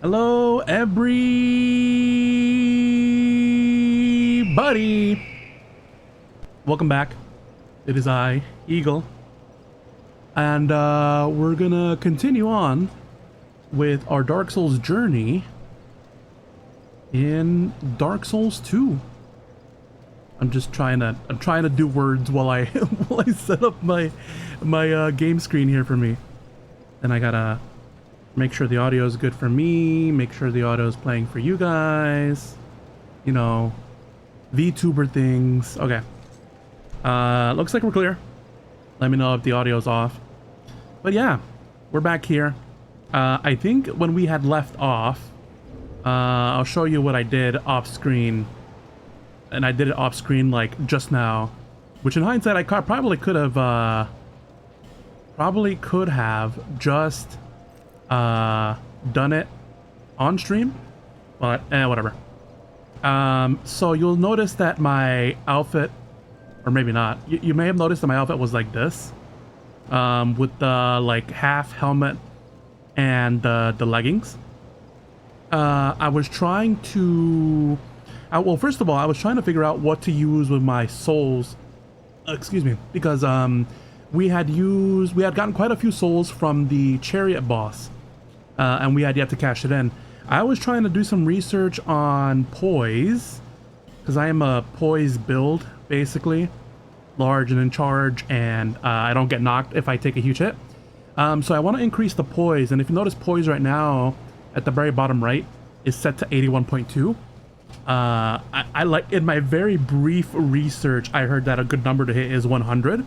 Hello, everybody. Welcome back. It is I, Eagle, and we're gonna continue on with our Dark Souls journey in Dark Souls 2. I'm trying to do words while I while I set up my game screen here for me. And I gotta make sure the audio is good for me, make sure the audio is playing for you guys. You know, VTuber things. Okay. Looks like we're clear. Let me know if the audio is off. But yeah, we're back here. I think when we had left off, I'll show you what I did off screen. And I did it off screen like just now, which in hindsight I probably could have just done it on stream, but whatever. So you'll notice that my outfit, or maybe not, you may have noticed that my outfit was like this, with the like half helmet and the leggings. I was trying to well, first of all, I was trying to figure out what to use with my souls. Excuse me, because we had gotten quite a few souls from the chariot boss, and we had yet to cash it in. I was trying to do some research on poise, because I am a poise build, basically, large and in charge, and I don't get knocked if I take a huge hit. So I want to increase the poise, and if you notice, poise right now at the very bottom right is set to 81.2. I like, in my very brief research, I heard that a good number to hit is 100.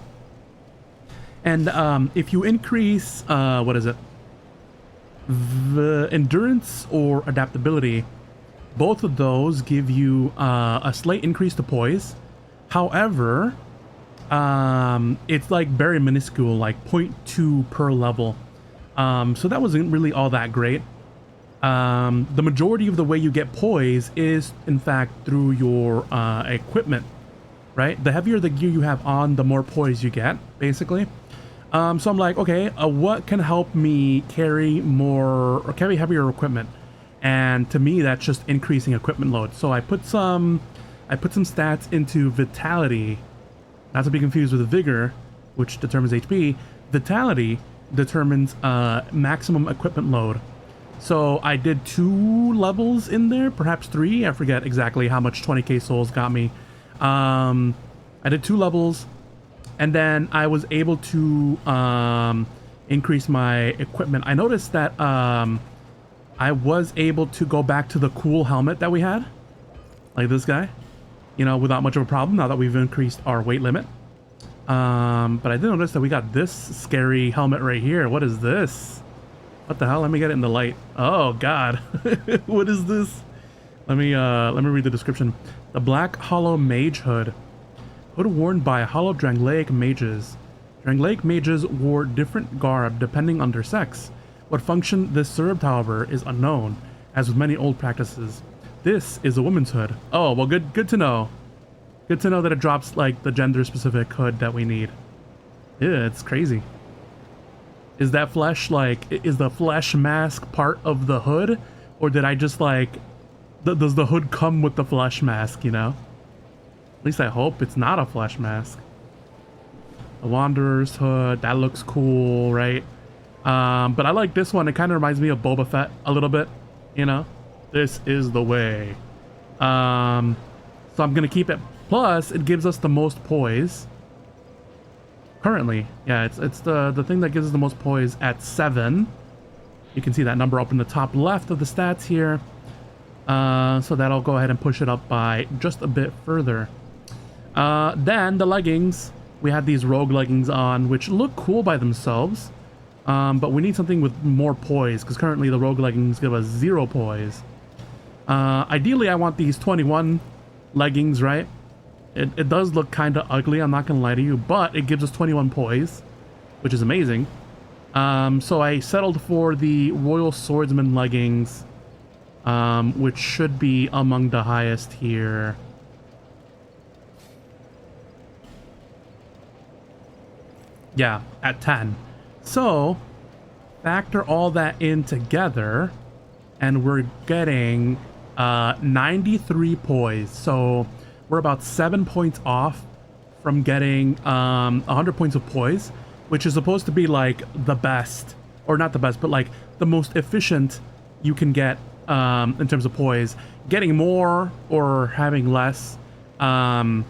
And if you increase, what is it? The endurance or adaptability, both of those give you a slight increase to poise. However, it's like very minuscule, like 0.2 per level. So that wasn't really all that great. The majority of the way you get poise is, in fact, through your equipment, right? The heavier the gear you have on, the more poise you get, basically. So I'm like, okay, what can help me carry heavier equipment? And to me, that's just increasing equipment load. So I put some stats into vitality, not to be confused with vigor, which determines HP. Vitality determines maximum equipment load. So I did 2 levels in there, perhaps 3. I forget exactly how much 20k souls got me. I did 2 levels, and then I was able to increase my equipment. I noticed that I was able to go back to the cool helmet that we had, like this guy, you know, without much of a problem now that we've increased our weight limit. But I did notice that we got this scary helmet right here. What is this? What the hell? Let me get it in the light. Oh god. What is this? Let me read the description. The Black Hollow Mage Hood. Hood worn by hollow Dranglaic mages. Dranglaic mages wore different garb depending on their sex. What function this served, however, is unknown, as with many old practices. This is a woman's hood. Oh, well, good to know. Good to know that it drops like the gender specific hood that we need. Yeah, it's crazy. Is that flesh, like, is the flesh mask part of the hood? Or did I just, like, does the hood come with the flesh mask, you know? At least I hope it's not a flesh mask. The Wanderer's hood, that looks cool, right? But I like this one. It kind of reminds me of Boba Fett a little bit, you know? This is the way. So I'm going to keep it. Plus, it gives us the most poise. Currently, yeah, it's the thing that gives us the most poise at 7. You can see that number up in the top left of the stats here. So that'll go ahead and push it up by just a bit further. Then the leggings, we had these rogue leggings on, which look cool by themselves. But we need something with more poise, because currently the rogue leggings give us 0 poise. Ideally, I want these 21 leggings, right? It does look kind of ugly, I'm not going to lie to you, but it gives us 21 poise, which is amazing. So I settled for the Royal Swordsman leggings, which should be among the highest here. Yeah, at 10. So factor all that in together, and we're getting 93 poise. So we're about 7 points off from getting 100 points of poise, which is supposed to be like the best, or not the best, but like the most efficient you can get in terms of poise. Getting more or having less, getting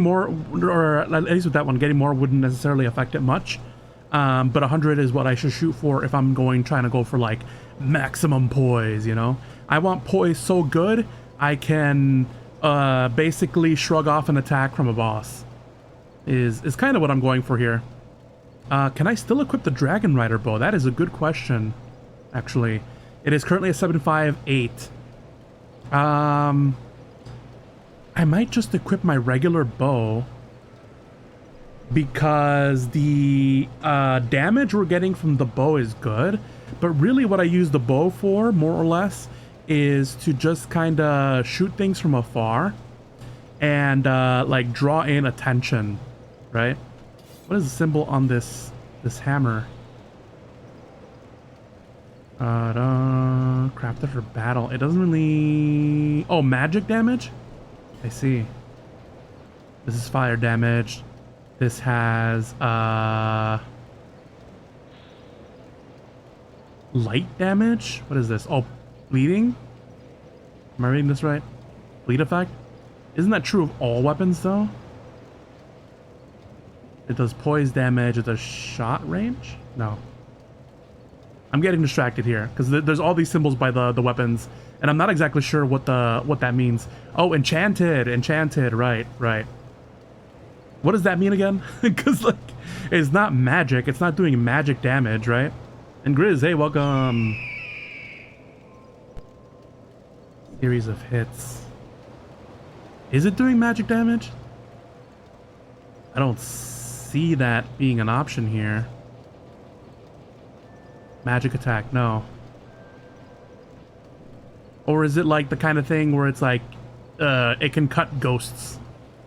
more, or at least with that one, getting more wouldn't necessarily affect it much. But 100 is what I should shoot for if I'm trying to go for like maximum poise, you know? I want poise so good I can basically shrug off an attack from a boss. Is kind of what I'm going for here. Can I still equip the Dragon Rider bow? That is a good question, actually. It is currently a 758. I might just equip my regular bow, because the damage we're getting from the bow is good, but really what I use the bow for, more or less, is to just kind of shoot things from afar and like draw in attention, right? What is the symbol on this hammer? Crafted for battle. It doesn't really... Oh, magic damage? I see. This is fire damage. This has light damage? What is this? Oh, bleeding? Am I reading this right? Bleed effect? Isn't that true of all weapons though? It does poise damage. It does shot range? No. I'm getting distracted here because there's all these symbols by the weapons, and I'm not exactly sure what that means. Oh, enchanted, right. What does that mean again? Because like, it's not magic. It's not doing magic damage, right? And Grizz, hey, welcome. Series of hits. Is it doing magic damage? I don't see that being an option here. Magic attack, no. Or is it like the kind of thing where it's like, it can cut ghosts?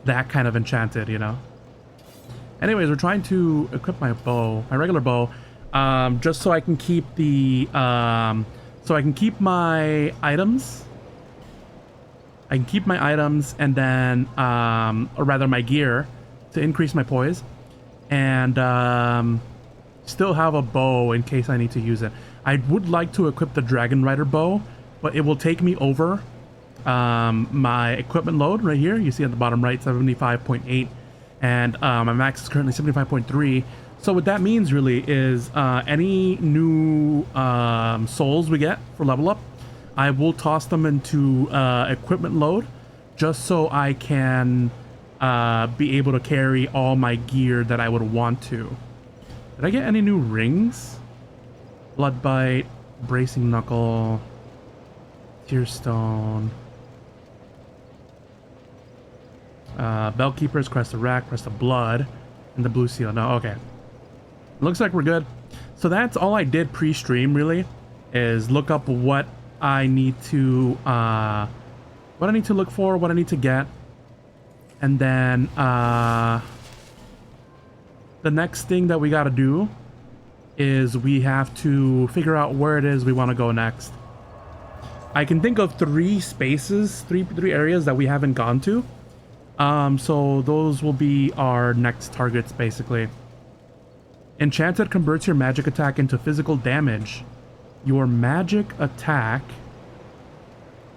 That kind of enchanted, you know? Anyways, we're trying to equip my bow, my regular bow, just so I can keep the, so I can keep my items. I can keep my items and then, or rather my gear, to increase my poise, and still have a bow in case I need to use it. I would like to equip the Dragon Rider bow, but it will take me over my equipment load right here. You see at the bottom right, 75.8, and my max is currently 75.3. So what that means really is any new souls we get for level up, I will toss them into equipment load just so I can be able to carry all my gear that I would want to. Did I get any new rings? Blood Bite, Bracing Knuckle, Tearstone, Bellkeeper's Crest of Rack, Crest of Blood, and the Blue Seal. No, okay. Looks like we're good. So that's all I did pre-stream, really, is look up what I need to look for, what I need to get, and then the next thing that we got to do is we have to figure out where it is we want to go next. I can think of three areas that we haven't gone to. So those will be our next targets, basically. Enchanted converts your magic attack into physical damage. Your magic attack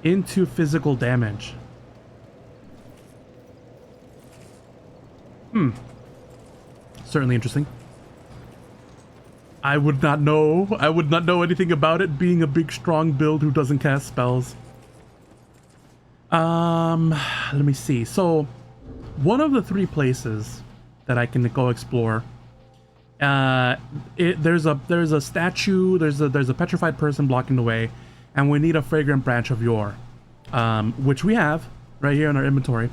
into physical damage. Certainly interesting. I would not know anything about it, being a big strong build who doesn't cast spells. Let me see. So one of the three places that I can go explore, there's a statue, there's a petrified person blocking the way, and we need a fragrant branch of yore, which we have right here in our inventory.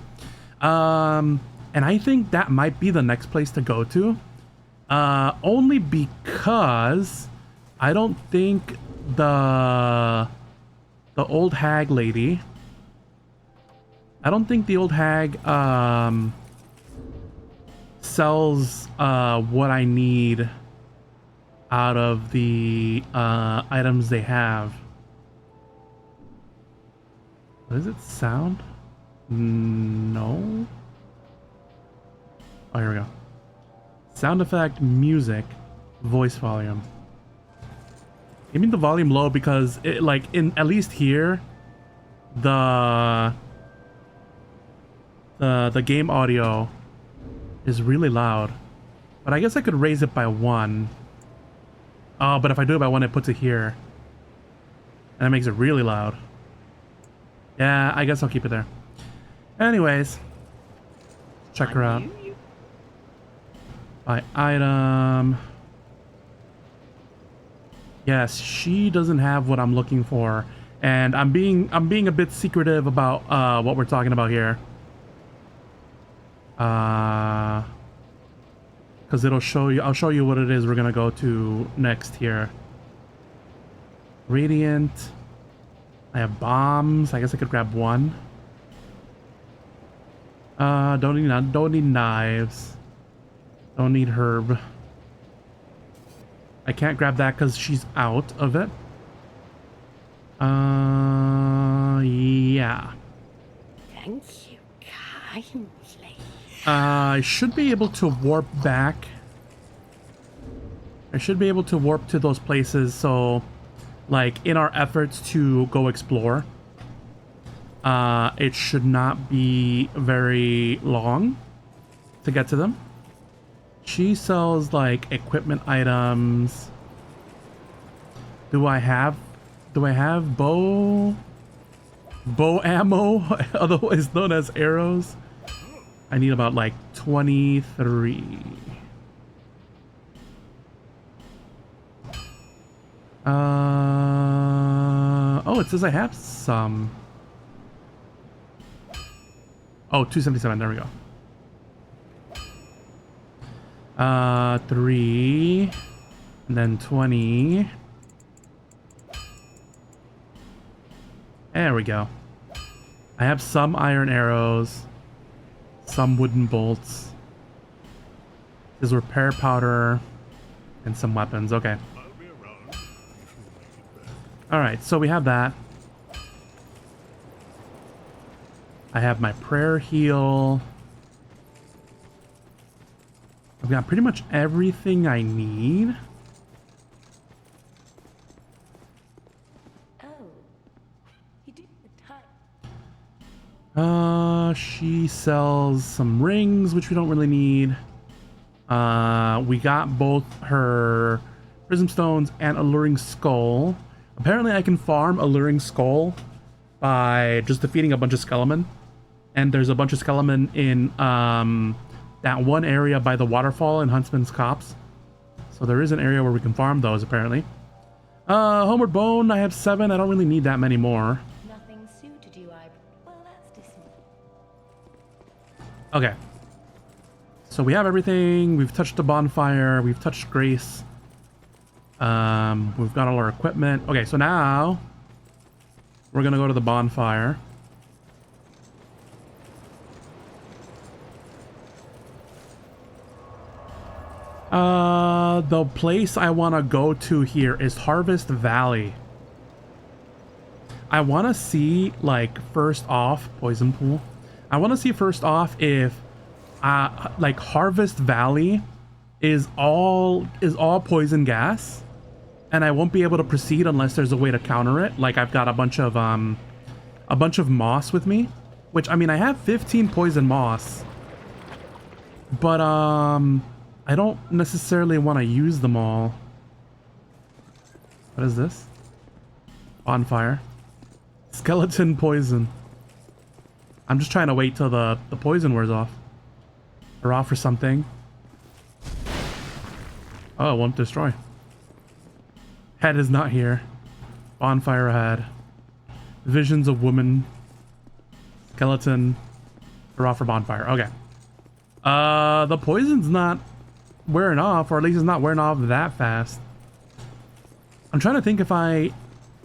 And I think that might be the next place to go to, only because I don't think the old hag lady, sells what I need out of the items they have. What does it sound? No. Oh, here we go. Sound effect, music, voice volume. Give me the volume low because it, like, in at least here, the game audio is really loud. But I guess I could raise it by 1. Oh, but if I do it by 1, it puts it here. And that makes it really loud. Yeah, I guess I'll keep it there. Anyways, check her out. Buy item. Yes, she doesn't have what I'm looking for, and I'm being a bit secretive about what we're talking about here. Because it'll show you. I'll show you what it is we're gonna go to next here. Radiant. I have bombs. I guess I could grab 1. Don't need knives. Don't need herb. I can't grab that because she's out of it. Yeah. Thank you kindly. I should be able to warp back. I should be able to warp to those places, so, like, in our efforts to go explore, it should not be very long to get to them. She sells, like, equipment items. Do I have bow ammo, otherwise known as arrows? I need about, like, 23. Oh, it says I have some. Oh, 277, there we go. 3, and then 20. There we go. I have some iron arrows, some wooden bolts. There's repair powder, and some weapons. Okay. Alright, so we have that. I have my prayer heal. I've got pretty much everything I need. Oh, you do the time. She sells some rings, which we don't really need. We got both her prism stones and alluring skull. Apparently I can farm alluring skull by just defeating a bunch of skelemen. And there's a bunch of skelemen in that one area by the waterfall in Huntsman's Copse. So there is an area where we can farm those, apparently. Homeward Bone, I have 7. I don't really need that many more. Nothing suited you, well, that's decent. Okay. So we have everything. We've touched the bonfire. We've touched Grace. We've got all our equipment. Okay, so now we're gonna go to the bonfire. The place I want to go to here is Harvest Valley. I want to see, like, first off, Poison Pool. I want to see first off if, like, Harvest Valley is all poison gas, and I won't be able to proceed unless there's a way to counter it. Like, I've got a bunch of moss with me, which, I mean, I have 15 poison moss, but I don't necessarily want to use them all. What is this? Bonfire. Skeleton poison. I'm just trying to wait till the poison wears off. Or off for something. Oh, it won't destroy. Head is not here. Bonfire ahead. Visions of woman. Skeleton. Or off for bonfire. Okay. The poison's not wearing off, or at least it's not wearing off that fast. I'm trying to think if I,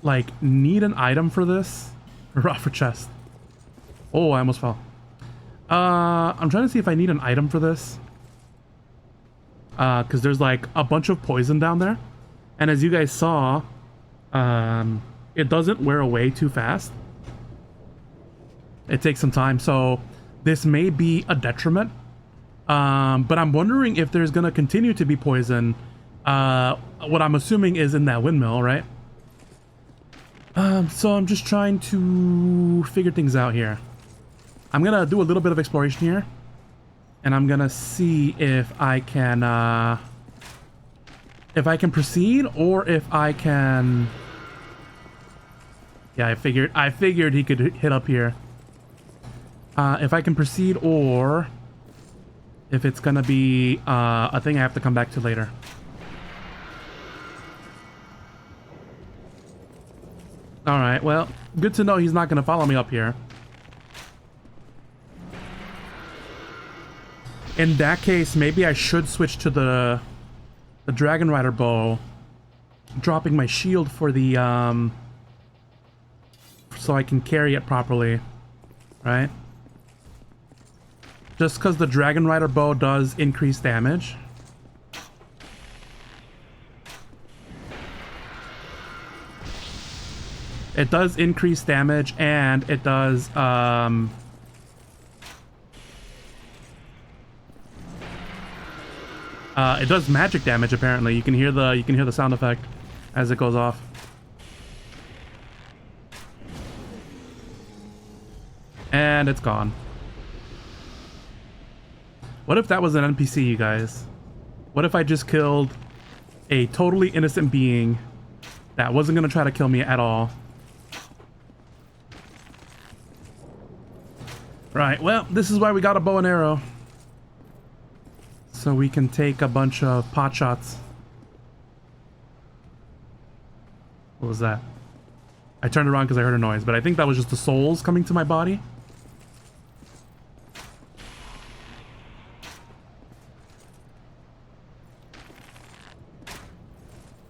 like, need an item for this. Or off for chest. Oh, I almost fell. I'm trying to see if I need an item for this. because there's like a bunch of poison down there, and as you guys saw, it doesn't wear away too fast. It takes some time, so this may be a detriment. But I'm wondering if there's gonna continue to be poison. What I'm assuming is in that windmill, right? So I'm just trying to figure things out here. I'm gonna do a little bit of exploration here, and I'm gonna see if I can proceed, or if I can. Yeah, I figured he could hit up here. If I can proceed, or if it's gonna be a thing I have to come back to later. All right, well, good to know he's not gonna follow me up here. In that case, maybe I should switch to the Dragon Rider bow, dropping my shield for the so I can carry it properly, right? Just because the Dragon Rider bow does increase damage. It does increase damage, and it does it does magic damage. Apparently, you can hear the sound effect as it goes off. And it's gone. What if that was an NPC, you guys? What if I just killed a totally innocent being that wasn't gonna try to kill me at all? Right, well, this is why we got a bow and arrow. So we can take a bunch of pot shots. What was that? I turned around because I heard a noise, but I think that was just the souls coming to my body.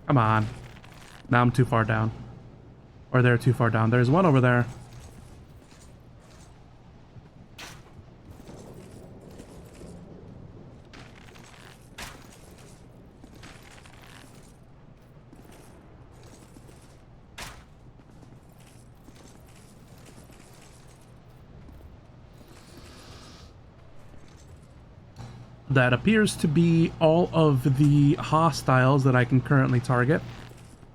Come on. Now I'm too far down. Or they're too far down. There's one over there. That appears to be all of the hostiles that I can currently target.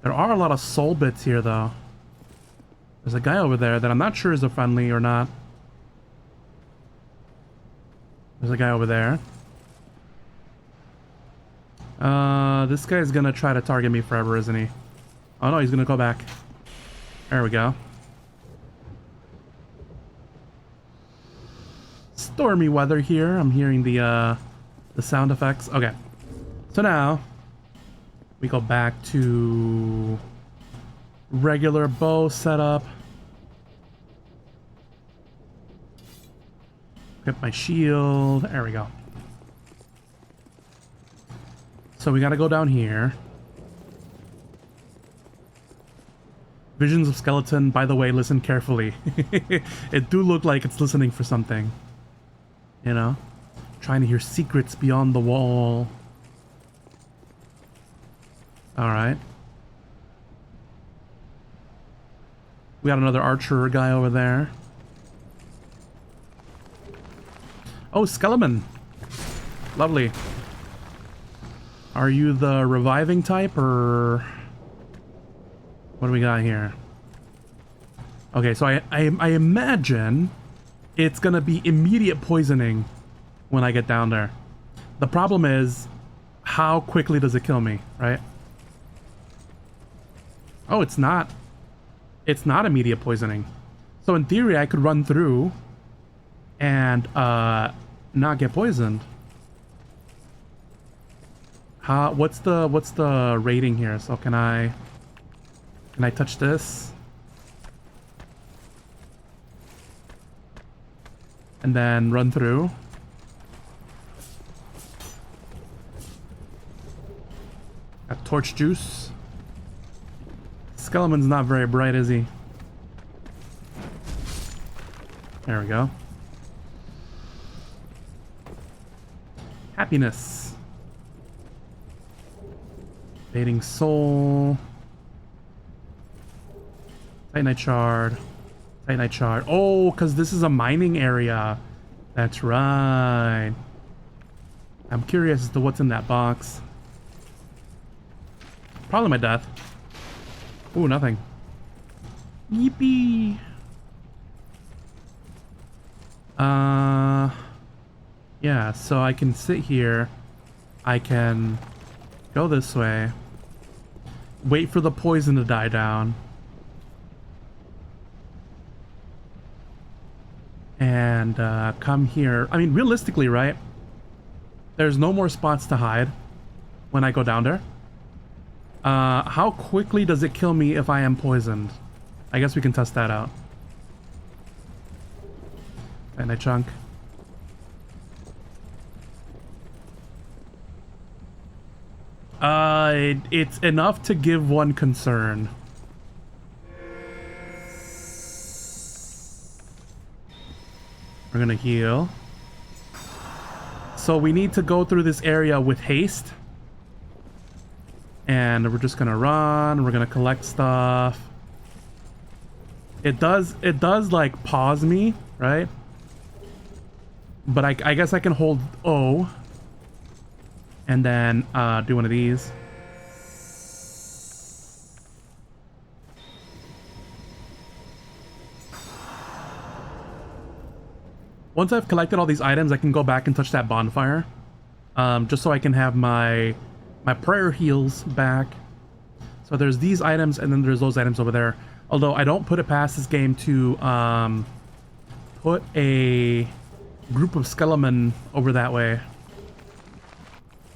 There are a lot of soul bits here, though. There's a guy over there that I'm not sure is a friendly or not. There's a guy over there. This guy's gonna try to target me forever, isn't he? Oh no, he's gonna go back. There we go. Stormy weather here. I'm hearing the sound effects. Okay. So now we go back to regular bow setup. Get my shield. There we go. So we gotta go down here. Visions of skeleton. By the way, listen carefully. It do look like it's listening for something. You know? Trying to hear secrets beyond the wall. Alright. We got another archer guy over there. Oh, skeleton. Lovely. Are you the reviving type, or what do we got here? Okay, so I imagine it's gonna be immediate poisoning when I get down there. The problem is, how quickly does it kill me, right? Oh, it's not. It's not immediate poisoning. So in theory, I could run through and not get poisoned. What's the rating here? So can I touch this? And then run through. Got torch juice. Skeleton's not very bright, is he? There we go. Happiness. Fading Soul. Titanite Shard. Titanite Shard. Oh, because this is a mining area. That's right. I'm curious as to what's in that box. Probably my death. Ooh, nothing. Yippee. Yeah, so I can sit here. I can go this way. Wait for the poison to die down. And come here. I mean, realistically, right? There's no more spots to hide when I go down there. How quickly does it kill me if I am poisoned? I guess we can test that out. And I chunk. It's enough to give one concern. We're gonna heal. So we need to go through this area with haste. And we're just gonna run, we're gonna collect stuff. It does like pause me, right? But I guess I can hold O. And then do one of these. Once I've collected all these items, I can go back and touch that bonfire. Just so I can have my prayer heals back. So there's these items, and then there's those items over there. Although I don't put it past this game to put a group of skeleton over that way.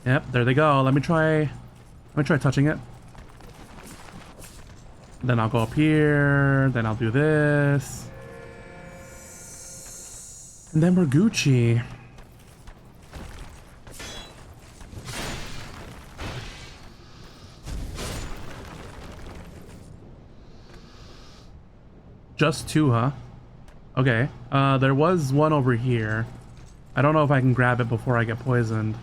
Yep, there they go. Let me try touching it. Then I'll go up here. Then I'll do this. And then we're Gucci. Just two, huh? Okay. There was one over here. I don't know if I can grab it before I get poisoned.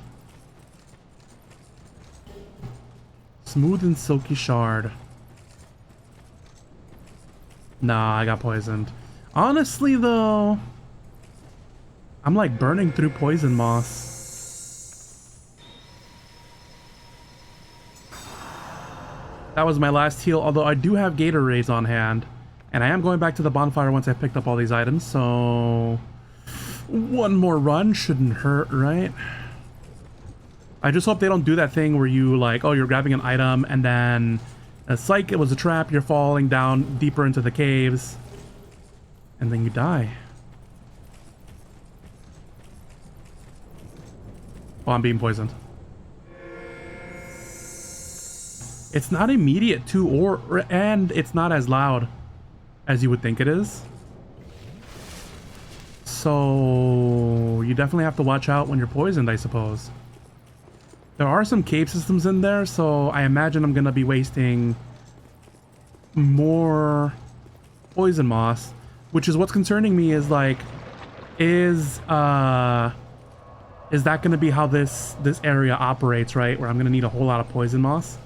Smooth and silky shard. Nah, I got poisoned. Honestly, though, I'm like burning through poison moss. That was my last heal, although I do have Gatorades on hand. And I am going back to the bonfire once I picked up all these items, so one more run shouldn't hurt, right? I just hope they don't do that thing where you like, oh, you're grabbing an item and then psych, it was a trap, you're falling down deeper into the caves and then you die. Oh, I'm being poisoned. It's not immediate too, and it's not as loud as you would think it is. So you definitely have to watch out when you're poisoned, I suppose. There are some cave systems in there, so I imagine I'm gonna be wasting more poison moss, which is what's concerning me. Is like, is that gonna be how this area operates, right? Where I'm gonna need a whole lot of poison moss.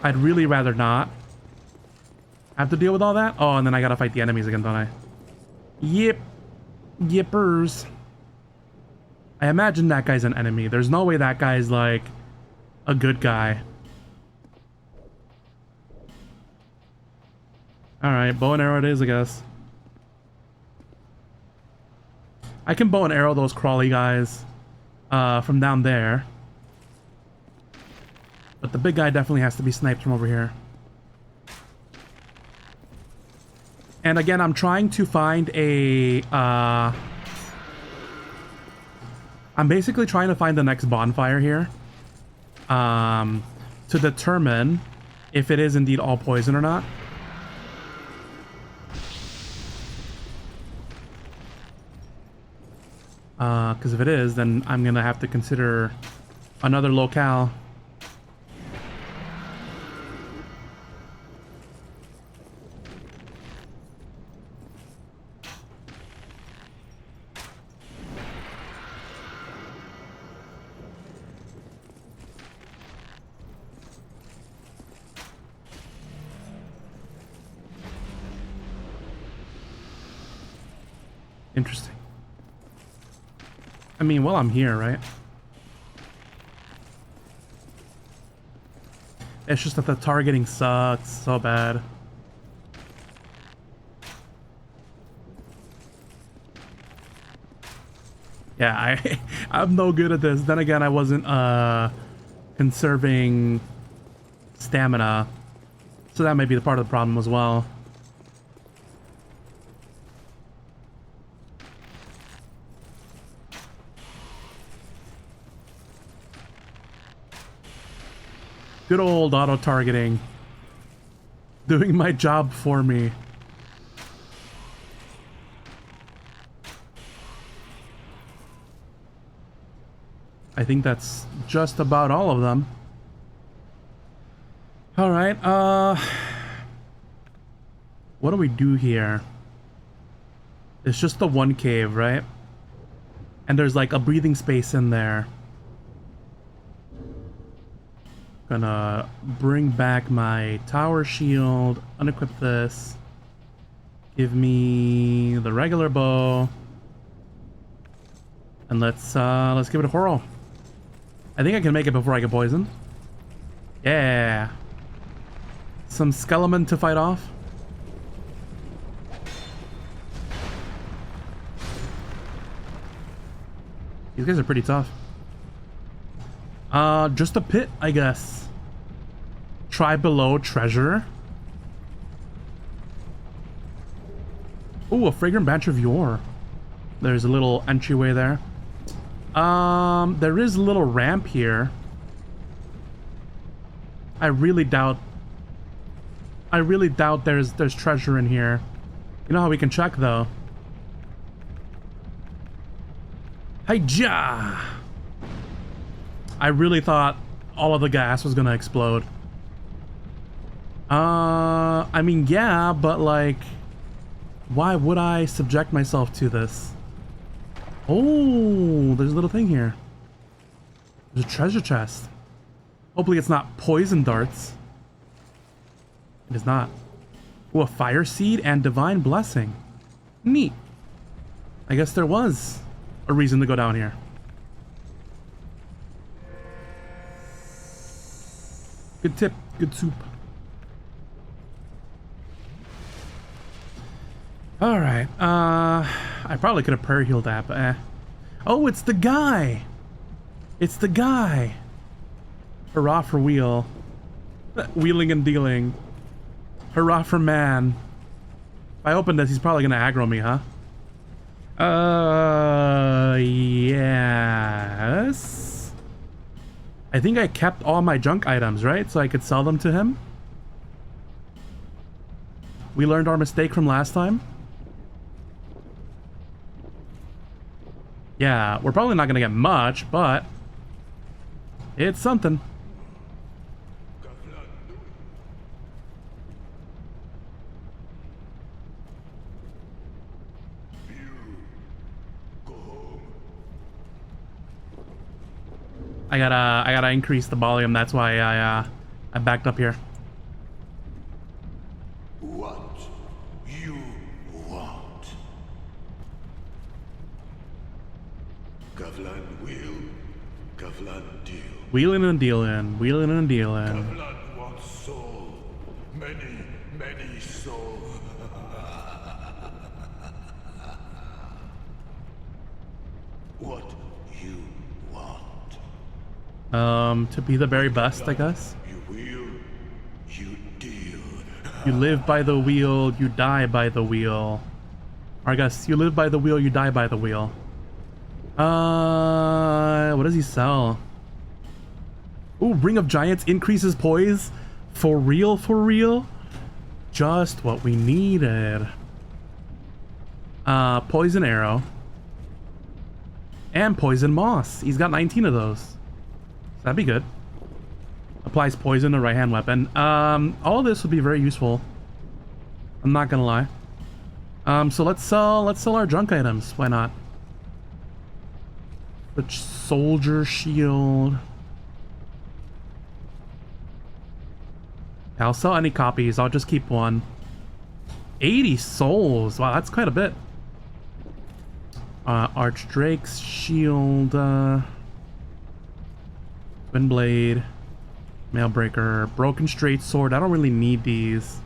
I'd really rather not have to deal with all that. Oh, and then I gotta fight the enemies again, don't I? Yep. Yippers. I imagine that guy's an enemy. There's no way that guy's like a good guy. Alright, bow and arrow it is, I guess. I can bow and arrow those crawly guys from down there. But the big guy definitely has to be sniped from over here. And again, I'm trying to find a... I'm basically trying to find the next bonfire here. To determine if it is indeed all poison or not. Because if it is, then I'm gonna have to consider another locale. Interesting. I mean, well, I'm here, right? It's just that the targeting sucks so bad. Yeah, I'm no good at this. Then again, I wasn't conserving stamina, so that may be the part of the problem as well. Good old auto-targeting. Doing my job for me. I think that's just about all of them. Alright, what do we do here? It's just the one cave, right? And there's like a breathing space in there. Gonna bring back my tower shield, unequip this. Give me the regular bow. And let's give it a whirl. I think I can make it before I get poisoned. Yeah. Some skeleton to fight off. These guys are pretty tough. Just a pit, I guess. Try below treasure. Ooh, a fragrant batch of yore. There's a little entryway there. There is a little ramp here. I really doubt there's treasure in here. You know how we can check though? Hi-ja! I really thought all of the gas was gonna explode. I mean, yeah, but like, why would I subject myself to this? Oh, there's a little thing here. There's a treasure chest. Hopefully it's not poison darts. It is not. Oh, a fire seed and divine blessing. Neat. I guess there was a reason to go down here. Good tip, good soup. Alright, I probably could have prayer healed that, but eh. Oh, it's the guy! It's the guy! Hurrah for wheel. Wheeling and dealing. Hurrah for man. If I open this, he's probably gonna aggro me, huh? Yes. I think I kept all my junk items, right? So I could sell them to him. We learned our mistake from last time. Yeah, we're probably not gonna get much, but it's something. I gotta increase the volume. That's why I backed up here. What you want? Gavlan will, Gavlan deal. Wheeling and dealing, wheeling and dealing. Gavlan wants soul, many soul. What you want? To be the very best, I guess. You will, you deal. You live by the wheel, you die by the wheel. Or I guess you live by the wheel, you die by the wheel. What does he sell? Ooh, Ring of Giants increases poise. For real, for real? Just what we needed. Poison arrow. And poison moss. He's got 19 of those. That'd be good. Applies poison to right hand weapon. All of this would be very useful. I'm not gonna lie. So let's sell our junk items. Why not? The soldier shield. I'll sell any copies. I'll just keep one. 80 souls. Wow, that's quite a bit. Archdrake's shield, twin blade, mailbreaker, broken straight sword. I don't really need these.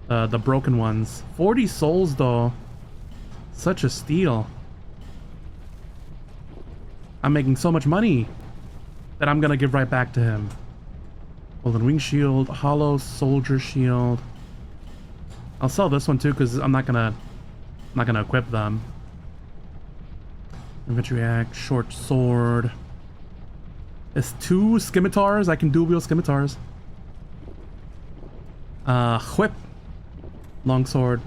The broken ones. 40 souls though. Such a steal. I'm making so much money that I'm gonna give right back to him. Golden wing shield, hollow soldier shield. I'll sell this one too because I'm not gonna equip them. Infantry axe, short sword. It's 2 scimitars. I can dual wield scimitars. Whip, long sword,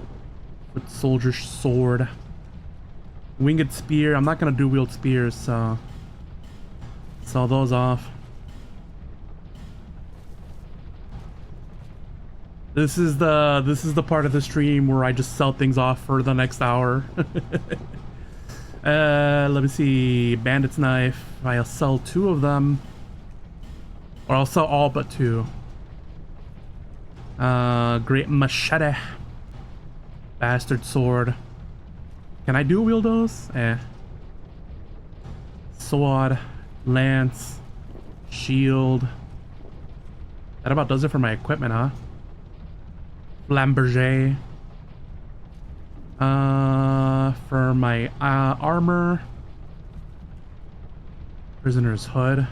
with soldier sword. Winged spear. I'm not gonna dual wield spears, so sell those off. This is the part of the stream where I just sell things off for the next hour. Let me see. Bandit's knife. I'll sell 2 of them. Or I'll sell all but 2. Great machete. Bastard sword. Can I dual wield those? Sword. Lance. Shield. That about does it for my equipment, huh? Flamberger. For my armor, prisoner's hood.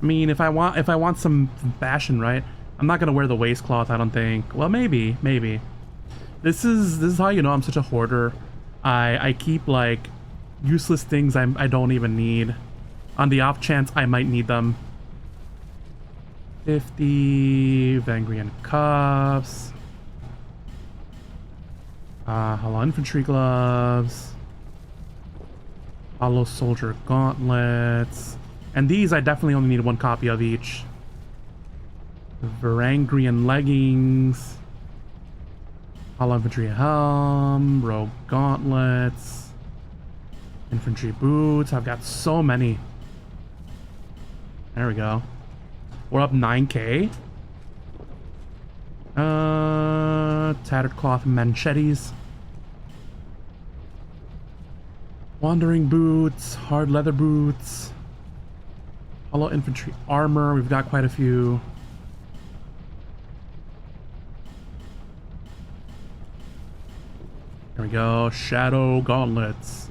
I mean, if I want some fashion, right? I'm not gonna wear the waistcloth, I don't think. Well, maybe. This is how you know I'm such a hoarder. I keep like useless things I don't even need, on the off chance I might need them. 50 Vangrian cuffs. Hollow infantry gloves. Hollow soldier gauntlets. And these I definitely only need 1 copy of each. Varangrian leggings. Hollow infantry helm. Rogue gauntlets. Infantry boots. I've got so many. There we go. We're up 9k. Tattered cloth machetes. Wandering boots, hard leather boots. Hollow infantry armor, we've got quite a few. There we go, shadow gauntlets.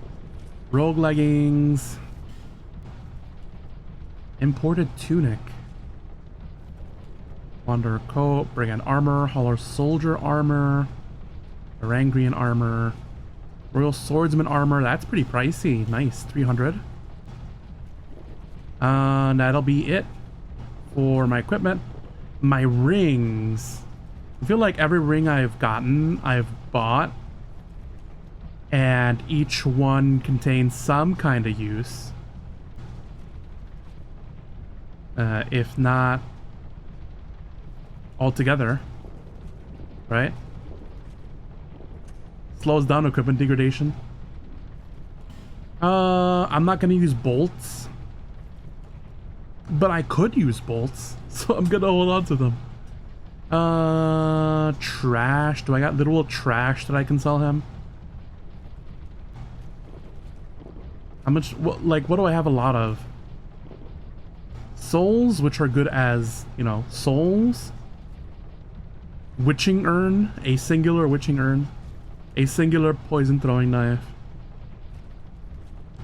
Rogue leggings. Imported tunic. Wanderer coat, brigand armor, hollow soldier armor, Varangrian armor, royal swordsman armor. That's pretty pricey. Nice, 300. That'll be it for my equipment. My rings. I feel like every ring I've gotten, I've bought, and each one contains some kind of use. If not altogether, right? Slows down equipment degradation. I'm not gonna use bolts, but I could use bolts, so I'm gonna hold on to them. Trash. Do I got literal trash that I can sell him? How much? What do I have a lot of? Souls, which are good as, you know, souls. Witching urn, a singular witching urn, a singular poison throwing knife,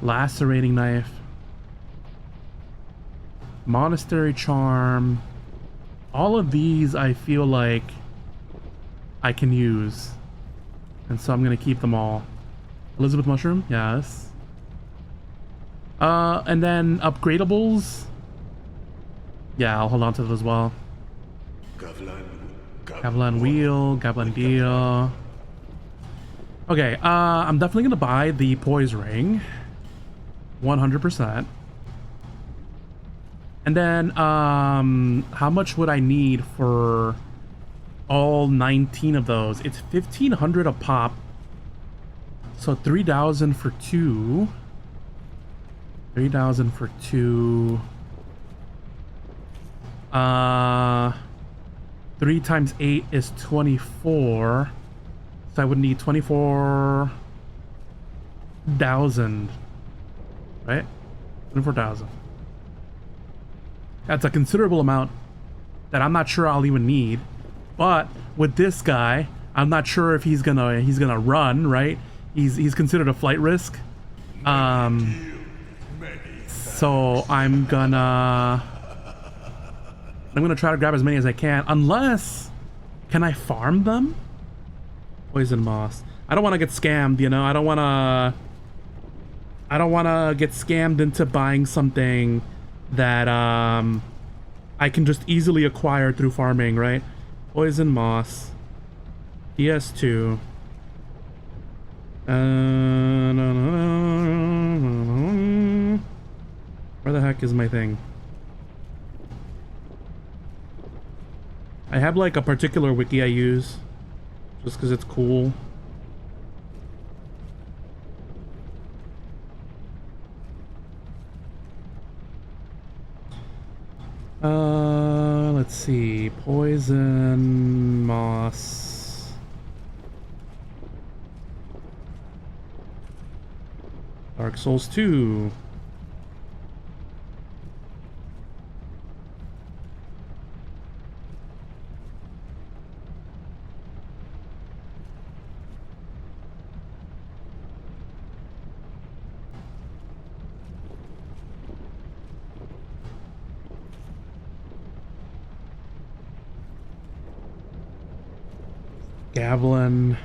lacerating knife, monastery charm. All of these I feel like I can use, and so I'm gonna keep them all. Elizabeth mushroom, yes. And then upgradables. Yeah, I'll hold on to those as well. Gavilan wheel, Gavilan deal. Okay, I'm definitely gonna buy the poise ring. 100%. And then, how much would I need for all 19 of those? It's 1,500 a pop. So 3,000 for 2. 3,000 for 2. 3 times 8 is 24. So I would need 24. 24,000. Right? 24,000. That's a considerable amount that I'm not sure I'll even need. But with this guy, I'm not sure if he's gonna run, right? He's considered a flight risk. So I'm gonna try to grab as many as I can, unless, can I farm them? Poison moss. I don't want to get scammed, you know. I don't want to get scammed into buying something that I can just easily acquire through farming, right? Poison moss. PS2. Where the heck is my thing? I have like a particular wiki I use just because it's cool. Let's see. Poison moss. Dark Souls 2. Gablin.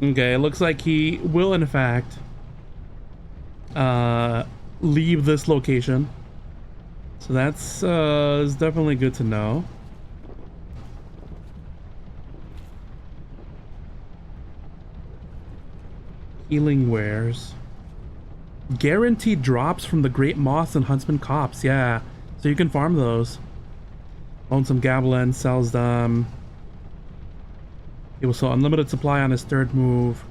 Okay, it looks like he will in fact leave this location. So that's is definitely good to know. Healing wares. Guaranteed drops from the Great Moss and Huntsman Copse. Yeah, so you can farm those. Own some Gablin, sells them. He will sell unlimited supply on his third move.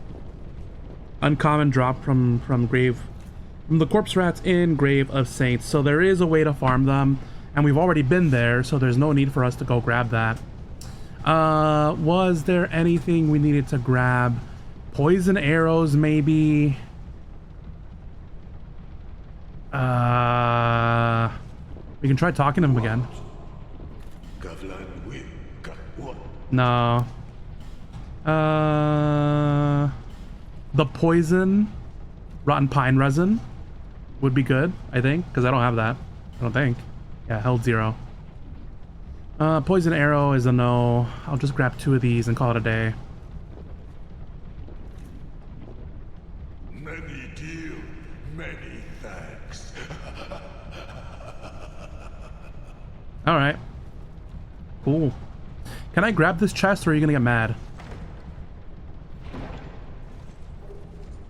Uncommon drop from the corpse rats in Grave of Saints. So there is a way to farm them, and we've already been there, so there's no need for us to go grab that. Was there anything we needed to grab? Poison arrows, maybe. We can try talking to him again. No. The poison rotten pine resin would be good, I think, because I don't have that. I don't think. Yeah, held 0. Poison arrow is a no. I'll just grab 2 of these and call it a day. Many deal, many thanks. All right. Cool. Can I grab this chest, or are you gonna get mad?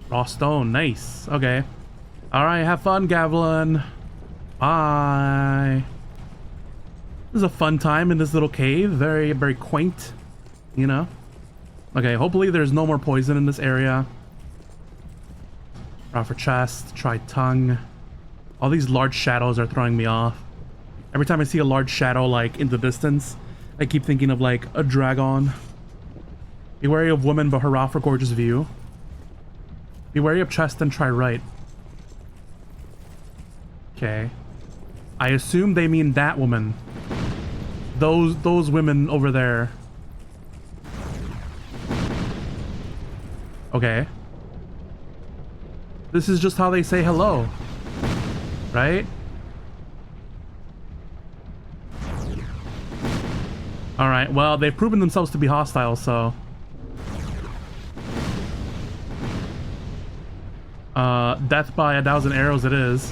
Raw stone, nice. Okay. All right, have fun, Gavilan. Bye. This is a fun time in this little cave. Very, very quaint, you know? Okay, hopefully there's no more poison in this area. Draw for chest, try tongue. All these large shadows are throwing me off. Every time I see a large shadow, like, in the distance, I keep thinking of, like, a dragon. Be wary of woman, but hurrah for gorgeous view. Be wary of chest and try right. Okay. I assume they mean that woman. Those women over there. Okay. This is just how they say hello. Right? Alright, well, they've proven themselves to be hostile, so... death by 1,000 arrows it is.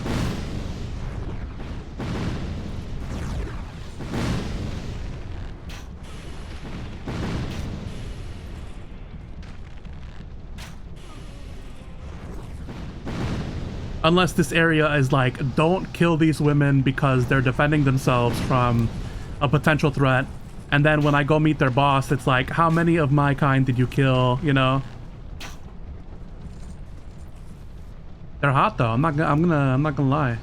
Unless this area is like, don't kill these women because they're defending themselves from a potential threat. And then when I go meet their boss, it's like, how many of my kind did you kill, you know? They're hot though. I'm not gonna lie.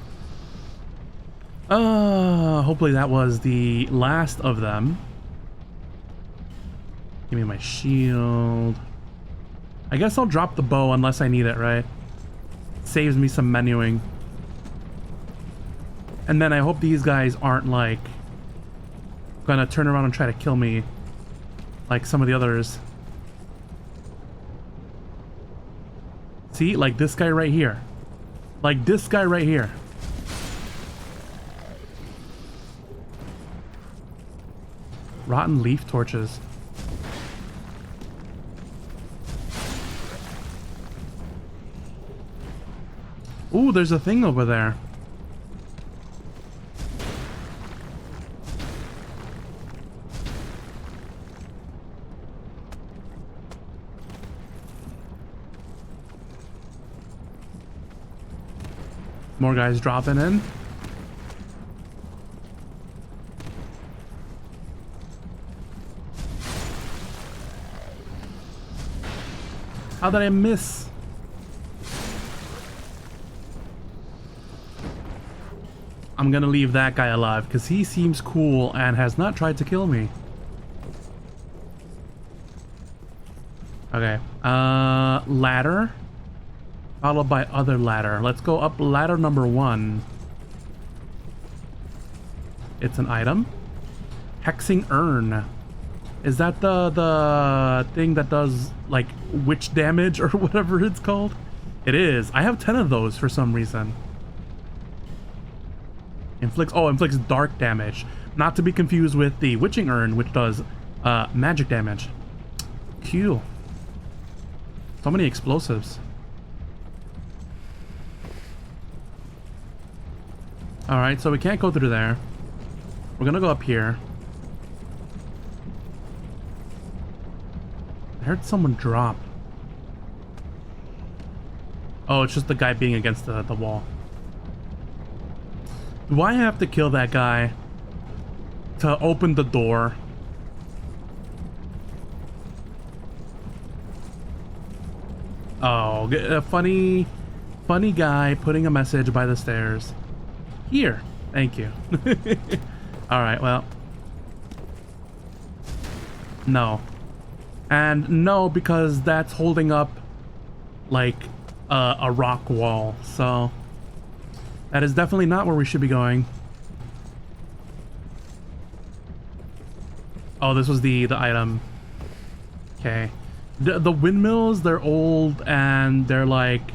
Hopefully that was the last of them. Give me my shield. I guess I'll drop the bow unless I need it, right? Saves me some menuing. And then I hope these guys aren't like gonna turn around and try to kill me like some of the others. See, like this guy right here. Like this guy right here. Rotten leaf torches. Ooh, there's a thing over there. More guys dropping in. How did I miss? I'm gonna leave that guy alive because he seems cool and has not tried to kill me. Okay. Ladder. Followed by other ladder. Let's go up ladder number 1. It's an item. Hexing urn. Is that the thing that does like witch damage or whatever it's called? It is. I have 10 of those for some reason. Inflicts dark damage. Not to be confused with the witching urn, which does magic damage. Cool. So many explosives. Alright, so we can't go through there. We're gonna go up here. I heard someone drop. Oh, it's just the guy being against the wall. Do I have to kill that guy to open the door? Oh, a funny guy putting a message by the stairs. Here. Thank you. Alright, well. No. And no, because that's holding up like a rock wall. So that is definitely not where we should be going. Oh, this was the item. Okay. The windmills, they're old and they're like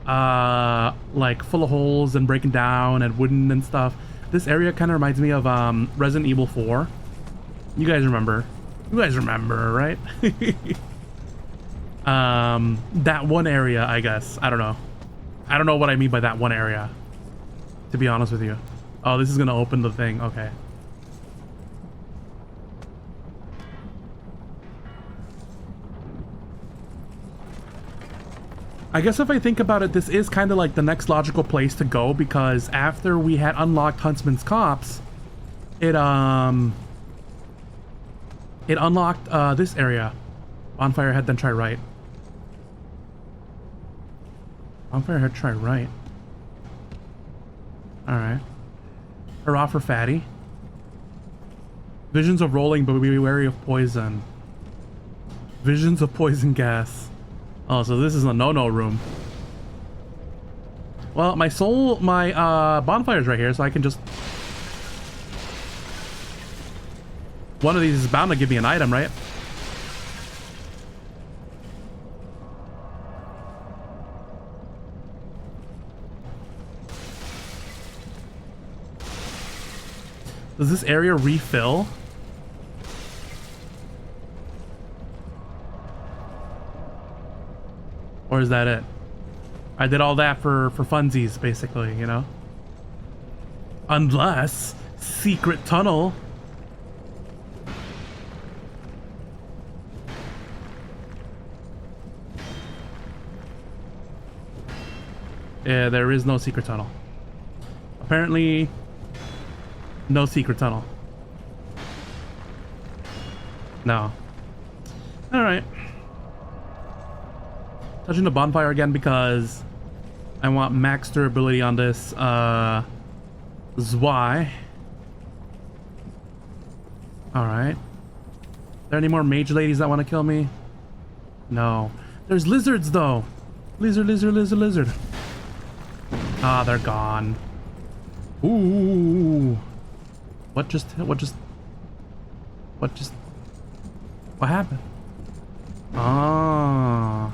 full of holes and breaking down and wooden and stuff. This area kind of reminds me of Resident Evil 4. You guys remember? You guys remember, right? That one area, I guess. I don't know. I don't know what I mean by that one area, to be honest with you. Oh, this is gonna open the thing. Okay. I guess if I think about it, this is kind of like the next logical place to go, because after we had unlocked Huntsman's Copse, it unlocked this area. Bonfire head, then try right. Bonfire head, try right. Alright. Hurrah for fatty. Visions of rolling, but be wary of poison. Visions of poison gas. Oh, so this is a no-no room. Well, my bonfire's right here, so I can just... One of these is bound to give me an item, right? Does this area refill? Or is that it? I did all that for funsies, basically, you know? Unless secret tunnel. Yeah, there is no secret tunnel. Apparently, no secret tunnel. No. Alright. Touching the bonfire again because I want max durability on this Zwei. Alright. There any more mage ladies that want to kill me? No. There's lizards though. Lizard, lizard, lizard, lizard. Ah, they're gone. Ooh. What happened? Ah.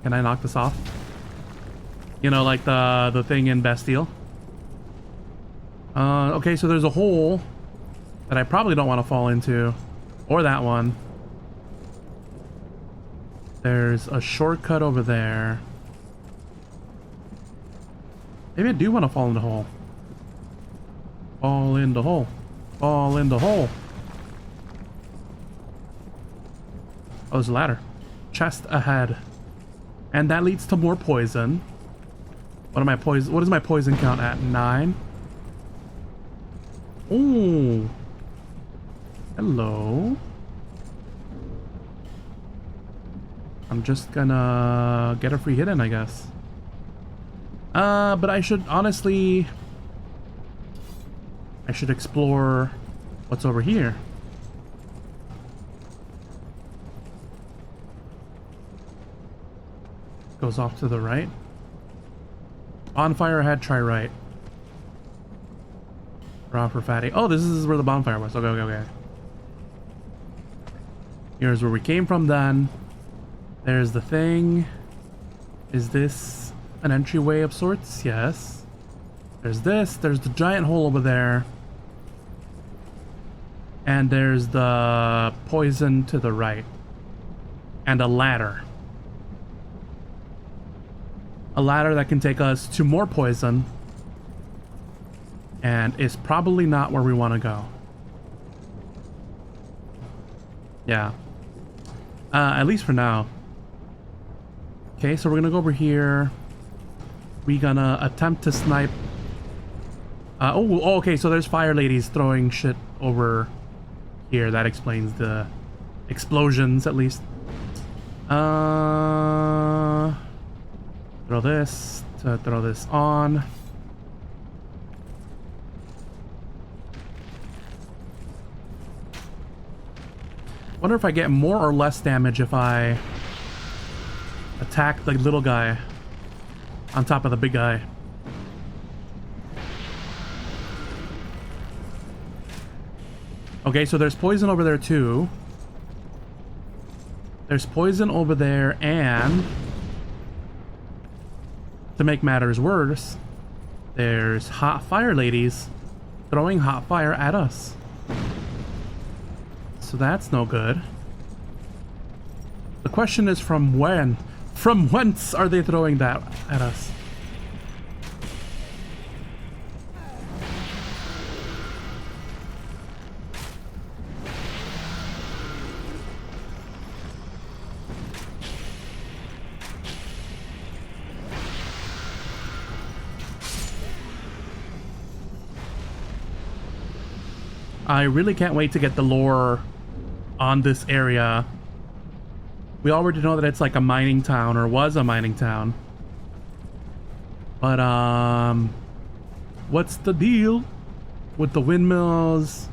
Can I knock this off? You know, like the thing in Bastille. Okay, so there's a hole that I probably don't want to fall into. Or that one. There's a shortcut over there. Maybe I do want to fall in the hole. Fall in the hole. Fall in the hole. Oh, there's a ladder. Chest ahead. And that leads to more poison. What is my poison count at? 9? Ooh. Hello. I'm just gonna get a free hit in, I guess. But I should honestly... I should explore what's over here. Goes off to the right. Bonfire ahead, try right. Raw for fatty. Oh, this is where the bonfire was. Okay, okay, okay. Here's where we came from then. There's the thing. Is this an entryway of sorts? Yes. There's this. There's the giant hole over there. And there's the poison to the right. And a ladder. A ladder that can take us to more poison. And is probably not where we want to go. Yeah. At least for now. Okay, so we're gonna go over here. We're gonna attempt to snipe. Oh, okay, so there's fire ladies throwing shit over here. That explains the explosions, at least. Throw this to throw this on. Wonder if I get more or less damage if I attack the little guy on top of the big guy. Okay, so there's poison over there too. There's poison over there, and to make matters worse, there's hot fire ladies throwing hot fire at us. So that's no good. The question is from when? From whence are they throwing that at us? I really can't wait to get the lore on this area. We already know that it's like a mining town, or was a mining town. But what's the deal with the windmills?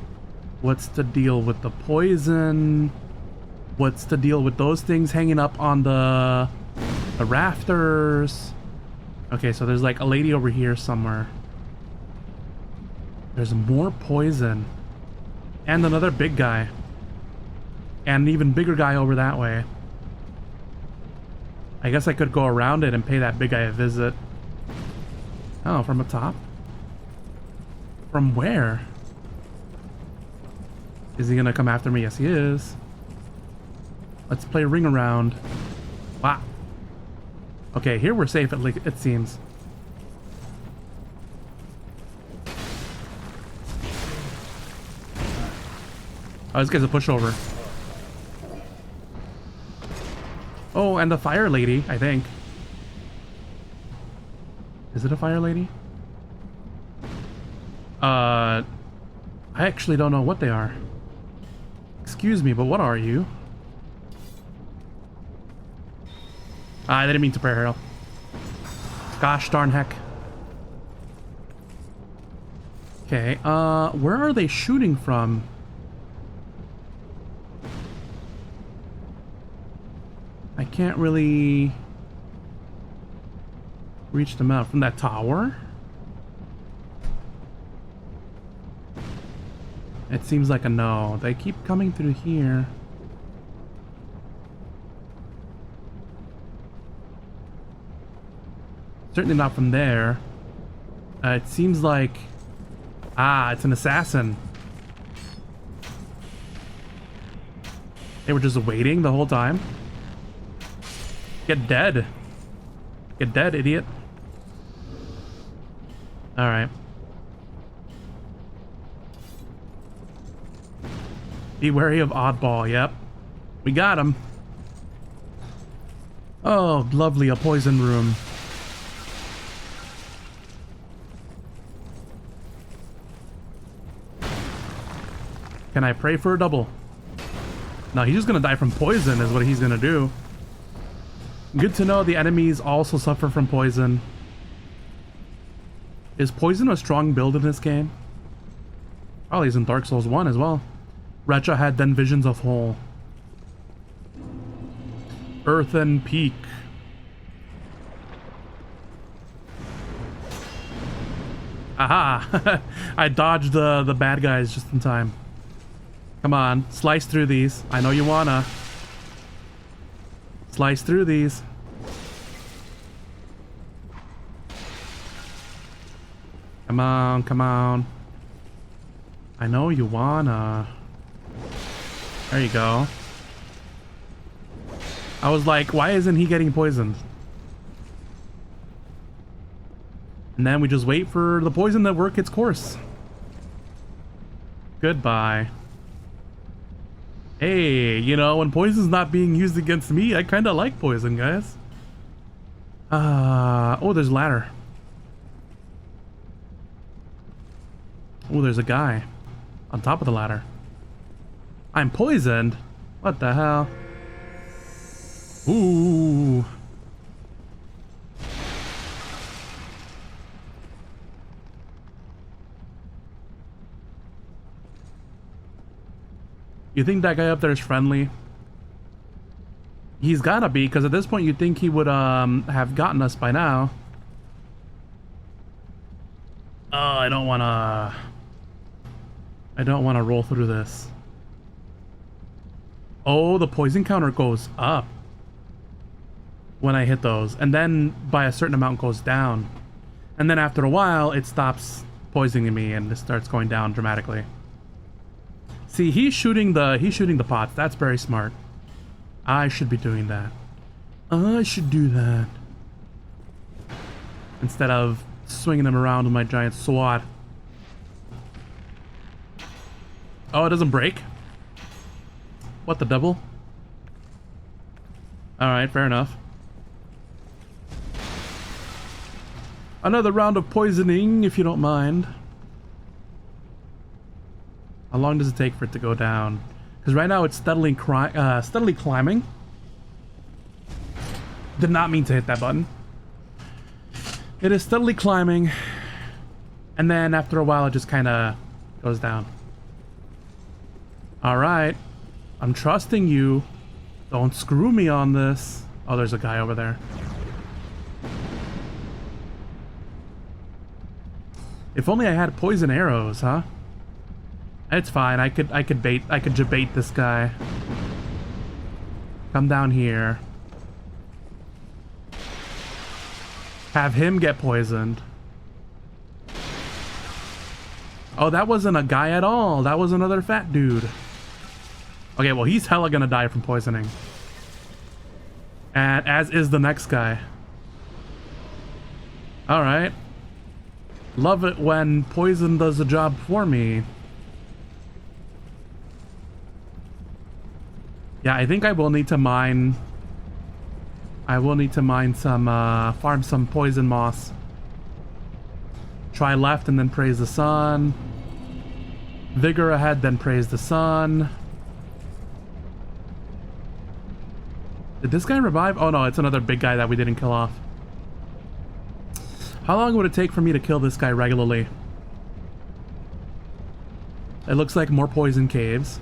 What's the deal with the poison? What's the deal with those things hanging up on the rafters? Okay, so there's like a lady over here somewhere. There's more poison. And another big guy. And an even bigger guy over that way. I guess I could go around it and pay that big guy a visit. Oh, from the top? From where? Is he gonna come after me? Yes, he is. Let's play ring around. Wow. Okay, here we're safe, it seems. Oh, this guy's a pushover. Oh, and the fire lady, I think. Is it a fire lady? I I actually don't know what they are. Excuse me, but what are you? I didn't mean to prayer hurl. Gosh darn heck. Okay, where are they shooting from? I can't really reach them out from that tower. It seems like a no. They keep coming through here. Certainly not from there. It seems like... Ah, it's an assassin. They were just waiting the whole time. Get dead. Get dead, idiot. Alright. Be wary of oddball, yep. We got him. Oh, lovely, a poison room. Can I pray for a double? No, he's just gonna die from poison is what he's gonna do. Good to know the enemies also suffer from poison. Is poison a strong build in this game? Probably is in Dark Souls 1 as well. Retcha had then visions of whole. Earthen Peak. Aha! I dodged the bad guys just in time. Come on, slice through these. I know you wanna. Slice through these. Come on, come on. I know you wanna. There you go. I was like, why isn't he getting poisoned? And then we just wait for the poison to work its course. Goodbye. Hey, you know, when poison's not being used against me, I kind of like poison, guys. Oh, there's a ladder. Oh, there's a guy on top of the ladder. I'm poisoned? What the hell? Ooh. You think that guy up there is friendly? He's gotta be, because at this point you'd think he would have gotten us by now. Oh, I don't wanna roll through this. Oh, the poison counter goes up when I hit those, and then by a certain amount goes down. And then after a while it stops poisoning me and it starts going down dramatically. See, he's shooting the pots. That's very smart. I should be doing that. I should do that. Instead of swinging them around with my giant sword. Oh, it doesn't break? What the devil? Alright, fair enough. Another round of poisoning, if you don't mind. How long does it take for it to go down? Because right now it's steadily climbing. Did not mean to hit that button. It is steadily climbing. And then after a while it just kind of goes down. Alright. I'm trusting you. Don't screw me on this. Oh, there's a guy over there. If only I had poison arrows, huh? It's fine. I could debate this guy. Come down here. Have him get poisoned. Oh, that wasn't a guy at all. That was another fat dude. Okay, well, he's hella gonna die from poisoning. And as is the next guy. Alright. Love it when poison does the job for me. Yeah, I think I will need to mine... some, farm some poison moss. Try left and then praise the sun. Vigor ahead, then praise the sun. Did this guy revive? Oh no, it's another big guy that we didn't kill off. How long would it take for me to kill this guy regularly? It looks like more poison caves.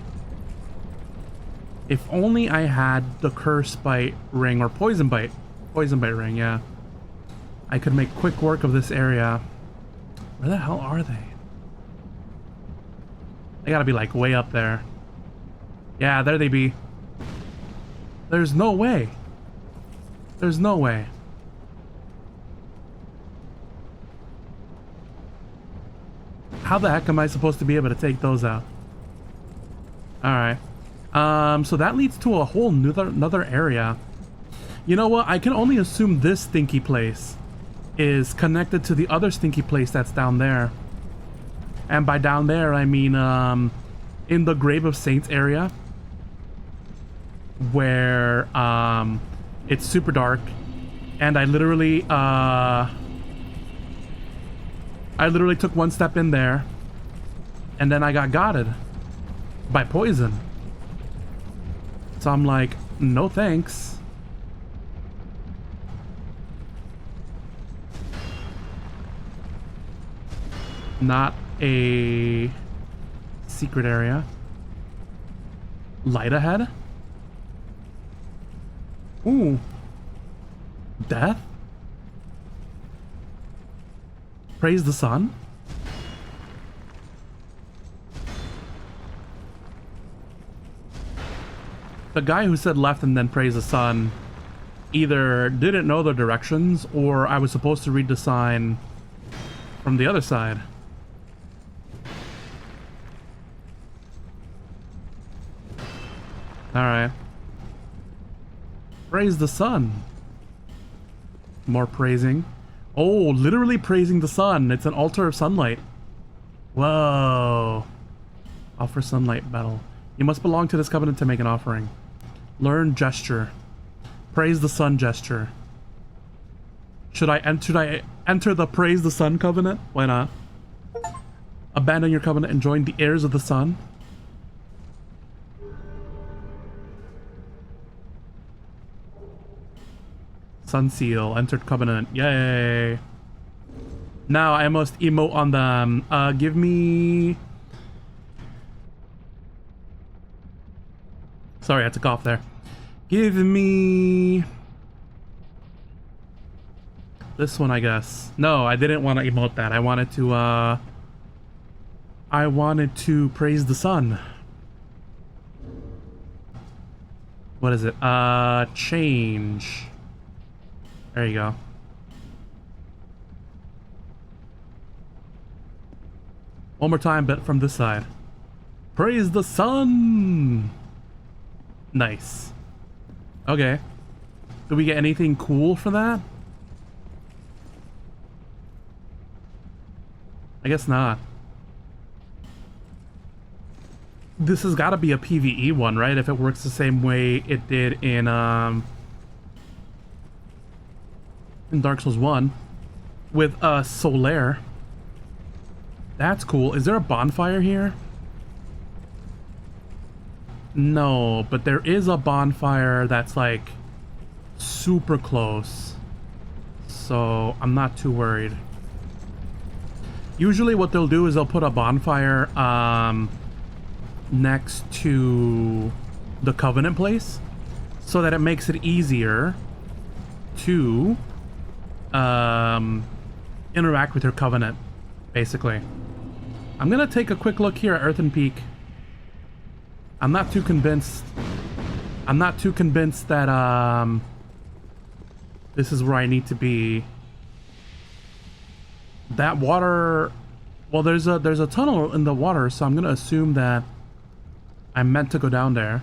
If only I had the curse bite ring or poison bite. Poison bite ring, yeah. I could make quick work of this area. Where the hell are they? They gotta be like way up there. Yeah, there they be. There's no way. There's no way. How the heck am I supposed to be able to take those out? Alright. So that leads to a whole another area. You know what? I can only assume this stinky place is connected to the other stinky place that's down there. And by down there, I mean in the Grave of Saints area, where it's super dark, and I literally took one step in there, and then I got gotted by poison. So I'm like, no thanks. Not a secret area. Light ahead? Ooh. Death? Praise the sun? The guy who said left and then praise the sun either didn't know the directions, or I was supposed to read the sign from the other side. Alright. Praise the sun. More praising. Oh, literally praising the sun. It's an altar of sunlight. Whoa. Offer sunlight battle. You must belong to this covenant to make an offering. Learn gesture. Praise the sun gesture. Should I enter the praise the sun covenant? Why not? Abandon your covenant and join the heirs of the sun. Sun seal. Entered covenant. Yay. Now I must emote on them. Give me... Sorry, I had to cough there. Give me... this one, I guess. No, I didn't want to emote that. I wanted to praise the sun. What is it? Change. There you go. One more time, but from this side. Praise the sun! Nice. Okay. Do we get anything cool for that? I guess not. This has got to be a PvE one, right? If it works the same way it did in Dark Souls 1 with Solaire. That's cool. Is there a bonfire here? No, but there is a bonfire that's like super close. So I'm not too worried. Usually what they'll do is they'll put a bonfire next to the Covenant place so that it makes it easier to interact with your Covenant, basically. I'm gonna take a quick look here at Earthen Peak. I'm not too convinced that this is where I need to be. That water, well, there's a tunnel in the water, so I'm gonna assume that I'm meant to go down there,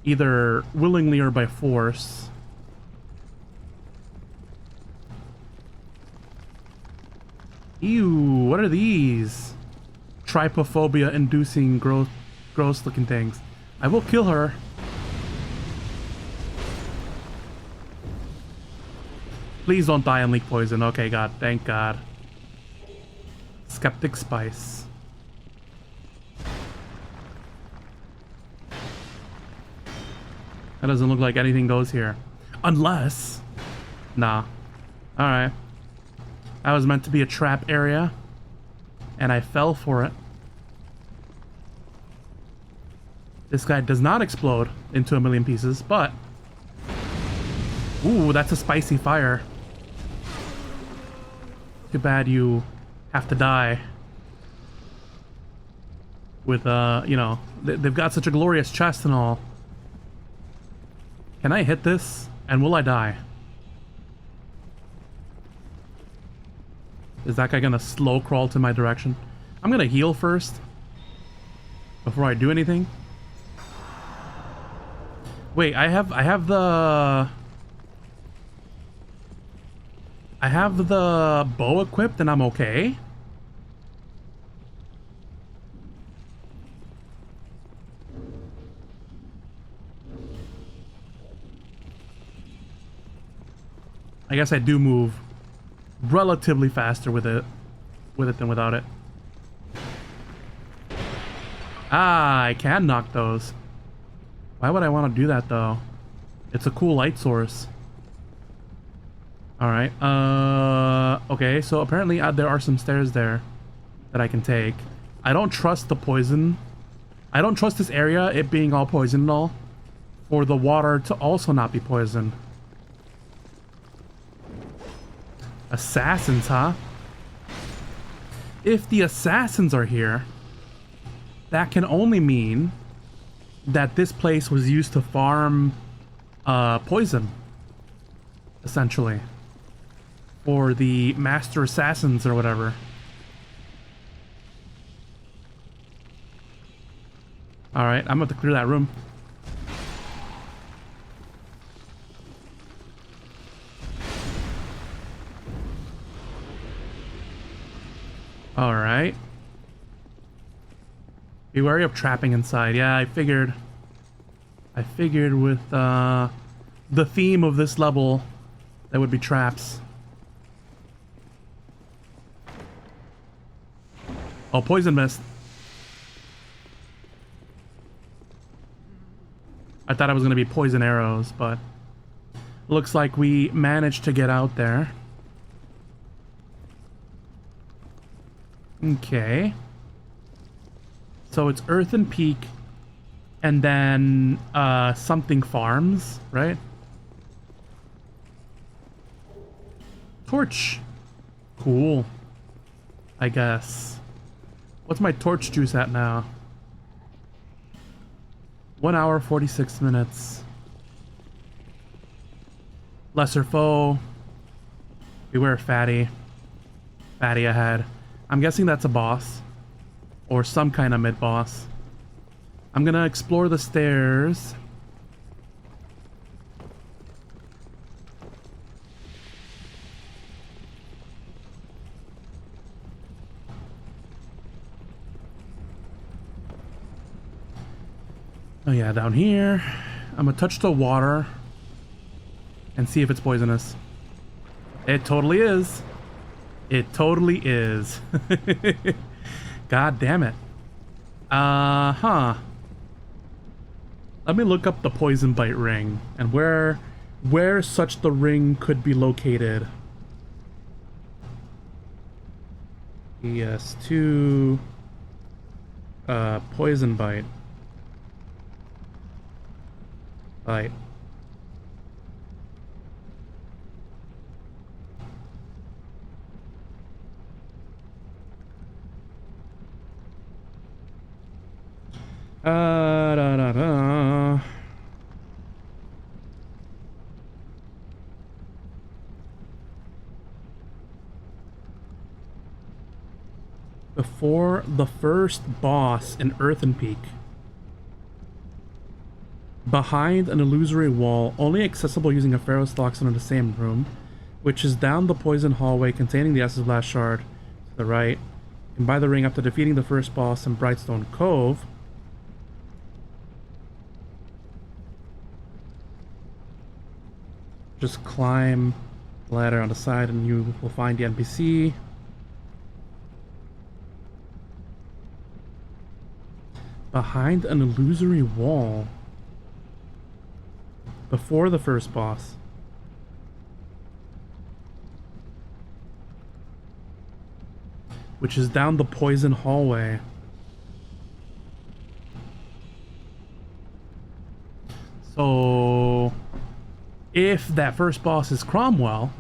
either willingly or by force. Ew, what are these? Trypophobia inducing gross looking things. I will kill her. Please don't die and leak poison. Okay, God. Thank God. Skeptic Spice. That doesn't look like anything goes here. Unless... Nah. Alright. That was meant to be a trap area. And I fell for it. This guy does not explode into a million pieces, but... Ooh, that's a spicy fire. Too bad you have to die. With, you know, they've got such a glorious chest and all. Can I hit this? And will I die? Is that guy gonna slow crawl to my direction? I'm gonna heal first. Before I do anything. Wait, I have the bow equipped and I'm okay? I guess I do move relatively faster with it than without it. Ah, I can knock those. Why would I want to do that though? It's a cool light source. Alright, okay, so apparently there are some stairs there that I can take. I don't trust the poison. I don't trust this area, it being all poison and all, for the water to also not be poison. Assassins, huh? If the assassins are here, that can only mean that this place was used to farm poison, essentially, for the master assassins or whatever. Alright, I'm about to clear that room. Alright. Be wary of trapping inside. Yeah, I figured with the theme of this level, there would be traps. Oh, poison mist. I thought it was going to be poison arrows, but looks like we managed to get out there. Okay. So it's Earthen Peak and then something farms, right? Torch. Cool. I guess. What's my torch juice at now? 1 hour, 46 minutes. Lesser foe. Beware fatty. Fatty ahead. I'm guessing that's a boss. Or some kind of mid-boss. I'm gonna explore the stairs. Oh yeah, down here. I'm gonna touch the water and see if it's poisonous. It totally is. It totally is. God damn it. Huh. Let me look up the poison bite ring and where such the ring could be located. ES2 poison bite. Bite. Da, da, da. Before the first boss in Earthen Peak. Behind an illusory wall, only accessible using a Pharaoh's Toxin in the same room, which is down the poison hallway containing the Estus Blast Shard to the right. And buy the ring after defeating the first boss in Brightstone Cove. Just climb the ladder on the side and you will find the NPC. Behind an illusory wall. before the first boss. Which is down the poison hallway. So if that first boss is Cromwell,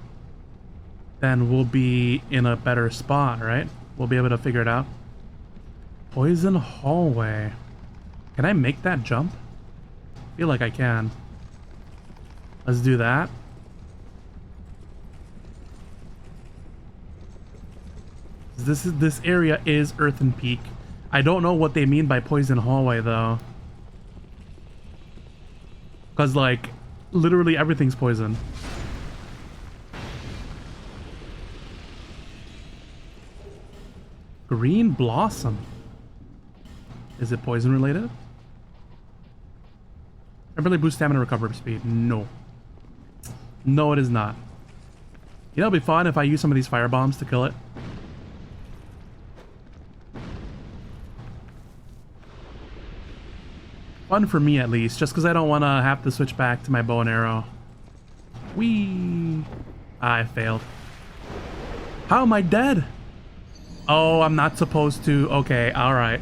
then we'll be in a better spot, right? We'll be able to figure it out. Poison hallway. Can I make that jump? I feel like I can. Let's do that. This area is Earthen Peak. I don't know what they mean by poison hallway though. Cause like literally everything's poison. Green blossom. Is it poison related? Temporarily boost stamina recovery speed. No. No, it is not. You know, it'd be fun if I use some of these fire bombs to kill it. Fun for me at least, just because I don't want to have to switch back to my bow and arrow. Whee! I failed. How am I dead? Oh, I'm not supposed to. Okay, alright.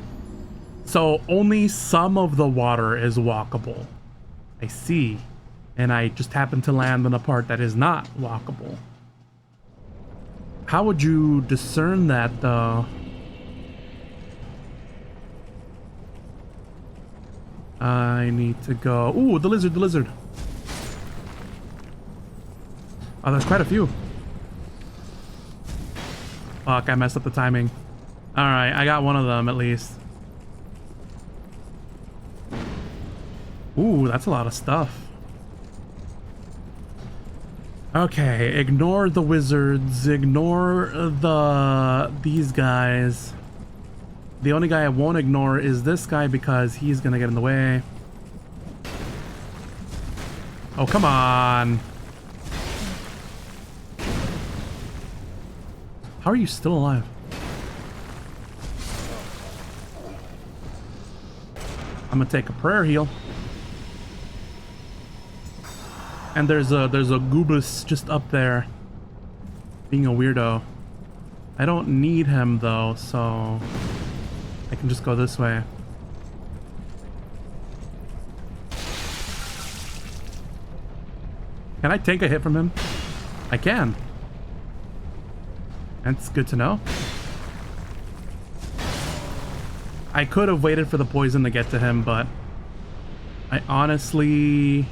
So only some of the water is walkable. I see. And I just happened to land on a part that is not walkable. How would you discern that though? I need to go. Ooh, the lizard, the lizard. Oh, there's quite a few. Fuck, I messed up the timing. Alright, I got one of them at least. Ooh, that's a lot of stuff. Okay, ignore the wizards, ignore these guys. The only guy I won't ignore is this guy because he's gonna get in the way. Oh, come on. How are you still alive? I'm gonna take a prayer heal. And there's a Goobus just up there being a weirdo. I don't need him though, so I can just go this way. Can I take a hit from him? I can. That's good to know. I could have waited for the poison to get to him, but I honestly,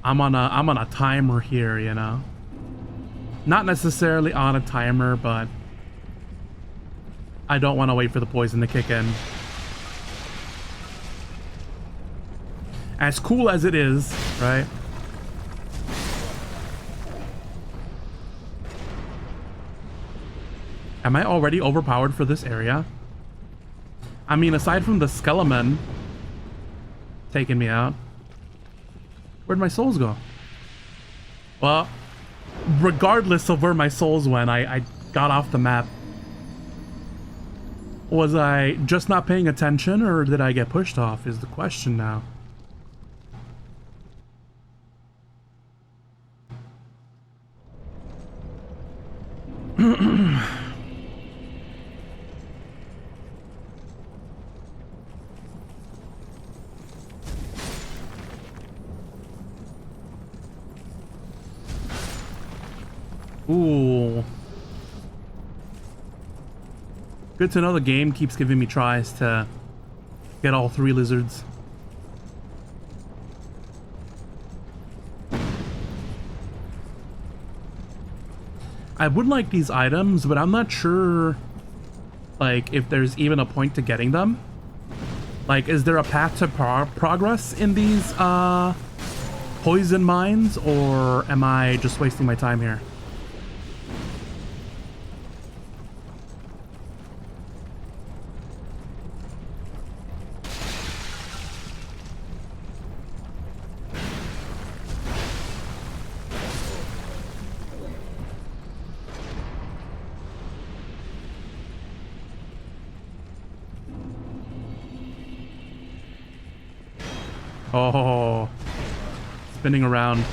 I'm on a timer here, you know. Not necessarily on a timer, but I don't want to wait for the poison to kick in. As cool as it is, right? Am I already overpowered for this area? I mean, aside from the skeleton taking me out, where'd my souls go? Well, regardless of where my souls went, I got off the map. Was I just not paying attention, or did I get pushed off is the question now. Ooh. Good to know the game keeps giving me tries to get all 3 lizards. I would like these items, but I'm not sure, like, if there's even a point to getting them. Like, is there a path to progress in these poison mines, or am I just wasting my time here? Oh, spinning around.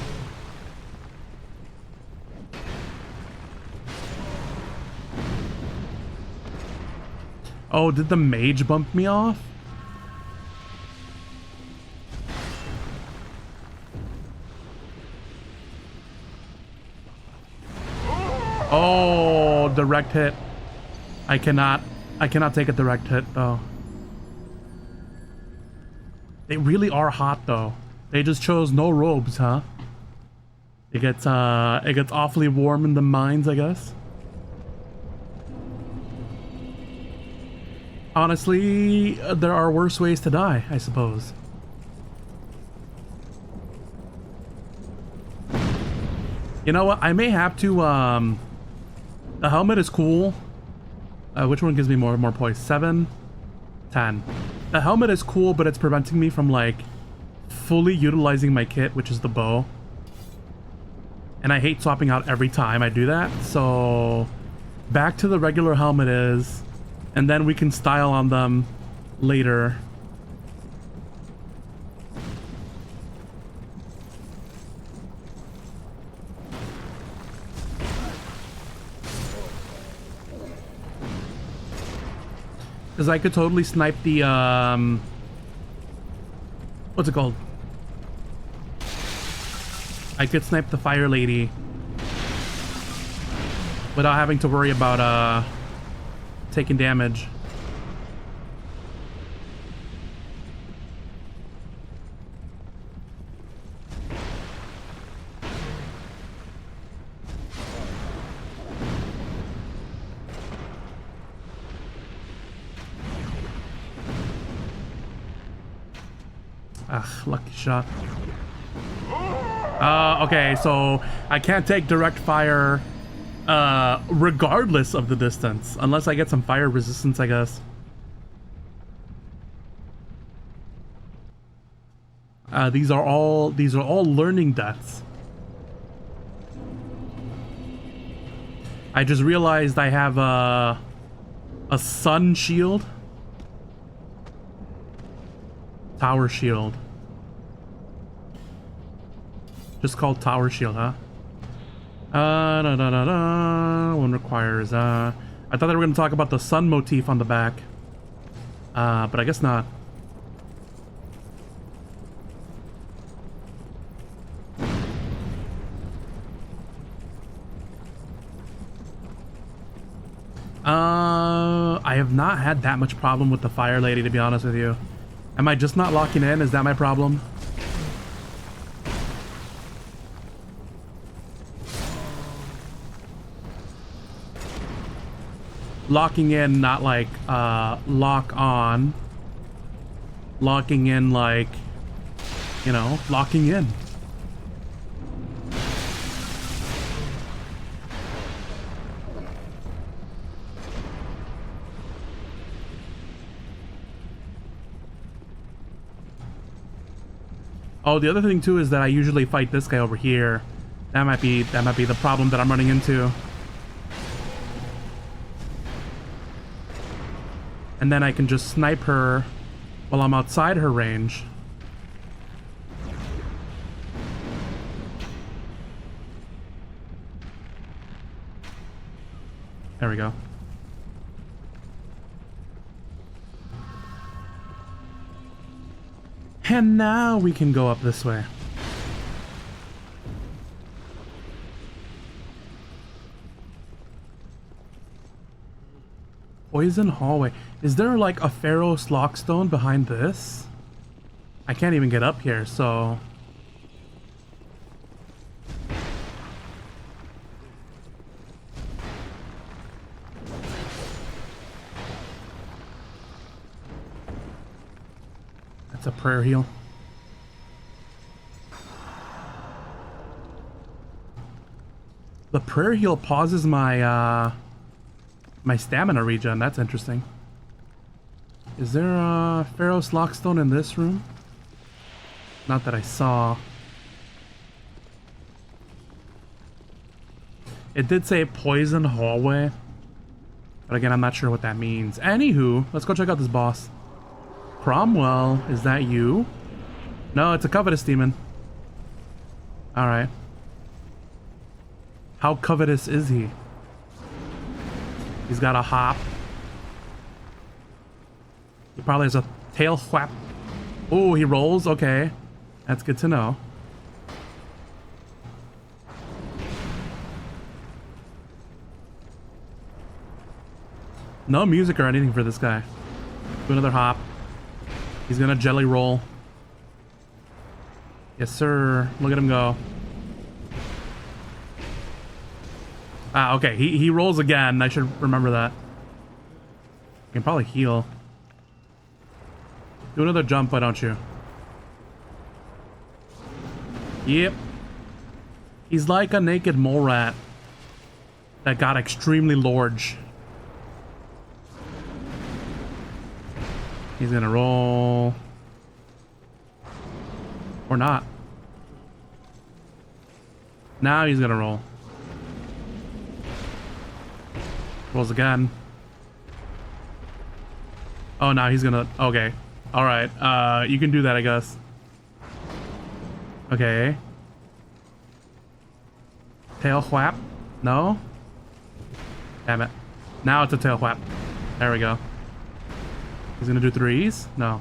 Oh, did the mage bump me off? Oh, direct hit. I cannot take a direct hit though. They really are hot though. They just chose no robes, huh? It gets awfully warm in the mines, I guess. Honestly, there are worse ways to die, I suppose. You know what? I may have to, the helmet is cool. Which one gives me more poise? 7? 10. The helmet is cool, but it's preventing me from, like, fully utilizing my kit, which is the bow. And I hate swapping out every time I do that, so back to the regular helmet is, and then we can style on them later. Because I could totally snipe the, what's it called? I could snipe the fire lady without having to worry about, taking damage. Ah, lucky shot. Okay, so I can't take direct fire regardless of the distance, unless I get some fire resistance, I guess. These are all learning deaths. I just realized I have a sun shield. Tower shield. Just called tower shield, huh? One requires, I thought they were going to talk about the sun motif on the back. But I guess not. I have not had that much problem with the fire lady, to be honest with you. Am I just not locking in? Is that my problem? Locking in, not like lock on. Locking in like, you know, locking in. Oh, the other thing too is that I usually fight this guy over here. That might be the problem that I'm running into. And then I can just snipe her while I'm outside her range. There we go. And now we can go up this way. Poison hallway. Is there like a Pharaoh's Lockstone behind this? I can't even get up here, so... That's a prayer heal. The prayer heal pauses my, my stamina regen. That's interesting. Is there a Pharaoh's Lockstone in this room? Not that I saw. It did say poison hallway. But again, I'm not sure what that means. Anywho, let's go check out this boss. Cromwell, is that you? No, it's a covetous demon. All right. How covetous is he? He's got a hop. He probably has a tail flap. Oh, he rolls. Okay. That's good to know. No music or anything for this guy. Do another hop. He's gonna jelly roll. Yes, sir. Look at him go. Ah, okay. He rolls again. I should remember that. You can probably heal. Do another jump, why don't you? Yep. He's like a naked mole rat that got extremely large. He's gonna roll. Or not. Now he's gonna roll. Rolls again. Oh, now he's gonna... Okay. Alright. You can do that, I guess. Okay. Tail whap? No? Damn it. Now it's a tail whap. There we go. He's gonna do threes? No.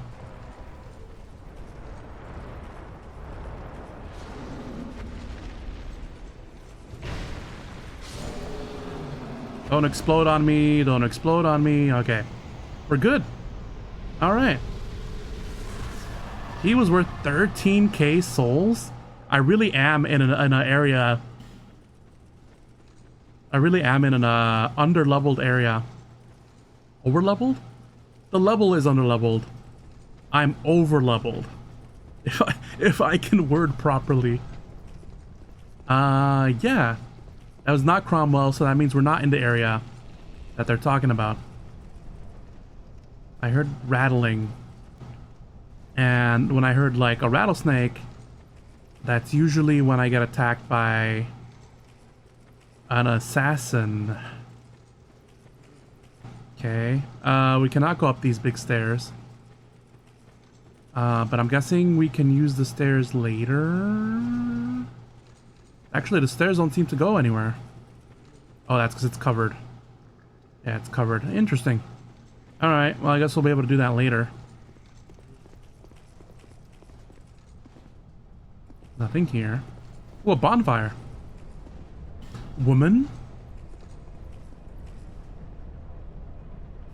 Don't explode on me. Don't explode on me. Okay. We're good. All right. He was worth 13k souls. I really am in an area. I really am in an under-leveled area. Over-leveled? The level is under-leveled. I'm over-leveled. If I can word properly. Yeah. That was not Cromwell, so that means we're not in the area that they're talking about. I heard rattling. And when I heard like a rattlesnake, that's usually when I get attacked by an assassin. Okay. We cannot go up these big stairs. But I'm guessing we can use the stairs later. Actually, the stairs don't seem to go anywhere. Oh, that's because it's covered. Yeah, it's covered. Interesting. Alright, well, I guess we'll be able to do that later. Nothing here. Oh, a bonfire. Woman?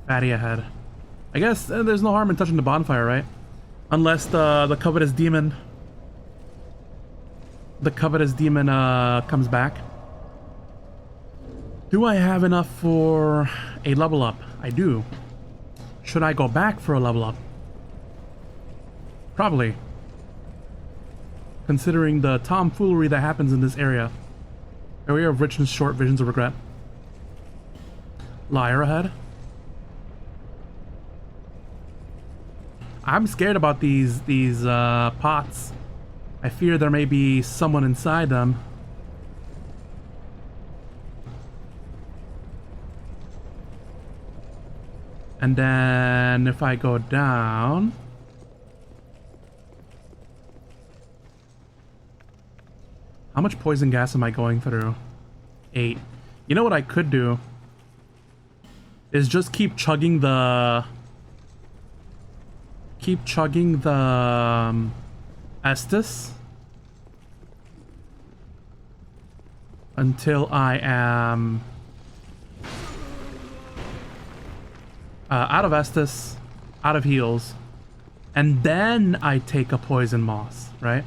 Fatty ahead. I guess there's no harm in touching the bonfire, right? Unless the covetous demon... The covetous demon comes back. Do I have enough for a level up? I do. Should I go back for a level up? Probably. Considering the tomfoolery that happens in this area. Area of richness, short visions of regret. Liar ahead. I'm scared about these pots. I fear there may be someone inside them. And then if I go down... How much poison gas am I going through? 8. You know what I could do? Is just keep chugging the... Estus until I am out of Estus, out of heals, and then I take a poison moss, right?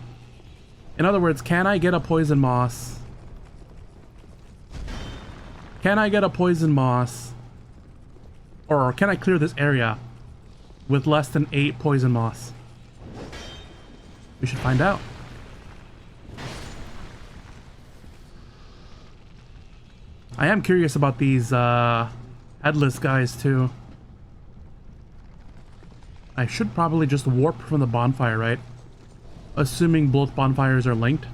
In other words, can I get a poison moss? Can I get a poison moss? Or can I clear this area with less than 8 poison moss? We should find out. I am curious about these headless guys too. I should probably just warp from the bonfire, right? Assuming both bonfires are linked.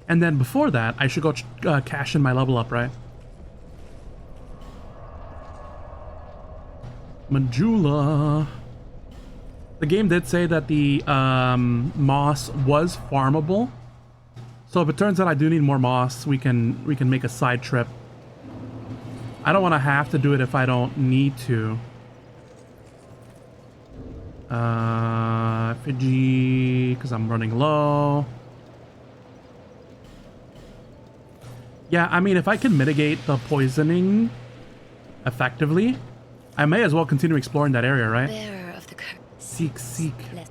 And then before that, I should go cash in my level up, right? Majula. The game did say that the moss was farmable. So if it turns out I do need more moss, we can make a side trip. I don't want to have to do it if I don't need to. Fiji, because I'm running low. Yeah, I mean, if I can mitigate the poisoning effectively, I may as well continue exploring that area, right? Bearer of the curse. Seek. Less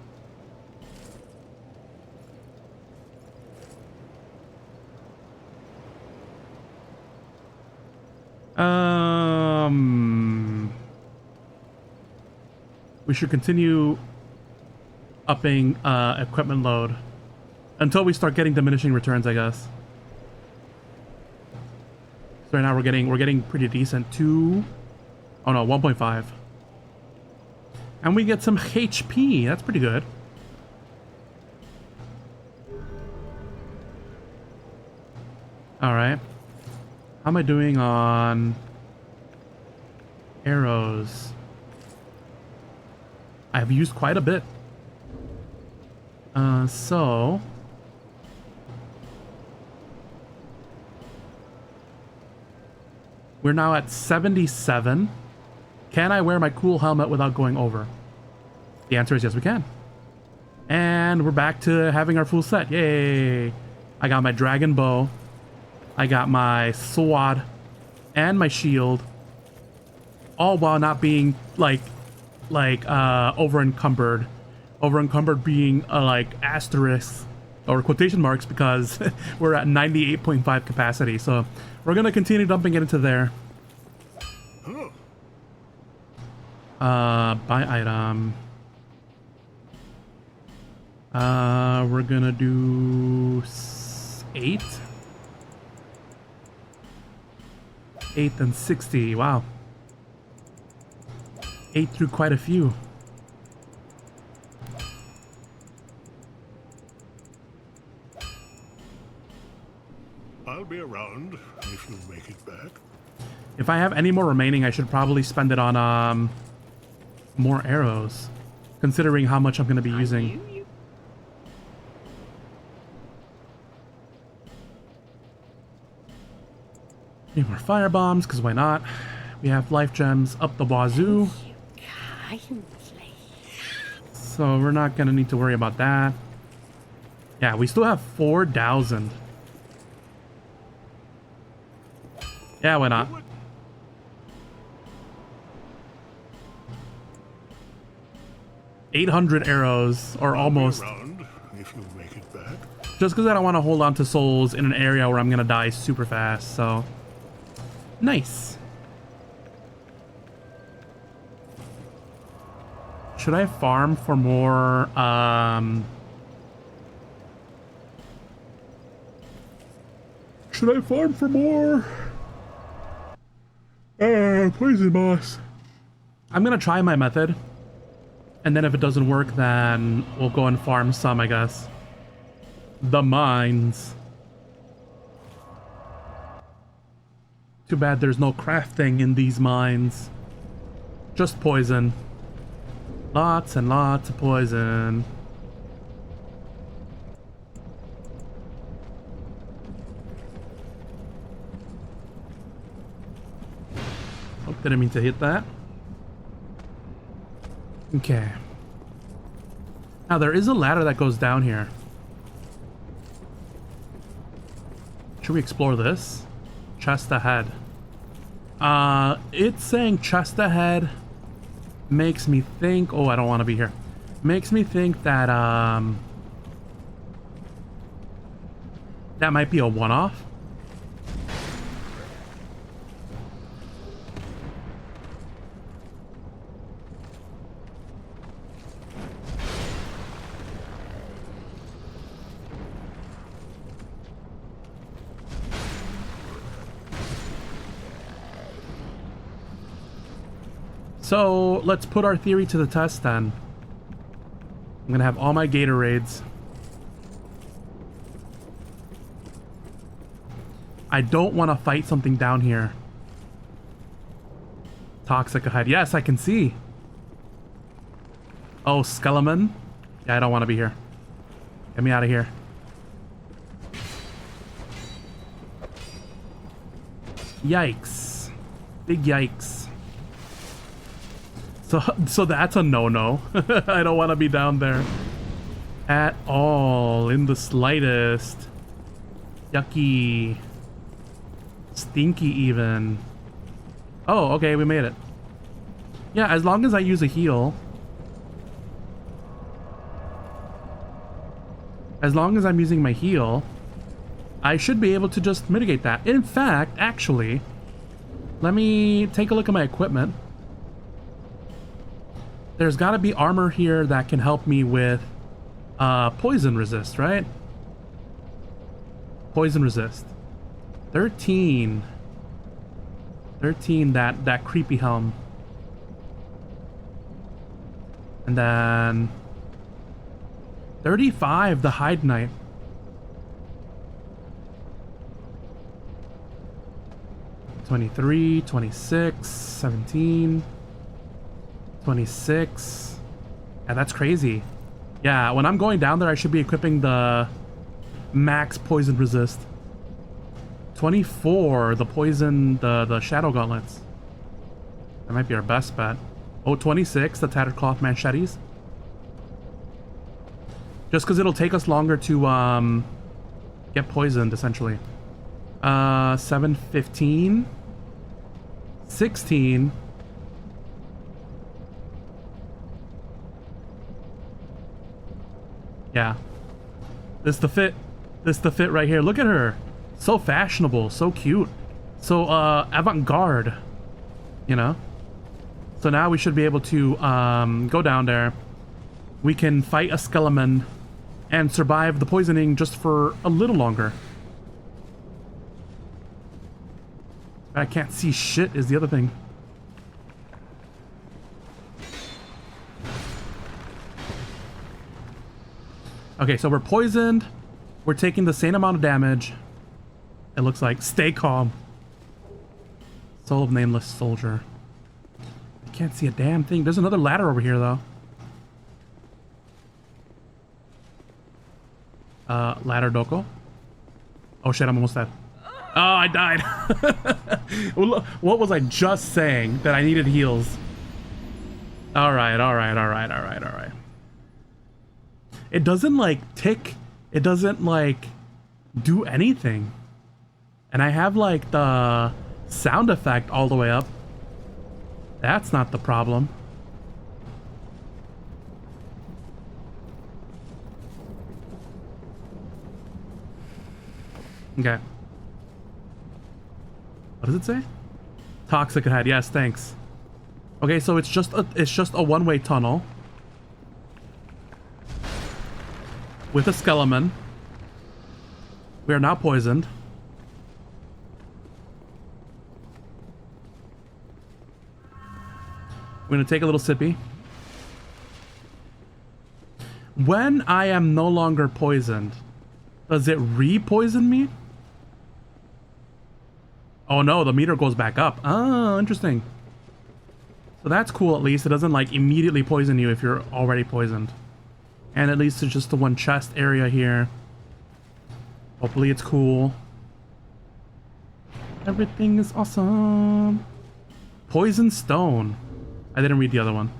We should continue upping equipment load until we start getting diminishing returns, I guess. So right now we're getting pretty decent. 1.5. And we get some HP. That's pretty good. All right. How am I doing on arrows? I've used quite a bit. So we're now at 77. Can I wear my cool helmet without going over? The answer is yes, we can. And we're back to having our full set. Yay! I got my dragon bow. I got my sword and my shield. All while not being like over encumbered. Over encumbered being like asterisk or quotation marks because we're at 98.5 capacity. So we're gonna continue dumping it into there. Buy item. We're gonna do 8. 8 and 60. Wow. 8 through quite a few. I'll be around if you make it back. If I have any more remaining, I should probably spend it on more arrows, considering how much I'm going to be using. Need more fire bombs, because why not? We have life gems up the wazoo. So we're not going to need to worry about that. Yeah, we still have 4,000. Yeah, why not? $800 arrows, or almost. If you make it back. Just because I don't want to hold on to souls in an area where I'm going to die super fast, so. Nice. Should I farm for more, Should I farm for more? Poison boss. I'm gonna try my method. And then if it doesn't work, then we'll go and farm some, I guess. The mines. Too bad there's no crafting in these mines. Just poison. Lots and lots of poison. Oh, didn't mean to hit that. Okay. Now there is a ladder that goes down here. Should we explore this? Chest ahead. It's saying chest ahead makes me think, oh, I don't want to be here. Makes me think that that might be a one-off. So let's put our theory to the test then. I'm gonna have all my Gatorades. I don't want to fight something down here. Toxic ahead. Yes, I can see. Oh, Skeleton? Yeah, I don't want to be here. Get me out of here. Yikes. Big yikes. So that's a no-no. I don't want to be down there at all, in the slightest. Yucky. Stinky even. Oh, okay, we made it. Yeah, as long as I use a heal. As long as I'm using my heal, I should be able to just mitigate that. In fact, actually, let me take a look at my equipment. There's got to be armor here that can help me with poison resist, right? Poison resist. 13. 13, that creepy helm. And then 35, the hide knight. 23, 26, 17, 26. Yeah, that's crazy. Yeah, when I'm going down there, I should be equipping the max poison resist. 24, the poison, the shadow gauntlets. That might be our best bet. Oh, 26, the tattered cloth machetes. Just because it'll take us longer to get poisoned, essentially. 7, 15, 16. Yeah. This the fit. This the fit right here. Look at her. So fashionable, so cute, so avant-garde, you know? So now we should be able to go down there. We can fight a skeleton and survive the poisoning just for a little longer. I can't see shit is the other thing. Okay, so we're poisoned. We're taking the same amount of damage. It looks like. Stay calm. Soul of Nameless Soldier. I can't see a damn thing. There's another ladder over here, though. Ladder Doko. Oh shit, I'm almost dead. Oh, I died. What was I just saying? That I needed heals. Alright, alright, alright, alright, alright. It doesn't, like, tick. It doesn't, like, do anything. And I have, like, the sound effect all the way up. That's not the problem. Okay. What does it say? Toxic ahead. Yes, thanks. Okay, so it's just a one-way tunnel with a skeleton. We are now poisoned. We're gonna take a little sippy. When I am no longer poisoned, does it re-poison me? Oh no, the meter goes back up. Oh, interesting. So that's cool at least. It doesn't like immediately poison you if you're already poisoned. And it leads to just the one chest area here. Hopefully it's cool. Everything is awesome. Poison stone. I didn't read the other one.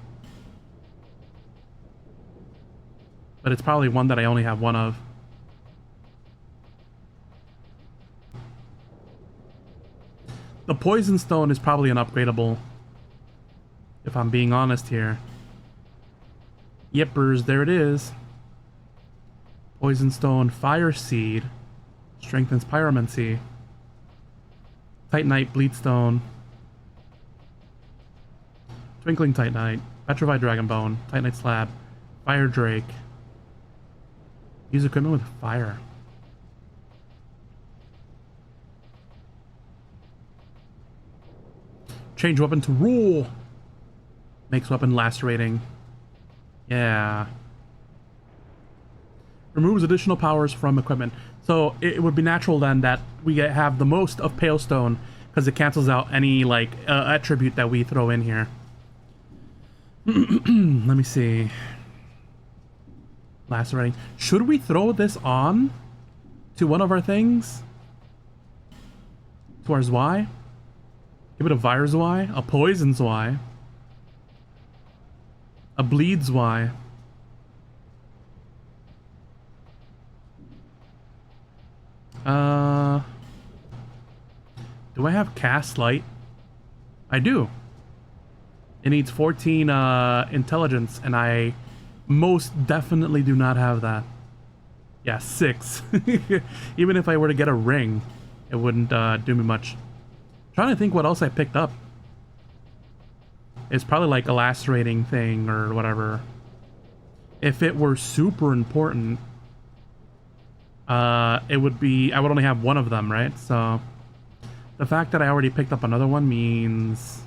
But it's probably one that I only have one of. The poison stone is probably an upgradable. If I'm being honest here. Yippers, there it is. Poison stone, fire seed. Strengthens pyromancy. Titanite, bleedstone. Twinkling Titanite, Petrified Dragonbone, Titanite Slab, Fire Drake. Use equipment with fire. Change weapon to rule. Makes weapon lacerating. Yeah. Removes additional powers from equipment. So it would be natural then that we have the most of Pale Stone because it cancels out any like attribute that we throw in here. Let me see. Lacerating. Should we throw this on to one of our things? To our Zwei? Give it a virus Zwei, a poison Zwei, a bleed Zwei. Do I have cast light? I do. It needs 14 intelligence, and I most definitely do not have that. Yeah, 6. Even if I were to get a ring, it wouldn't do me much. Trying to think what else I picked up. It's probably like a lacerating thing or whatever. If it were super important, it would be, I would only have one of them, right? So the fact that I already picked up another one means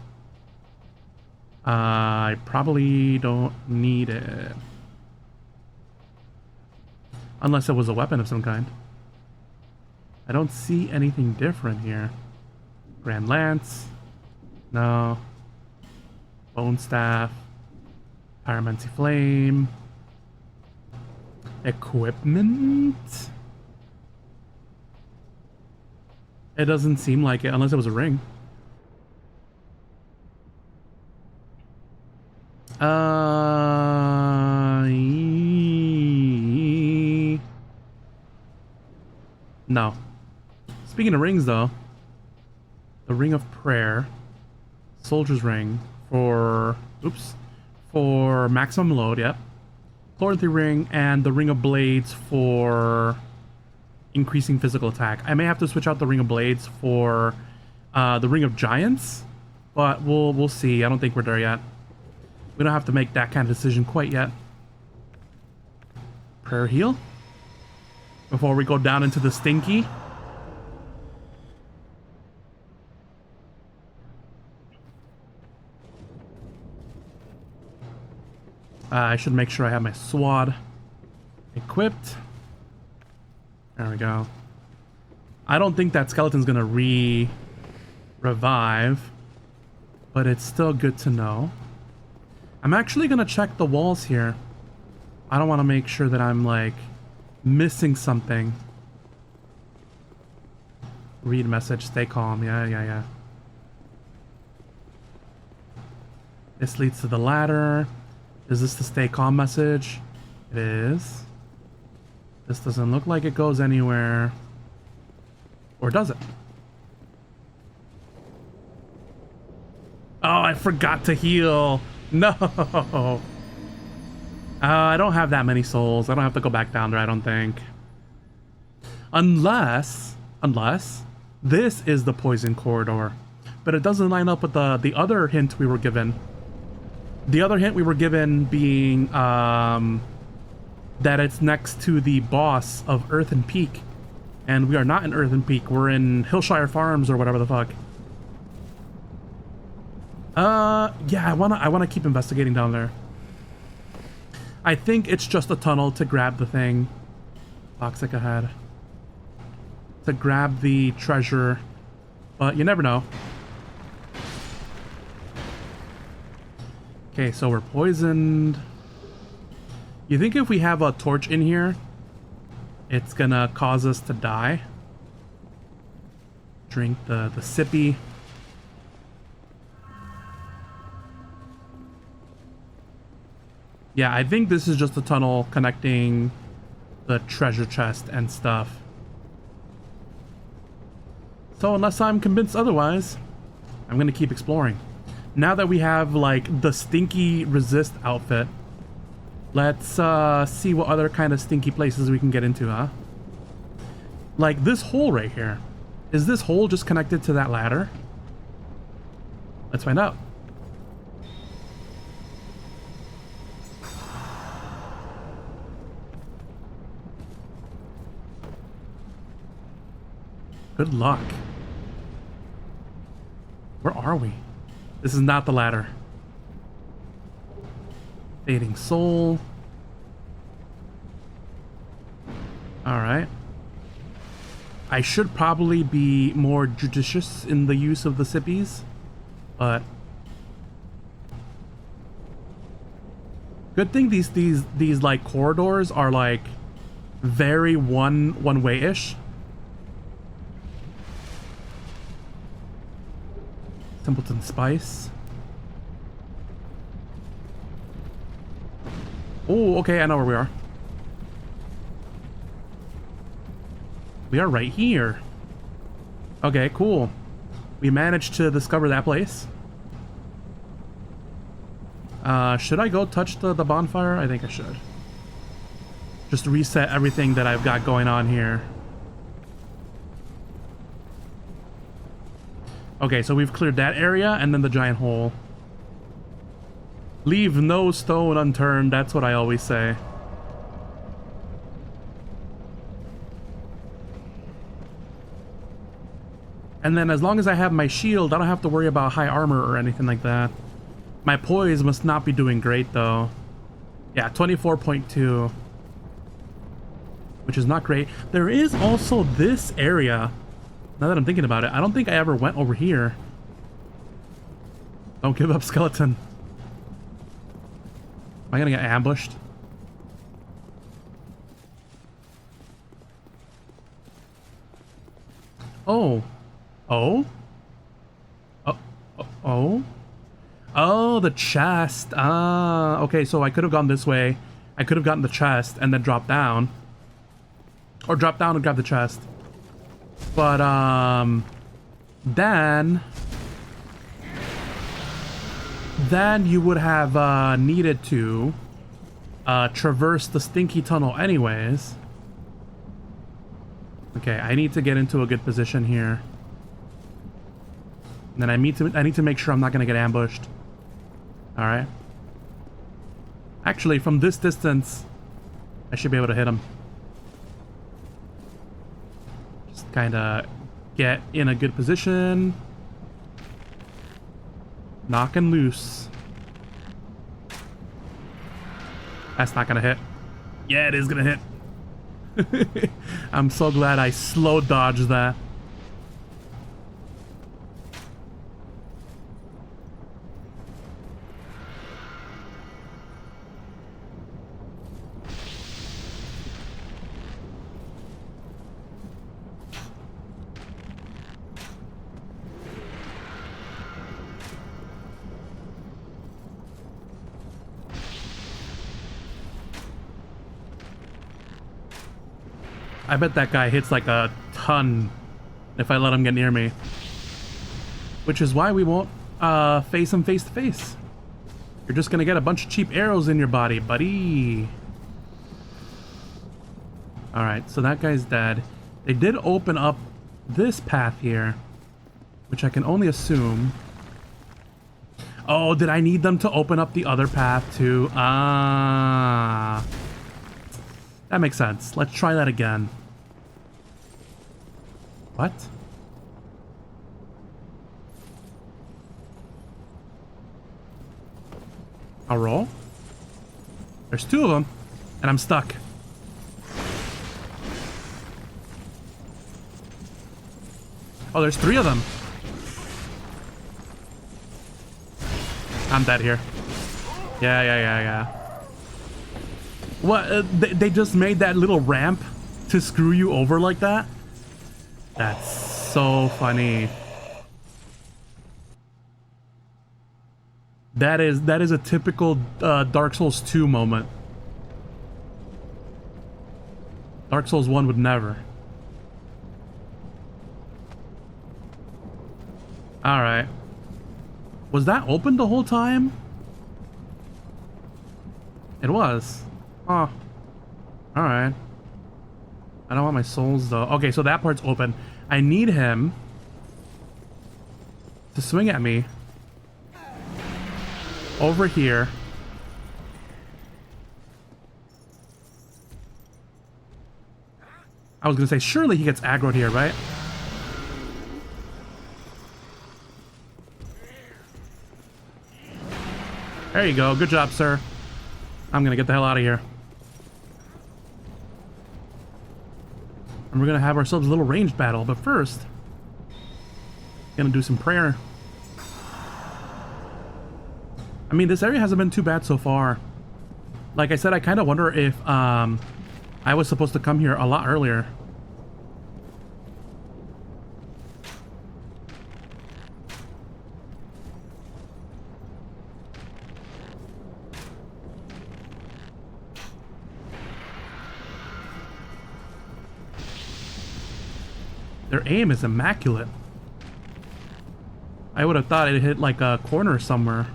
I probably don't need it. Unless it was a weapon of some kind. I don't see anything different here. Grand Lance. No. Bone Staff. Pyromancy Flame. Equipment? It doesn't seem like it, unless it was a ring. No. Speaking of rings, though, the Ring of Prayer, Soldier's Ring for maximum load, yep. Chloranthy Ring, and the Ring of Blades for increasing physical attack. I may have to switch out the Ring of Blades for the Ring of Giants, but we'll see. I don't think we're there yet. We don't have to make that kind of decision quite yet. Prayer heal before we go down into the stinky. I should make sure I have my sword equipped. There we go. I don't think that skeleton's gonna revive, but it's still good to know. I'm actually gonna check the walls here. I don't want to make sure that I'm like missing something. Read message, stay calm. Yeah. This leads to the ladder. Is this the stay calm message? It is. This doesn't look like it goes anywhere. Or does it? Oh, I forgot to heal. No. I don't have that many souls. I don't have to go back down there, I don't think. Unless this is the poison corridor. But it doesn't line up with the other hint we were given. The other hint we were given being that it's next to the boss of Earthen Peak. And we are not in Earthen Peak. We're in Hillshire Farms or whatever the fuck. Yeah, I wanna keep investigating down there. I think it's just a tunnel to grab the thing. Toxic ahead. To grab the treasure. But you never know. Okay, so we're poisoned. You think if we have a torch in here, it's gonna cause us to die? Drink the sippy. Yeah, I think this is just a tunnel connecting the treasure chest and stuff. So unless I'm convinced otherwise, I'm gonna keep exploring. Now that we have like the stinky resist outfit, let's see what other kind of stinky places we can get into, huh? Like this hole right here. Is this hole just connected to that ladder? Let's find out. Good luck. Where are we? This is not the ladder. Fading soul. Alright. I should probably be more judicious in the use of the sippies, but Good thing these like corridors are like very one way ish. Simpleton Spice. Oh, okay, I know where we are. We are right here. Okay, cool. We managed to discover that place. Should I go touch the bonfire? I think I should. Just reset everything that I've got going on here. Okay, so we've cleared that area and then the giant hole. Leave no stone unturned, that's what I always say. And then as long as I have my shield, I don't have to worry about high armor or anything like that. My poise must not be doing great though. Yeah, 24.2. Which is not great. There is also this area. Now that I'm thinking about it, I don't think I ever went over here. Don't give up, skeleton. Am I gonna get ambushed? Oh. Oh? Oh. Oh? Oh, the chest. Ah, okay, so I could have gone this way. I could have gotten the chest and then dropped down. Or drop down and grab the chest. But, then you would have, needed to, traverse the stinky tunnel anyways. Okay, I need to get into a good position here. And then I need to make sure I'm not gonna get ambushed. Alright. Actually, from this distance, I should be able to hit him. Just kinda get in a good position. Knocking loose. That's not gonna hit. Yeah, it is gonna hit. I'm so glad I slow dodged that. I bet that guy hits like a ton if I let him get near me. Which is why we won't face him face to face. You're just gonna get a bunch of cheap arrows in your body, buddy. Alright, so that guy's dead. They did open up this path here, which I can only assume. Oh, did I need them to open up the other path too? Ah. That makes sense. Let's try that again. What? I'll roll. There's two of them, and I'm stuck. Oh, there's three of them. I'm dead here. Yeah. What? They just made that little ramp to screw you over like that? That's so funny. That is a typical Dark Souls 2 moment. Dark Souls 1 would never. Alright. Was that open the whole time? It was. Oh. Alright. I don't want my souls though. Okay, so that part's open. I need him to swing at me over here. I was gonna say, surely he gets aggroed here, right? There you go. Good job, sir. I'm gonna get the hell out of here. And we're gonna have ourselves a little ranged battle, but first, gonna do some prayer. I mean, this area hasn't been too bad so far. Like I said, I kind of wonder if I was supposed to come here a lot earlier. Their aim is immaculate. I would have thought it hit like a corner somewhere.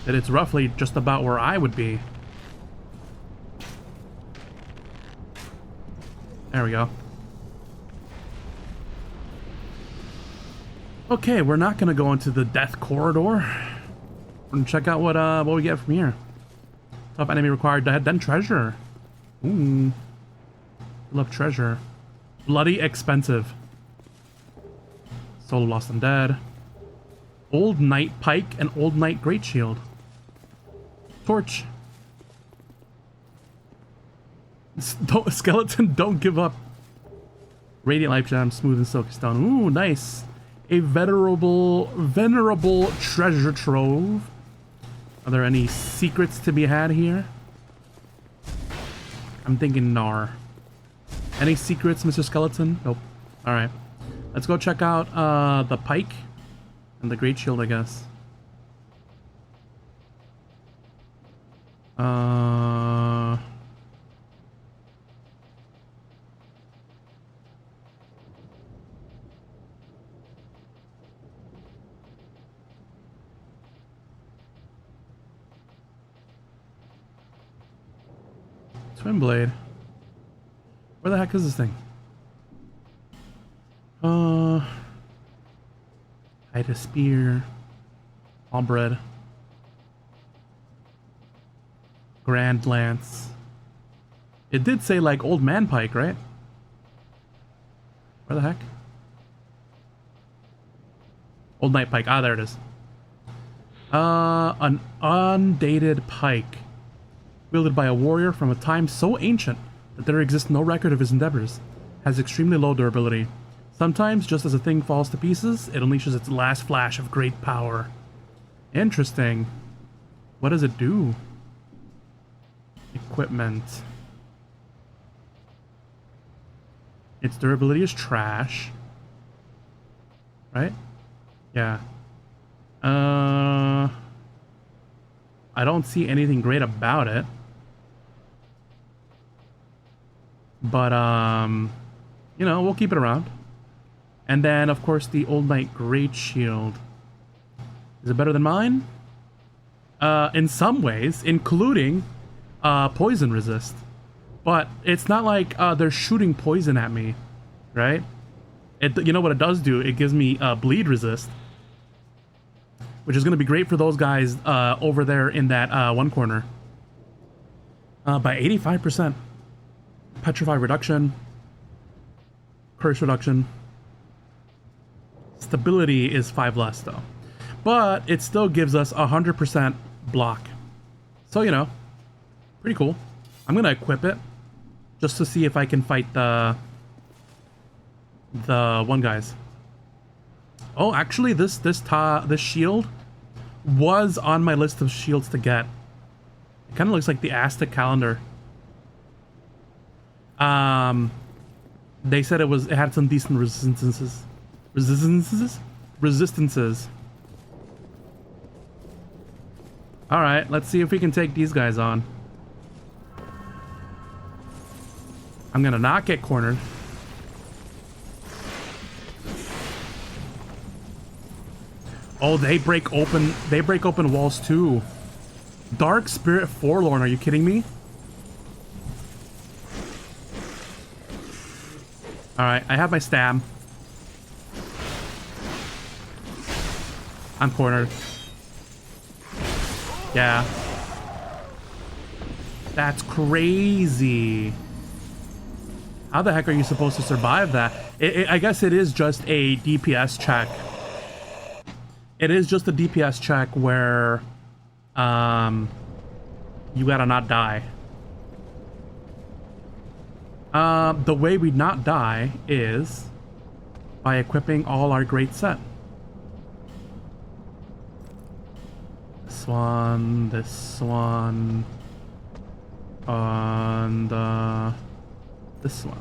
That it's roughly just about where I would be. There we go. Okay, we're not gonna go into the death corridor. We're gonna check out what we get from here. Tough enemy required, then treasure. Ooh. Love treasure. Bloody expensive. Solo Lost and Dead. Old Knight Pike and Old Knight Great Shield. Torch. Skeleton, don't give up. Radiant Life Gem, Smooth and Silky Stone. Ooh, nice. A venerable treasure trove. Are there any secrets to be had here? I'm thinking nar. Any secrets, Mr. Skeleton? Nope. Alright. Let's go check out the pike and the great shield, I guess. Twin blade. Where the heck is this thing? Hide a spear. Halberd. Grand lance. It did say like old man pike, right? Where the heck? Old knight pike. Ah, there it is. An undated pike. Wielded by a warrior from a time so ancient that there exists no record of his endeavors. Has extremely low durability. Sometimes, just as a thing falls to pieces, it unleashes its last flash of great power. Interesting. What does it do? Equipment. Its durability is trash. Right? Yeah. I don't see anything great about it. But, you know, we'll keep it around. And then, of course, the Old Knight Great Shield. Is it better than mine? In some ways, including poison resist. But it's not like they're shooting poison at me, right? You know what it does do? It gives me bleed resist. Which is going to be great for those guys over there in that one corner. By 85%. Petrify reduction. Curse reduction. Stability is 5 less though. But it still gives us 100% block. So, you know, pretty cool. I'm going to equip it just to see if I can fight the one guys. Oh, actually this shield was on my list of shields to get. It kind of looks like the Aztec calendar. They said it had some decent resistances. Resistances. All right, let's see if we can take these guys on. I'm gonna not get cornered. Oh, they break open walls too. Dark Spirit Forlorn, are you kidding me? Alright, I have my stab. I'm cornered. Yeah. That's crazy. How the heck are you supposed to survive that? I guess it is just a DPS check. It is just a DPS check where you gotta not die. The way we not die is by equipping all our great set. this one, and this one.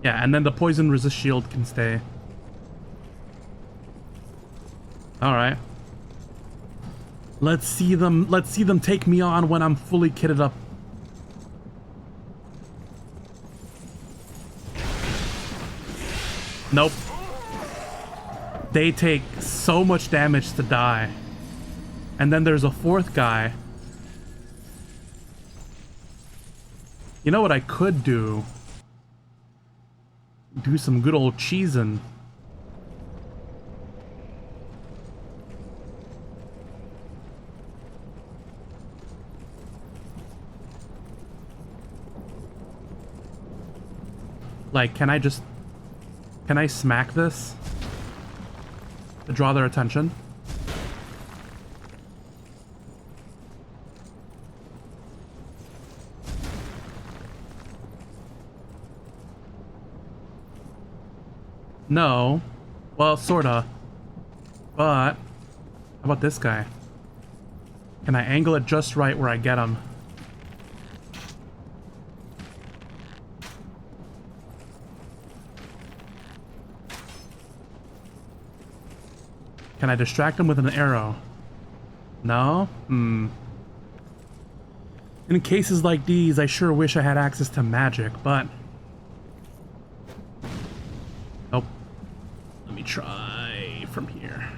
Yeah, and then the poison resist shield can stay. Alright. Let's see them take me on when I'm fully kitted up. Nope. They take so much damage to die. And then there's a fourth guy. You know what I could do? Do some good old cheesin'. Like, can I smack this to draw their attention? No. Well, sorta. But how about this guy? Can I angle it just right where I get him? Can I distract him with an arrow? No? In cases like these, I sure wish I had access to magic, but... Nope. Let me try from here.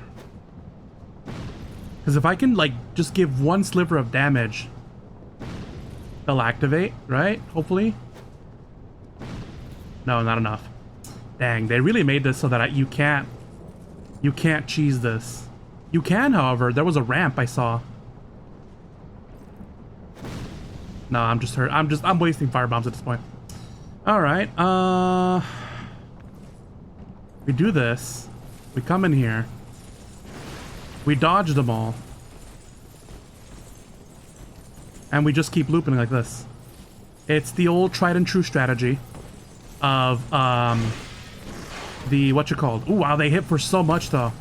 Because if I can, like, just give one sliver of damage, they'll activate, right? Hopefully? No, not enough. Dang, they really made this so that you can't cheese this. You can, however. There was a ramp I saw. No, I'm just hurt. I'm wasting firebombs at this point. Alright, we do this. We come in here. We dodge them all. And we just keep looping like this. It's the old tried and true strategy of, the, what you called? Ooh, wow, they hit for so much, though.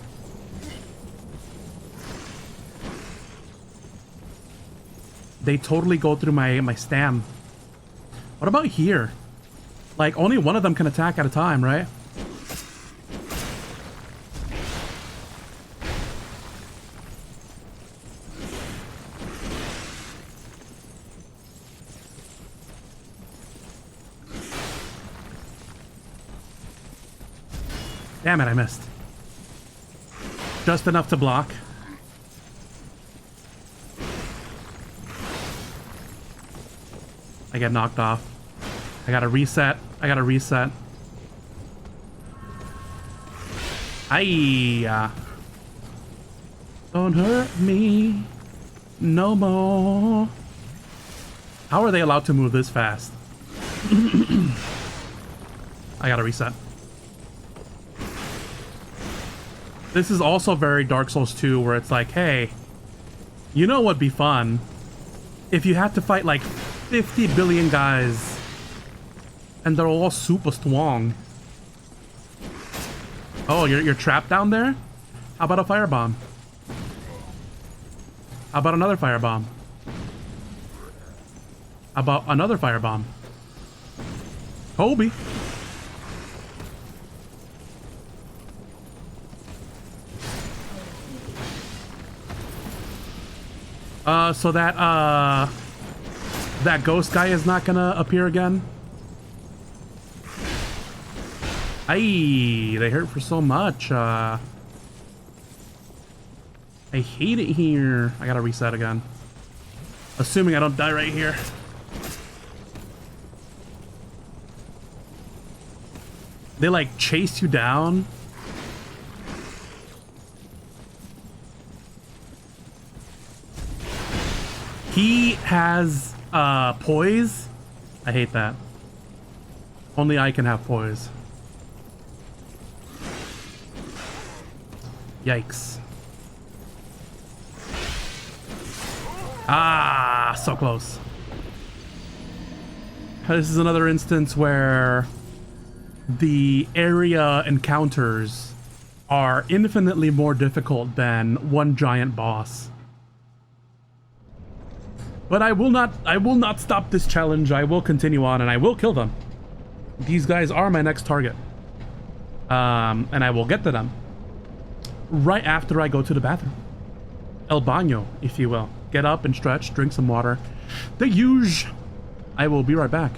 They totally go through my stam. What about here? Like, only one of them can attack at a time, right? Damn it, I missed. Just enough to block. I get knocked off. I gotta reset. Aye. Don't hurt me no more. How are they allowed to move this fast? I gotta reset. This is also very Dark Souls 2, where it's like, hey, you know what'd be fun? If you had to fight like 50 billion guys and they're all super strong. Oh, you're trapped down there? How about a firebomb? How about another firebomb? How about another firebomb? Kobe. So that ghost guy is not gonna appear again? Aye, they hurt for so much. I hate it here. I gotta reset again. Assuming I don't die right here. They like chase you down. He has poise. I hate that. Only I can have poise. Yikes. Ah, so close. This is another instance where the area encounters are infinitely more difficult than one giant boss. But I will not stop this challenge. I will continue on and I will kill them. These guys are my next target. And I will get to them right after I go to the bathroom. El baño, if you will. Get up and stretch, drink some water. The huge. I will be right back.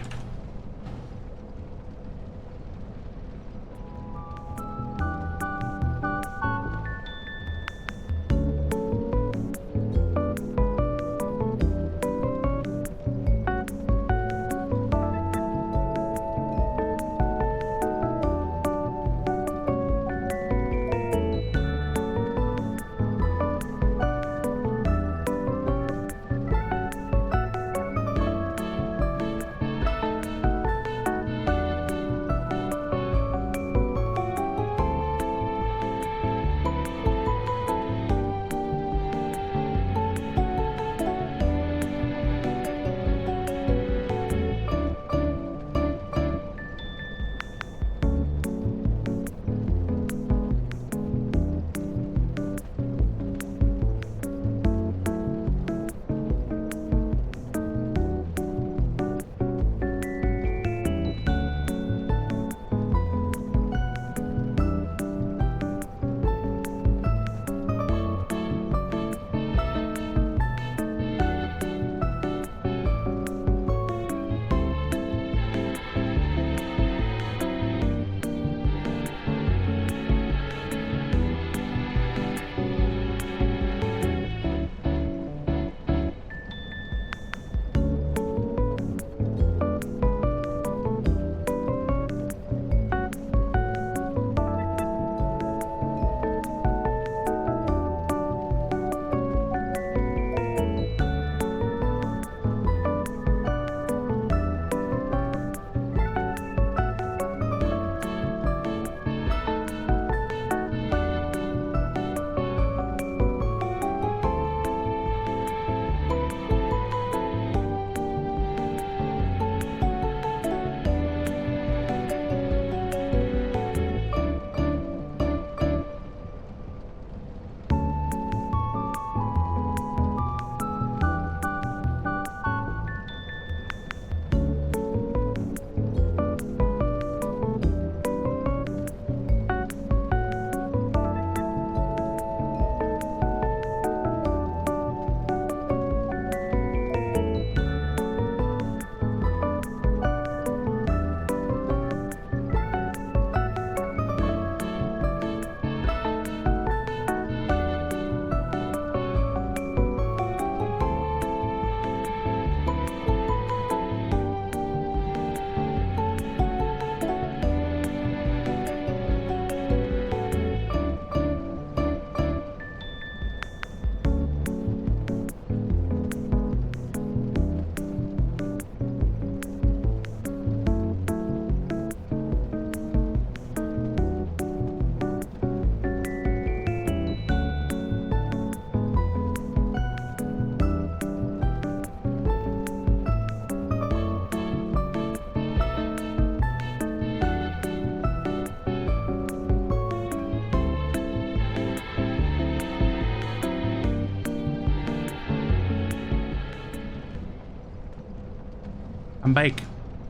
I'm back.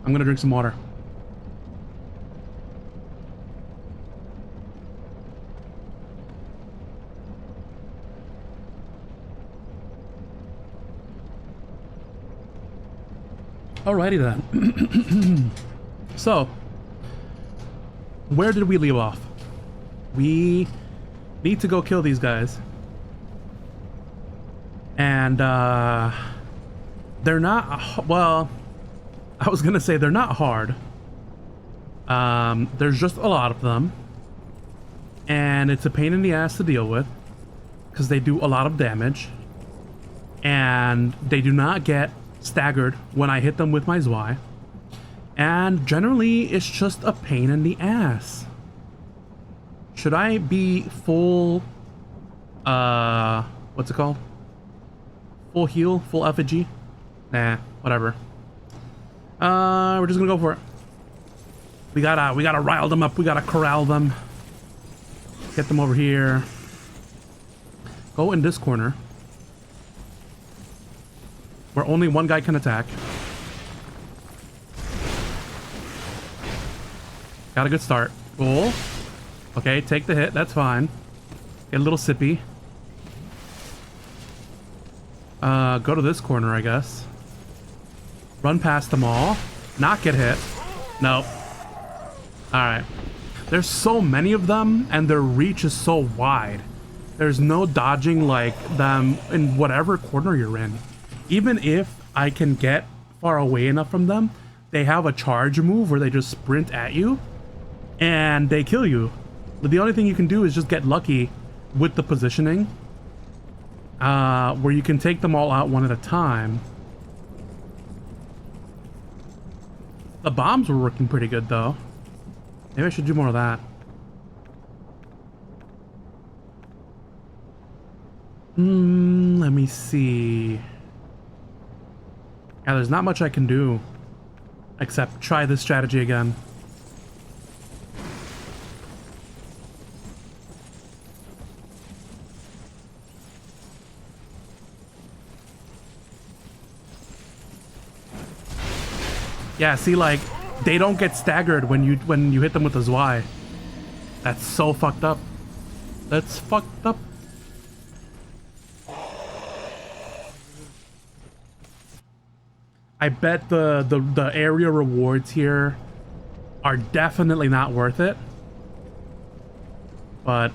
I'm gonna drink some water. Alrighty then. So, where did we leave off? We need to go kill these guys. And, they're not, well, I was gonna say they're not hard. There's just a lot of them. And it's a pain in the ass to deal with, because they do a lot of damage. And they do not get staggered when I hit them with my Zwei. And generally, it's just a pain in the ass. Should I be full, what's it called? Full heal, full effigy? Nah, whatever. We're just gonna go for it. We gotta rile them up. We gotta corral them. Get them over here. Go in this corner, where only one guy can attack. Got a good start. Cool. Okay, take the hit. That's fine. Get a little sippy. Go to this corner, I guess. Run past them all. Not get hit. Nope. Alright. There's so many of them, and their reach is so wide. There's no dodging like them in whatever corner you're in. Even if I can get far away enough from them, they have a charge move where they just sprint at you and they kill you. But the only thing you can do is just get lucky with the positioning, where you can take them all out one at a time. The bombs were working pretty good though. Maybe I should do more of that. Let me see. Yeah, there's not much I can do except try this strategy again. Yeah, see, like, they don't get staggered when you hit them with the Zwei. That's so fucked up. That's fucked up. I bet the area rewards here are definitely not worth it. But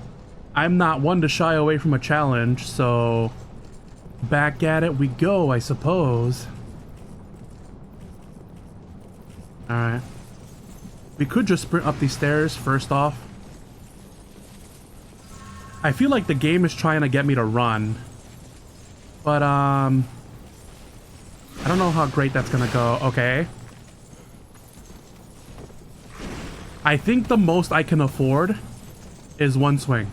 I'm not one to shy away from a challenge, so back at it we go, I suppose. Alright. We could just sprint up these stairs first off. I feel like the game is trying to get me to run. But, I don't know how great that's gonna go. Okay. I think the most I can afford is one swing.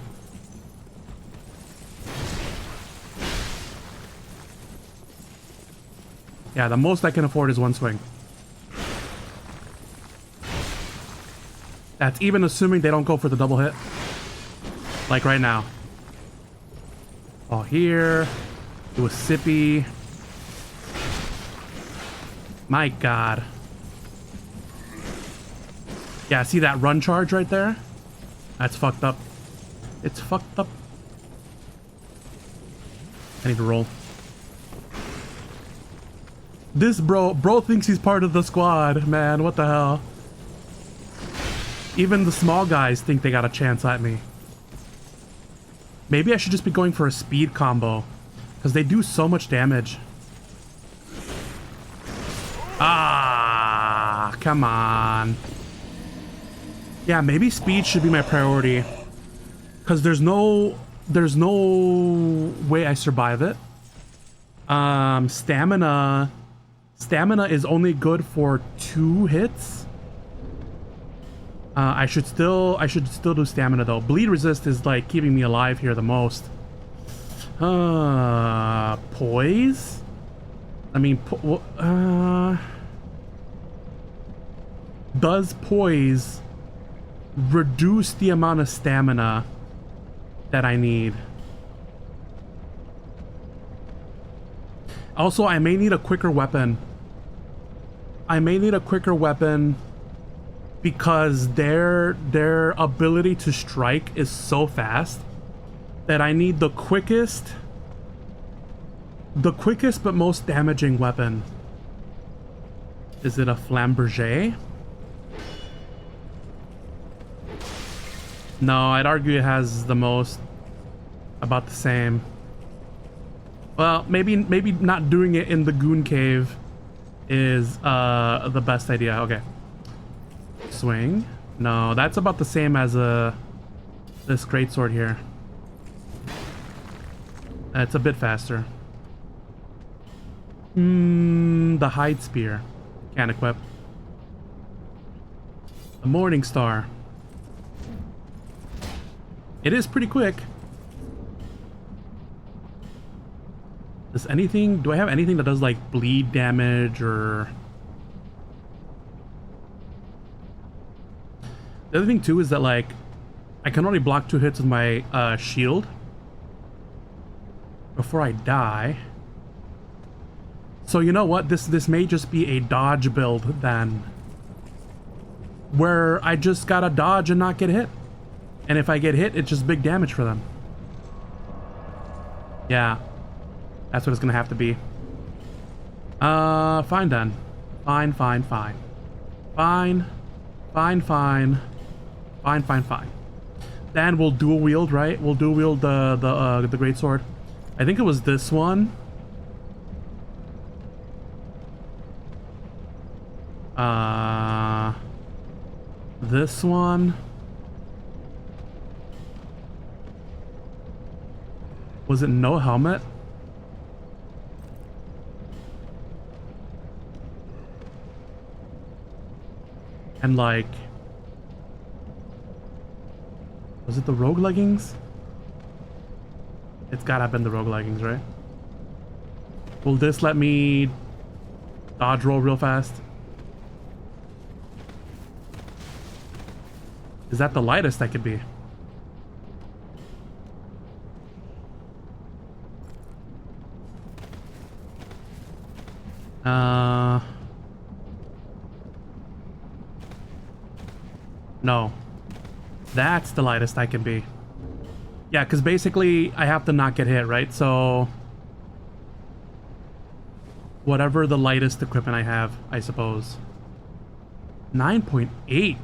Yeah, the most I can afford is one swing. That's even assuming they don't go for the double hit. Like right now. Oh, here. Do a sippy. My God. Yeah, see that run charge right there? That's fucked up. It's fucked up. I need to roll. This bro thinks he's part of the squad, man. What the hell? Even the small guys think they got a chance at me. Maybe I should just be going for a speed combo, because they do so much damage. Ah, come on. Yeah, maybe speed should be my priority, because there's no way I survive it. Stamina is only good for 2 hits. I should still do stamina though. Bleed resist is like keeping me alive here the most. Poise? I mean, does poise reduce the amount of stamina that I need? Also, I may need a quicker weapon. Because their ability to strike is so fast that I need the quickest but most damaging weapon. Is it a flamberger? No, I'd argue it has the most, about the same. Well, maybe not doing it in the goon cave is the best idea. Okay. Swing. No, that's about the same as this greatsword here. It's a bit faster. The hide spear. Can't equip. The morning star. It is pretty quick. Do I have anything that does like bleed damage or... The other thing too is that like I can only block 2 hits with my shield before I die. So you know what? This may just be a dodge build then, where I just gotta dodge and not get hit. And if I get hit, it's just big damage for them. Yeah, that's what it's gonna have to be. Fine then. Fine. Then we'll dual wield, right? We'll dual wield the great sword. I think it was this one. This one. Was it no helmet? And like, was it the rogue leggings? It's gotta have been the rogue leggings, right? Will this let me dodge roll real fast? Is that the lightest I could be? No. That's the lightest I can be. Yeah, because basically I have to not get hit, right? So whatever the lightest equipment I have, I suppose. 9.8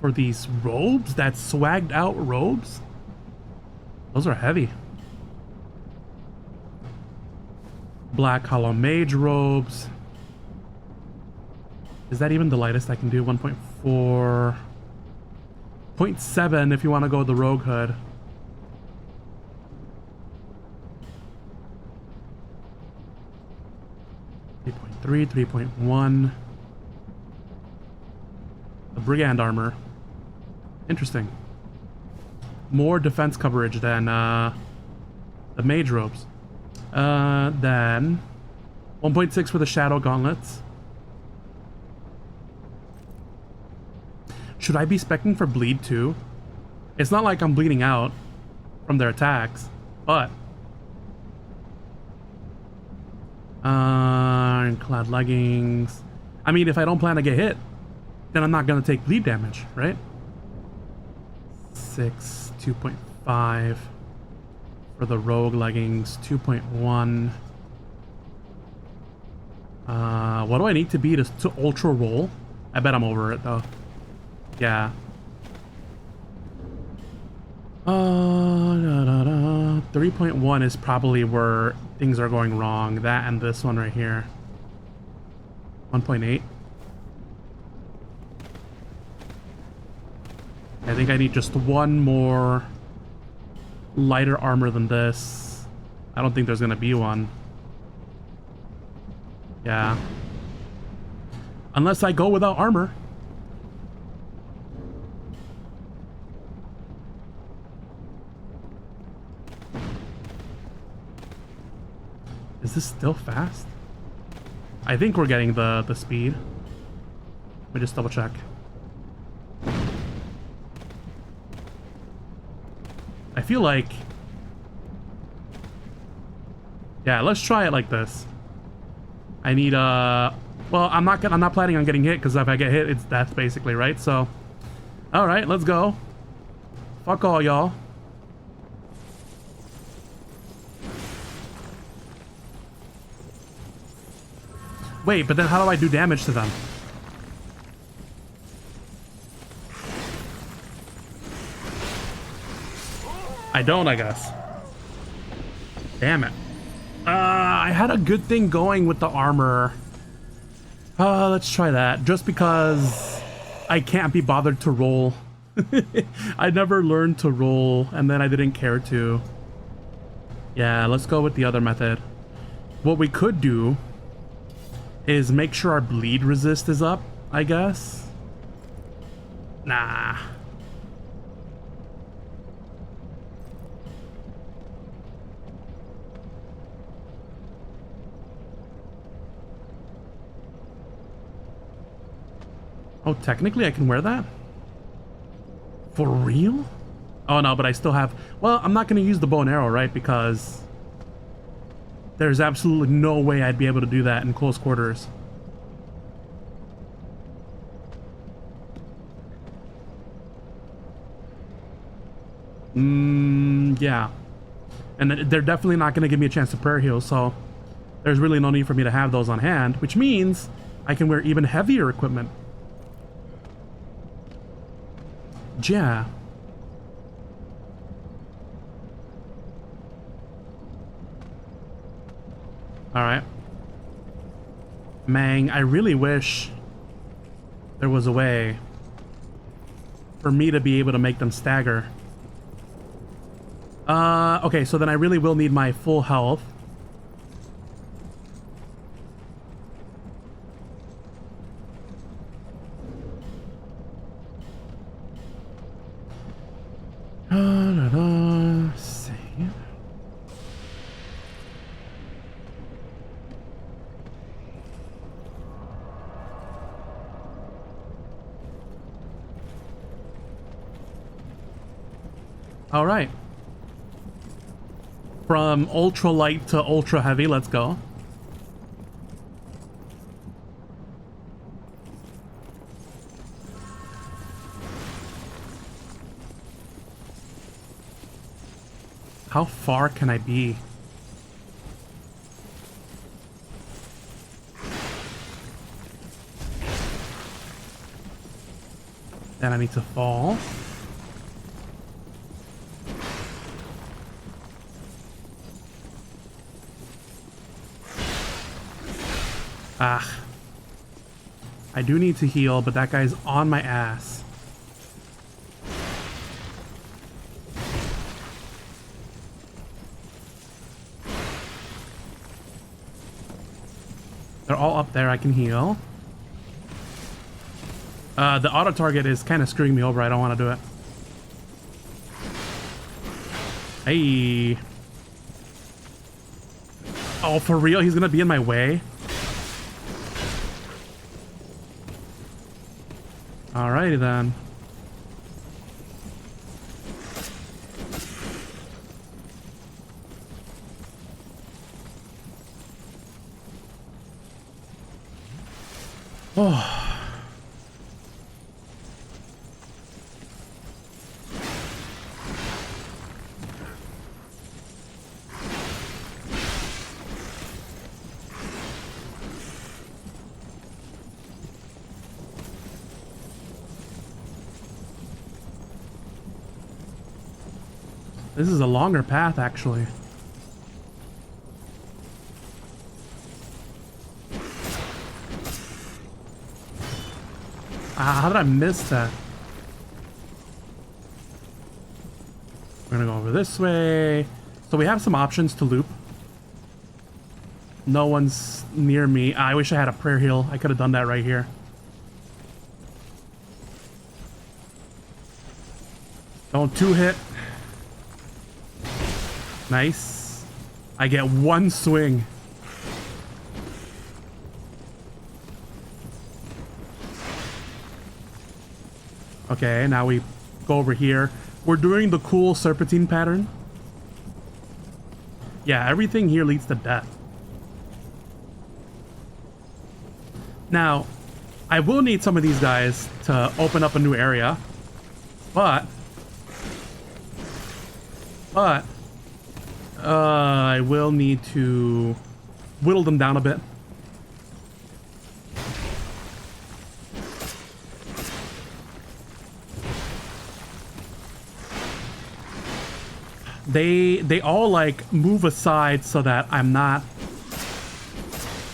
for these robes? That's swagged out robes? Those are heavy. Black Hollow Mage robes. Is that even the lightest I can do? 1.4. 0.7 if you want to go with the Rogue Hood. .3, 3.1. The Brigand Armor. Interesting. More defense coverage than the Mage Robes. Then 1.6 for the Shadow Gauntlets. Should I be specking for bleed too? It's not like I'm bleeding out from their attacks, but Ironclad leggings. I mean, if I don't plan to get hit, then I'm not gonna take bleed damage, right? 6, 2.5 for the rogue leggings, 2.1. What do I need to be to ultra roll? I bet I'm over it though. Yeah. 3.1 is probably where things are going wrong. That and this one right here. 1.8. I think I need just one more lighter armor than this. I don't think there's gonna be one. Yeah. Unless I go without armor. Is this still fast? I think we're getting the speed. Let me just double check. I feel like... Yeah, let's try it like this. I need well, I'm not planning on getting hit because if I get hit, it's death basically, right? So, all right, let's go. Fuck all y'all. Wait, but then how do I do damage to them? I don't, I guess. Damn it. I had a good thing going with the armor. Let's try that. Just because I can't be bothered to roll. I never learned to roll, and then I didn't care to. Yeah, let's go with the other method. What we could do is make sure our bleed resist is up, I guess. Nah. Oh, technically I can wear that? For real? Oh no, but I still have... Well, I'm not going to use the bow and arrow, right? Because there's absolutely no way I'd be able to do that in close quarters. Yeah. And they're definitely not going to give me a chance to prayer heal, so there's really no need for me to have those on hand, which means I can wear even heavier equipment. Yeah. Alright. Mang, I really wish there was a way for me to be able to make them stagger. Okay, so then I really will need my full health. Save. All right. From ultra light to ultra heavy, let's go. How far can I be? Then I need to fall. Ah. I do need to heal, but that guy's on my ass. They're all up there. I can heal. The auto target is kind of screwing me over. I don't want to do it. Hey. Oh, for real? He's going to be in my way? Alrighty then. Oh. This is a longer path, actually. How did I miss that? We're gonna go over this way. So we have some options to loop. No one's near me. I wish I had a prayer heal. I could have done that right here. Don't two-hit. Nice. I get one swing. Okay, now we go over here. We're doing the cool serpentine pattern. Yeah, everything here leads to death. Now, I will need some of these guys to open up a new area, but I will need to whittle them down a bit. They all like move aside so that I'm not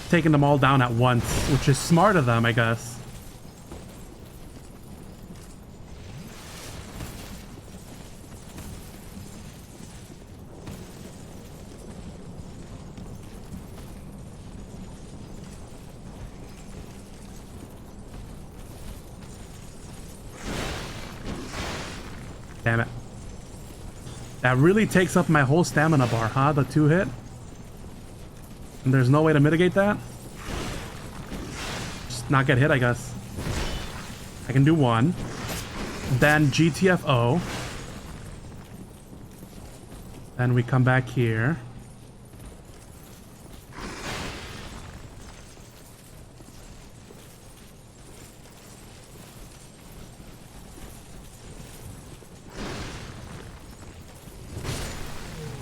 taking them all down at once, which is smart of them, I guess. Damn it. That really takes up my whole stamina bar, huh? The two hit? And there's no way to mitigate that? Just not get hit, I guess. I can do one. then GTFO. Then we come back here.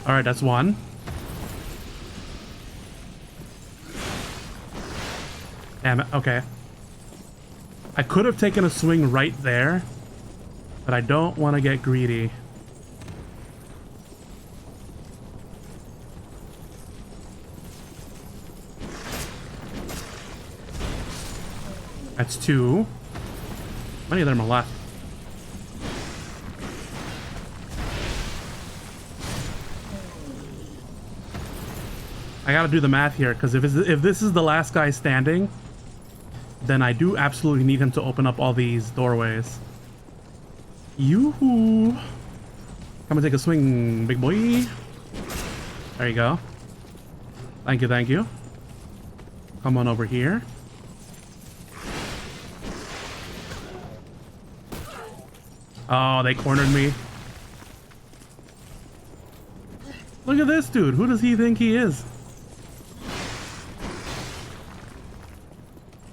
All right, that's one. Damn it, okay. I could have taken a swing right there, but I don't want to get greedy. That's two. How many of them are left? I gotta do the math here, because if this is the last guy standing, then I do absolutely need him to open up all these doorways. Yoo-hoo! Come and take a swing, big boy. There you go. Thank you, thank you. Come on over here. Oh, they cornered me. Look at this dude. Who does he think he is?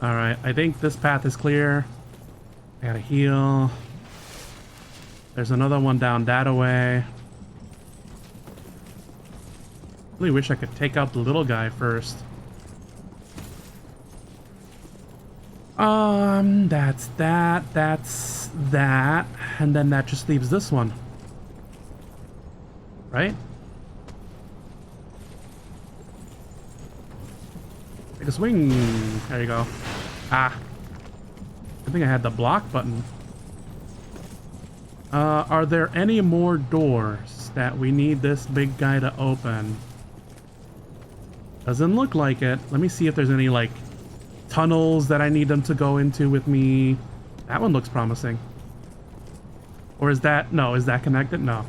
Alright, I think this path is clear. I gotta heal. There's another one down that way. Really wish I could take out the little guy first. That's that, and then that just leaves this one. Right? Take a swing. There you go. Ah. I think I had the block button. Are there any more doors that we need this big guy to open? Doesn't look like it. Let me see if there's any, like, tunnels that I need them to go into with me. That one looks promising. Or is that... No, is that connected? No.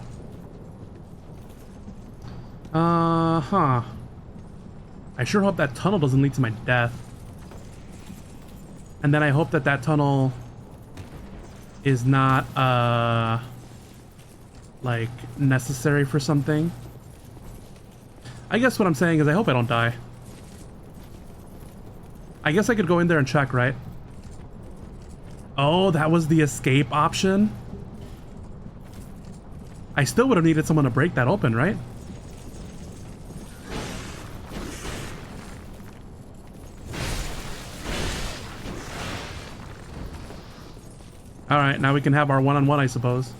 Huh. I sure hope that tunnel doesn't lead to my death. And then I hope that that tunnel is not, like, necessary for something. I guess what I'm saying is I hope I don't die. I guess I could go in there and check, right? Oh, that was the escape option? I still would have needed someone to break that open, right? Alright, now we can have our one-on-one, I suppose.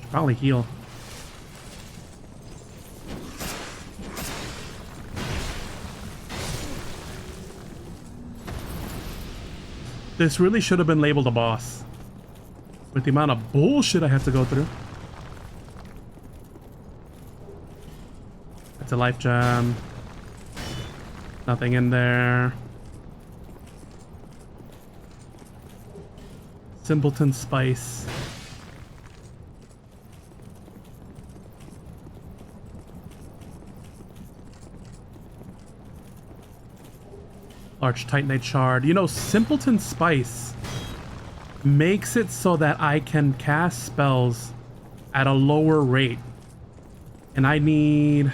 Should probably heal. This really should have been labeled a boss. With the amount of bullshit I have to go through. That's a life gem. Nothing in there. Simpleton spice. Large titanite shard. You know, Simpleton spice makes it so that I can cast spells at a lower rate. And I need...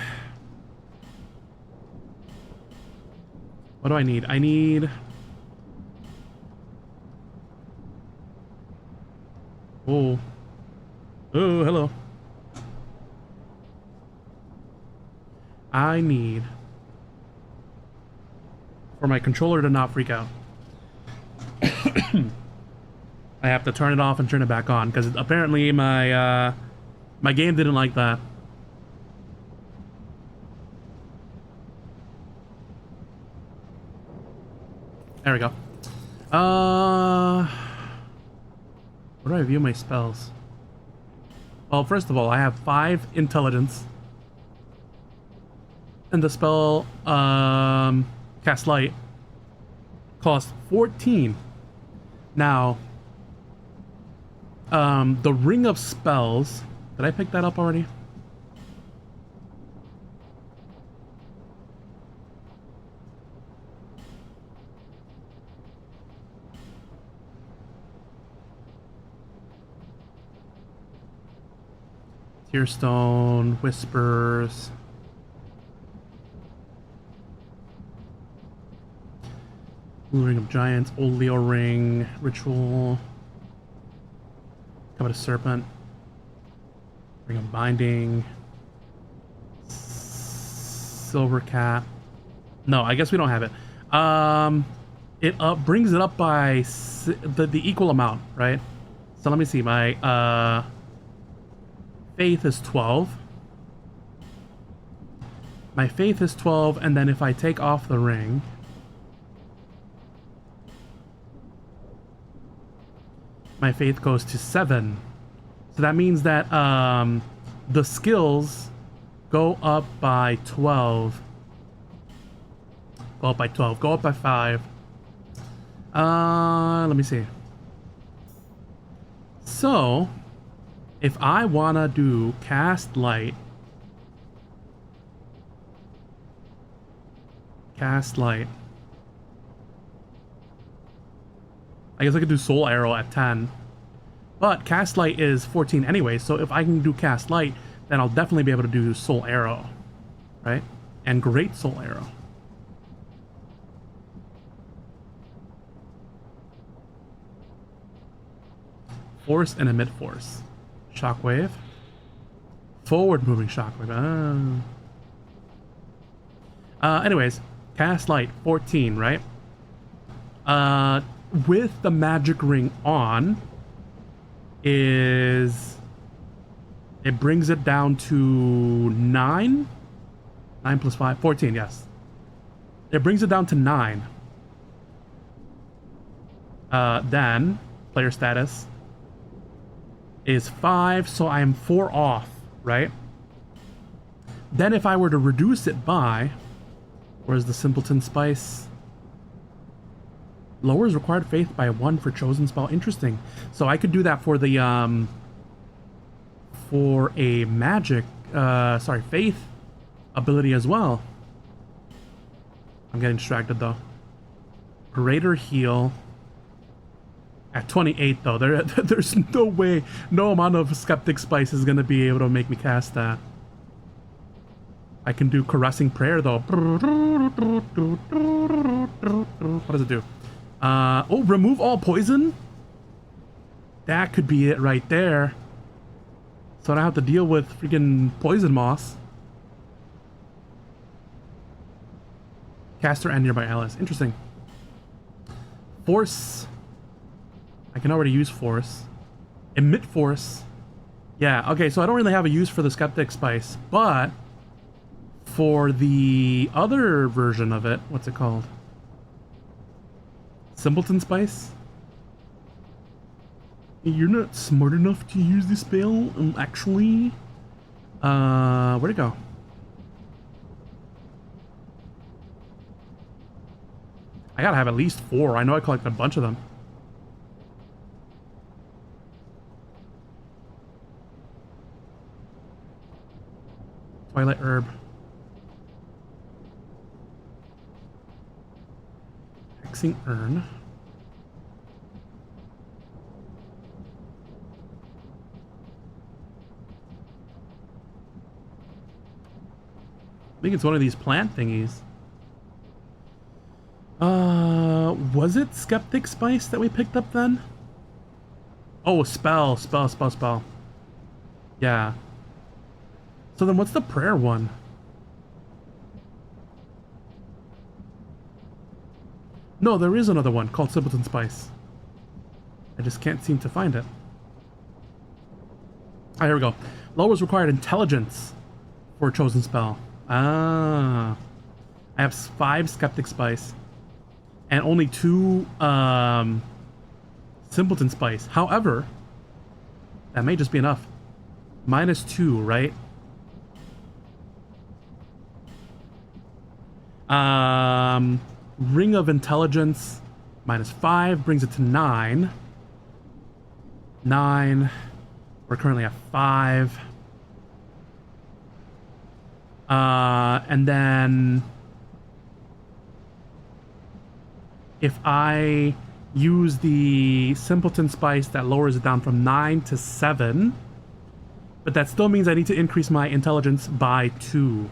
What do I need? I need... Oh. Oh, hello. I need... for my controller to not freak out. I have to turn it off and turn it back on, because apparently my my game didn't like that. There we go. Where do I view my spells? Well, first of all, I have 5 intelligence. And the spell, Cast Light, costs 14. Now, the Ring of Spells... Did I pick that up already? Tearstone, Whispers. Ring of Giants, Old Leo Ring, Ritual. Covet of Serpent. Ring of Binding. Silver Cap. No, I guess we don't have it. It brings it up by the equal amount, right? So let me see. My faith is 12. My faith is 12, and then if I take off the ring, my faith goes to 7. So that means that the skills go up by 12. Go up by 12. Go up by 5. Let me see. So, if I wanna do cast light, I guess I could do soul arrow at 10, but cast light is 14 anyway. So if I can do cast light, then I'll definitely be able to do soul arrow, right? And great soul arrow. Force and emit force. Shockwave. Forward moving shockwave. Anyways, cast light 14, right? With the magic ring on, it brings it down to 9. 9 plus 5, 14, yes. It brings it down to 9. Then player status is 5, so I am 4 off, right? Then if I were to reduce it by, where's the simpleton spice? Lowers required faith by 1 for chosen spell. Interesting. So I could do that for the for a magic faith ability as well. I'm getting distracted though. Greater heal at 28 though. There's no way, no amount of skeptic spice is gonna be able to make me cast that. I can do caressing prayer though. What does it do? Oh, remove all poison? That could be it right there. So I don't have to deal with freaking poison moss. Caster and nearby allies. Interesting. Force. I can already use force. Emit force. Yeah, okay, so I don't really have a use for the skeptic spice, but for the other version of it, what's it called? Simpleton spice? You're not smart enough to use this spell, actually. Where'd it go? I gotta have at least 4. I know I collected a bunch of them. Twilight herb. Hexing urn. I think it's one of these plant thingies. Was it skeptic spice that we picked up then? Oh, spell. Yeah. So then what's the prayer one? No, there is another one called Simpleton Spice. I just can't seem to find it. Ah, here we go. Lowers required intelligence for a chosen spell. Ah. I have 5 Skeptic Spice. And only 2 Simpleton Spice. However, that may just be enough. -2, right? Ring of Intelligence -5 brings it to 9. 9. We're currently at 5. And then if I use the Simpleton Spice, that lowers it down from 9 to 7. But that still means I need to increase my intelligence by 2.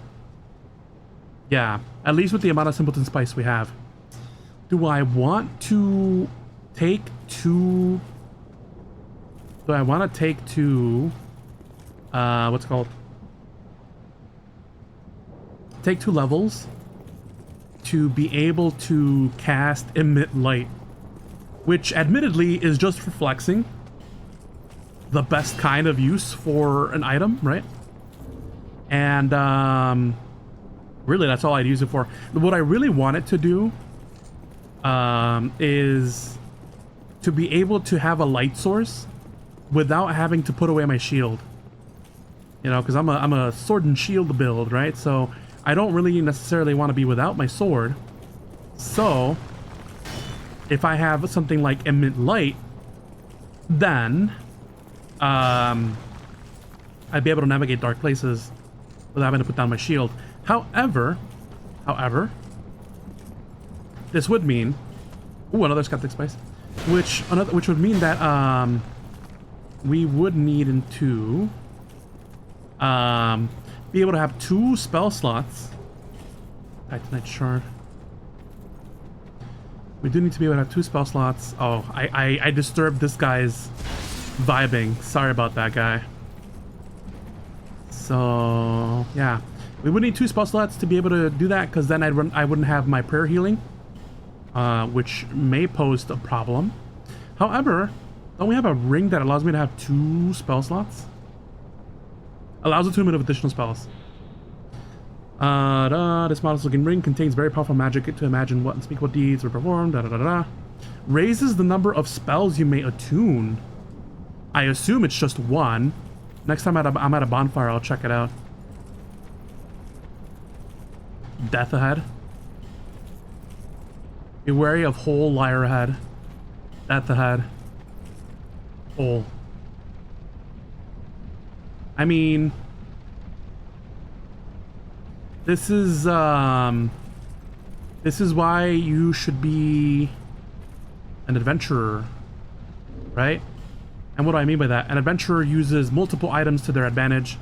Yeah, at least with the amount of simpleton spice we have. Do I want to take 2? Do I want to take 2? What's it called? Take 2 levels to be able to cast emit light, which admittedly is just for flexing. The best kind of use for an item, right? And really that's all I'd use it for. What I really wanted to do is to be able to have a light source without having to put away my shield. You know, because I'm a sword and shield build, right? So I don't really necessarily want to be without my sword. So if I have something like emit light, then I'd be able to navigate dark places without having to put down my shield. However, this would mean, ooh, another skeptic spice, which would mean that we would need to be able to have 2 spell slots. Titanite shard. We do need to be able to have 2 spell slots. Oh, I disturbed this guy's vibing. Sorry about that, guy. So yeah, we would need 2 spell slots to be able to do that, because then I wouldn't have my prayer healing, which may pose a problem. However, don't we have a ring that allows me to have 2 spell slots? Allows attunement of additional spells. This modest looking ring contains very powerful magic to imagine what unspeakable deeds were performed. Raises the number of spells you may attune. I assume it's just 1. Next time I'm at a bonfire, I'll check it out. Death ahead. Be wary of hole, liar ahead. Death ahead. Hole. I mean, this is why you should be an adventurer, right? And what do I mean by that? An adventurer uses multiple items to their advantage,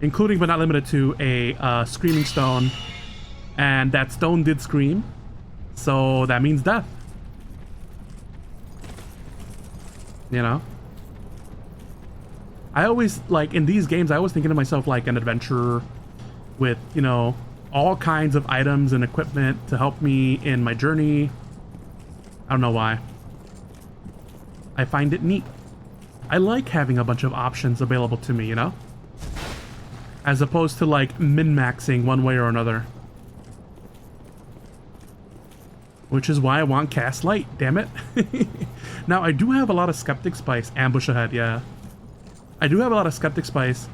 including but not limited to a screaming stone, and that stone did scream, so that means death. You know? I always, like, in these games, I was thinking to myself like an adventurer with, you know, all kinds of items and equipment to help me in my journey. I don't know why. I find it neat. I like having a bunch of options available to me, you know? As opposed to, like, min-maxing one way or another. Which is why I want cast light, damn it. Now, I do have a lot of skeptic spice. Ambush ahead, yeah. I do have a lot of skeptic spice.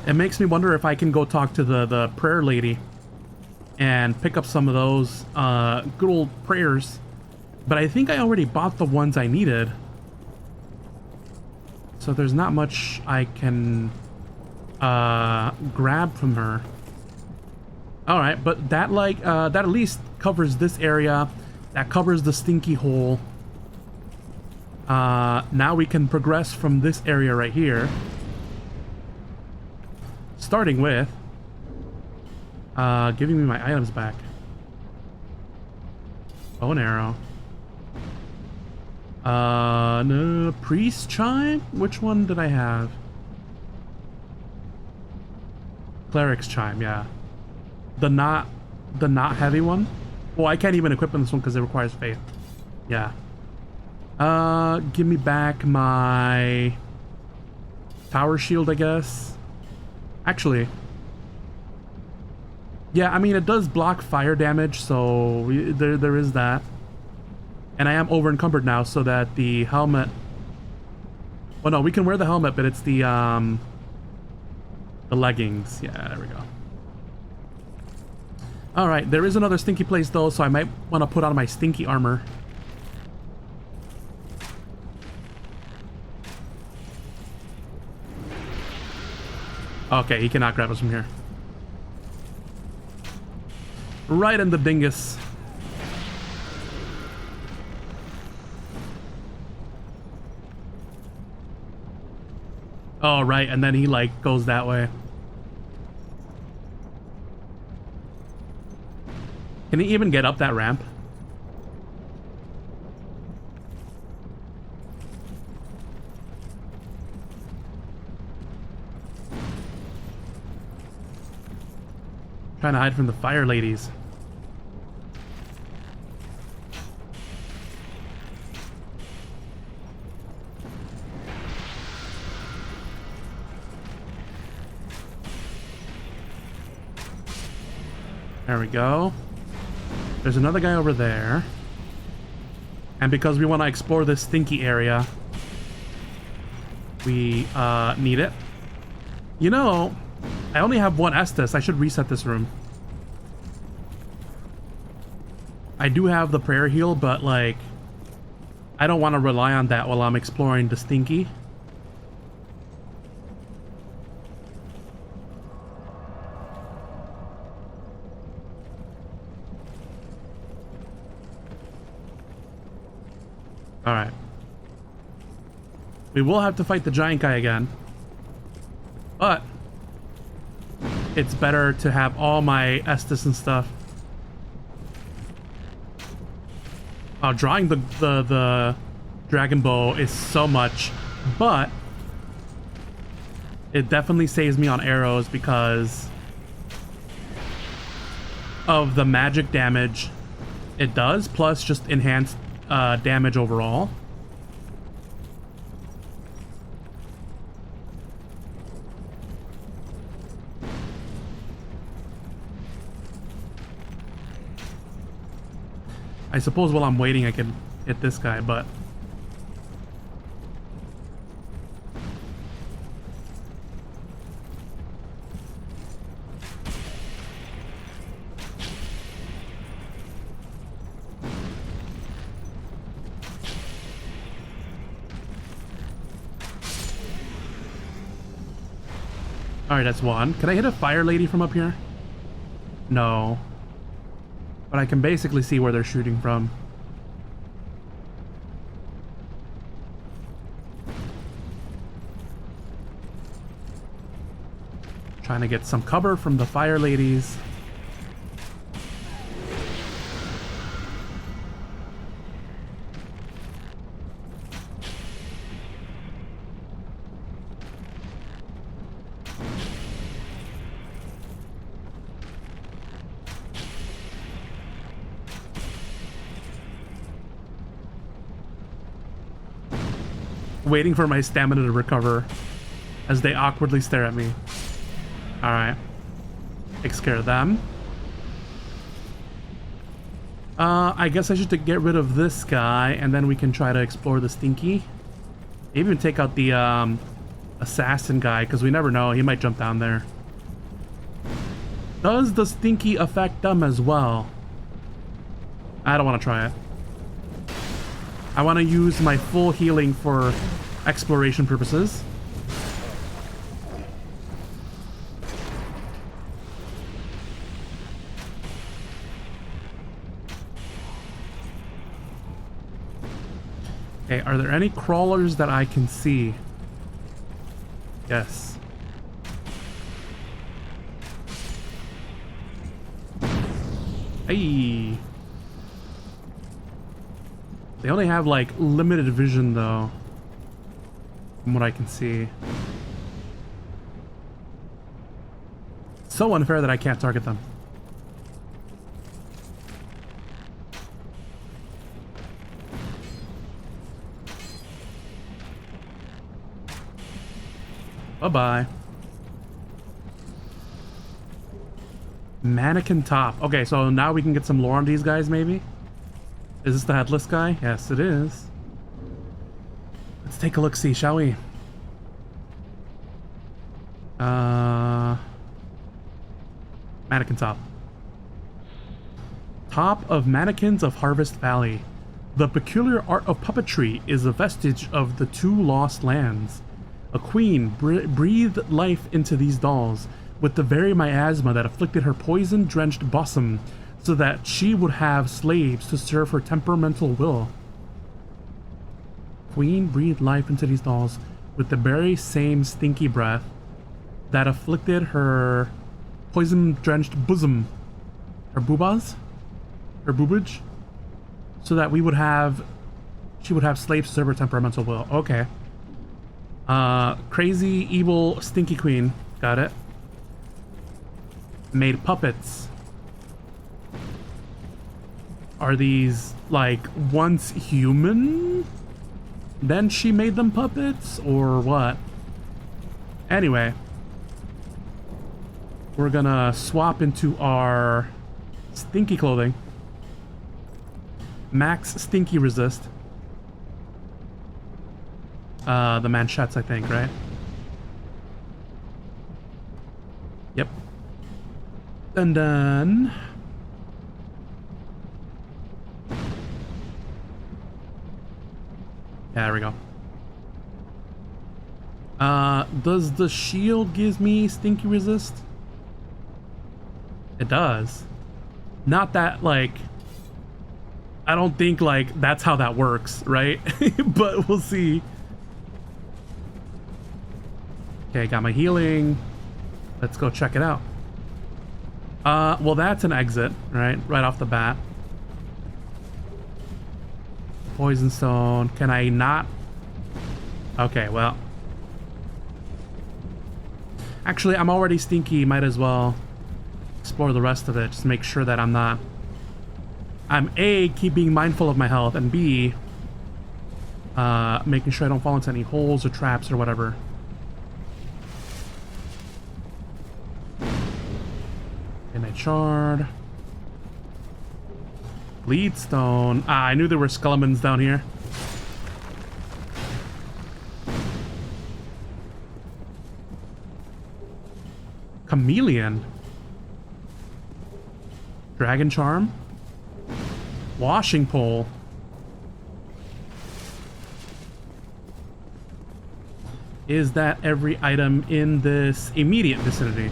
It makes me wonder if I can go talk to the prayer lady and pick up some of those good old prayers. But I think I already bought the ones I needed. So there's not much I can grab from her. Alright, but that, like, that at least covers this area. That covers the stinky hole. Now we can progress from this area right here. Starting with giving me my items back. Bow and arrow. No, priest chime? Which one did I have? Cleric's chime, yeah. The not heavy one? Well, I can't even equip on this one because it requires faith. Yeah. Give me back my tower shield, I guess. Actually, yeah, I mean, it does block fire damage, so there is that. And I am over encumbered now, so that the helmet... Oh no, we can wear the helmet, but it's the leggings. Yeah, there we go. Alright, there is another stinky place though, so I might want to put on my stinky armor. Okay, he cannot grab us from here. Right in the dingus. Oh, right, and then he, like, goes that way. Can he even get up that ramp? Trying to hide from the fire ladies. There we go. There's another guy over there. And because we want to explore this stinky area, we need it. You know, I only have one Estus. I should reset this room. I do have the prayer heal, but like, I don't want to rely on that while I'm exploring the stinky. Alright. We will have to fight the giant guy again. But it's better to have all my Estus and stuff. Drawing the dragon bow is so much, but it definitely saves me on arrows because of the magic damage it does, plus just enhanced damage overall. I suppose while I'm waiting I can hit this guy, but alright, that's one. Can I hit a fire lady from up here? No. But I can basically see where they're shooting from. Trying to get some cover from the fire ladies. Waiting for my stamina to recover as they awkwardly stare at me. Alright. Takes care of them. I guess I should get rid of this guy and then we can try to explore the stinky. Maybe even take out the assassin guy because we never know. He might jump down there. Does the stinky affect them as well? I don't want to try it. I want to use my full healing for exploration purposes. Okay, are there any crawlers that I can see? Yes. Hey. They only have like limited vision though, from what I can see. So unfair that I can't target them. Bye-bye. Mannequin top. Okay, so now we can get some lore on these guys maybe? Is this the headless guy? Yes, it is. Let's take a look-see, shall we? Mannequin top. Top of Mannequins of Harvest Valley. The peculiar art of puppetry is a vestige of the two lost lands. A queen breathed life into these dolls with the very miasma that afflicted her poison-drenched bosom, so that she would have slaves to serve her temperamental will. Queen breathed life into these dolls with the very same stinky breath that afflicted her poison-drenched bosom, her boobas, her boobage, so that she would have slaves to serve her temperamental will. Okay. Crazy, evil, stinky queen. Got it. Made puppets. Are these, like, once human? Then she made them puppets? Or what? Anyway. We're gonna swap into our stinky clothing. Max stinky resist. The manchettes, I think, right? Yep. And then... yeah, there we go. Does the shield give me stinky resist? It does. Not that, like... I don't think, like, that's how that works, right? But we'll see. Okay, got my healing. Let's go check it out. Well, that's an exit, right? Right off the bat. Poison stone. Can I not? Okay, well. Actually, I'm already stinky. Might as well explore the rest of it. Just make sure that I'm not... I'm A, keep being mindful of my health, and B, making sure I don't fall into any holes or traps or whatever. Midnight Shard. Bleed Stone. Ah, I knew there were skeletons down here. Chameleon. Dragon Charm. Washing Pole. Is that every item in this immediate vicinity?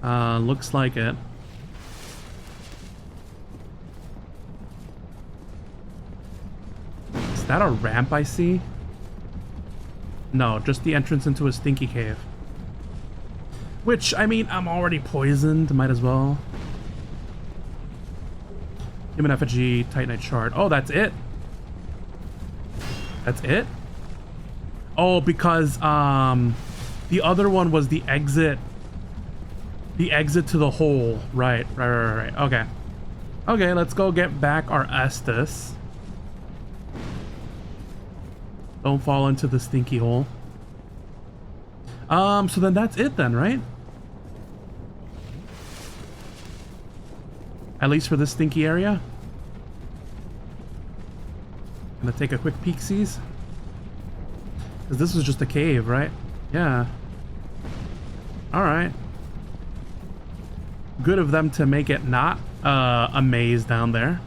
Looks like it. Is that a ramp I see? No, just the entrance into a stinky cave. Which, I mean, I'm already poisoned. Might as well. Human effigy, Titanite shard. Oh, that's it. That's it? Oh, because the other one was the exit. The exit to the hole. Right. Okay. Okay, let's go get back our Estus. Don't fall into the stinky hole. So then that's it then, right? At least for this stinky area. Gonna take a quick peek-sees. Because this was just a cave, right? Yeah. Alright. Good of them to make it not a maze down there.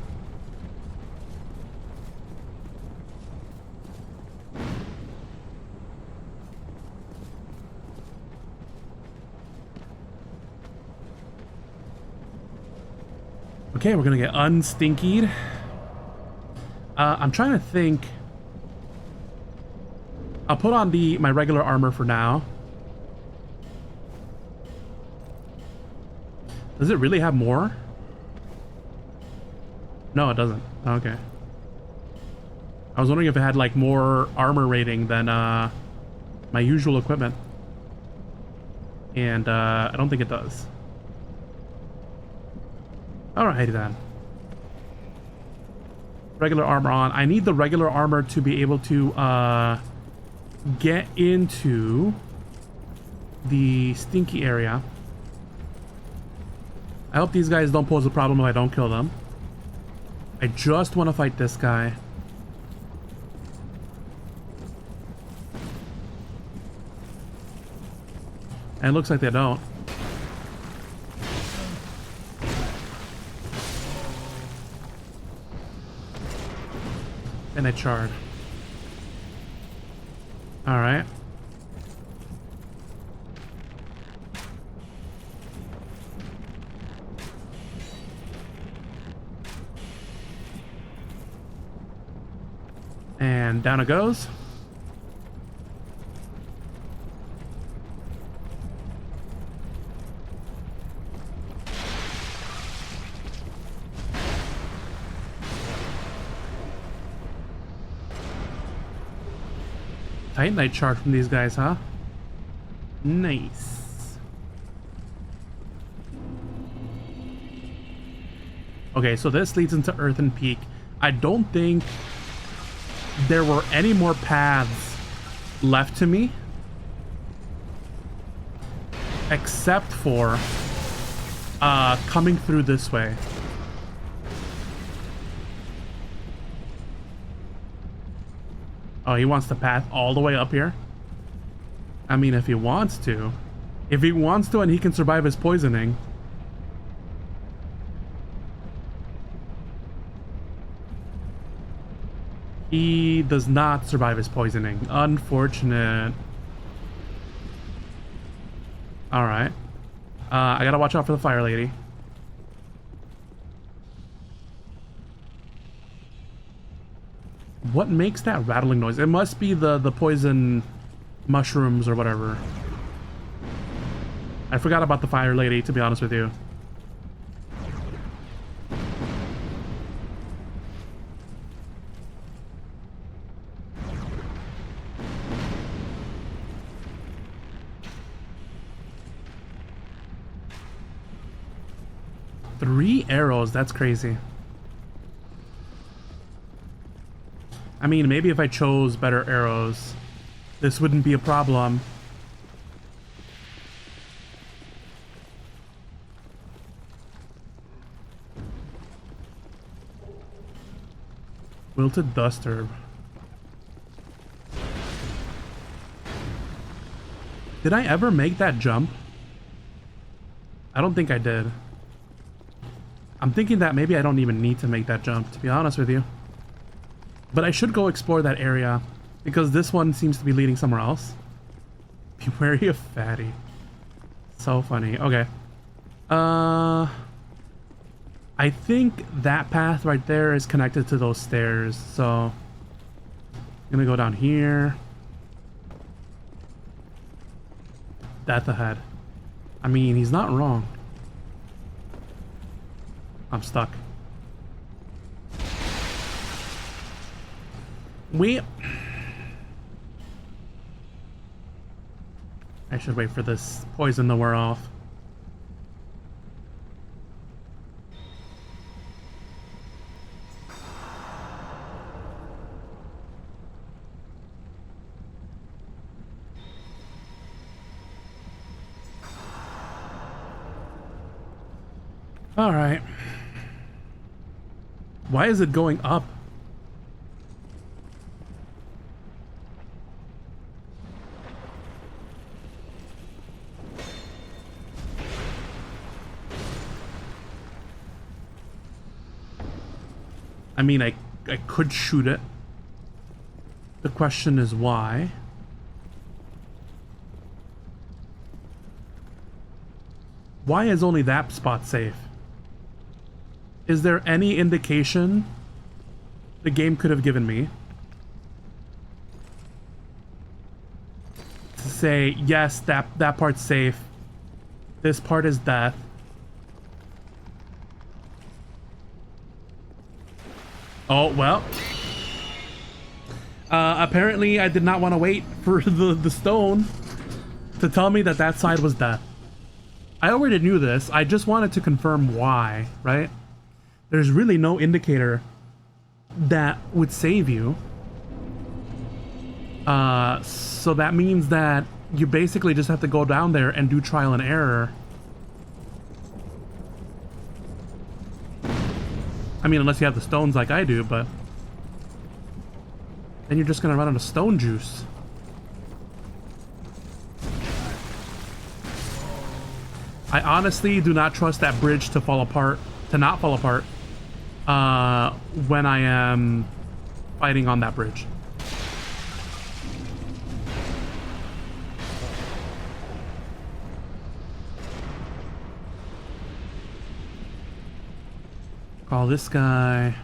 Okay, we're gonna get unstinkied. I'm trying to think. I'll put on my regular armor for now. Does it really have more? No, it doesn't. Okay. I was wondering if it had like more armor rating than my usual equipment. And I don't think it does. Alrighty then. Regular armor on. I need the regular armor to be able to get into the stinky area. I hope these guys don't pose a problem if I don't kill them. I just want to fight this guy. And it looks like they don't. And I charred. Alright. And down it goes. Titanite shard from these guys, huh? Nice. Okay, so this leads into Earthen Peak. I don't think there were any more paths left to me except for coming through this way. Oh, he wants the path all the way up here? I mean, if he wants to. If he wants to and he can survive his poisoning. He does not survive his poisoning. Unfortunate. Alright. I gotta watch out for the fire lady. What makes that rattling noise? It must be the poison mushrooms or whatever. I forgot about the fire lady, to be honest with you. Three arrows, that's crazy. I mean, maybe if I chose better arrows, this wouldn't be a problem. Wilted dust herb. Did I ever make that jump? I don't think I did. I'm thinking that maybe I don't even need to make that jump, to be honest with you. But I should go explore that area, because this one seems to be leading somewhere else. Be wary of fatty. So funny. Okay. I think that path right there is connected to those stairs, so I'm gonna go down here. Death ahead. I mean, he's not wrong. I'm stuck. I should wait for this poison to wear off. All right. Why is it going up? I mean, I could shoot it. The question is why. Why is only that spot safe? Is there any indication the game could have given me to say, yes, that part's safe, this part is death? Oh, well. Apparently I did not want to wait for the stone to tell me that that side was death. I already knew this. I just wanted to confirm why, right? There's really no indicator that would save you. So that means that you basically just have to go down there and do trial and error. I mean, unless you have the stones like I do, but then you're just gonna run out of stone juice. I honestly do not trust that bridge to fall apart, to not fall apart, when I am fighting on that bridge. Call this guy.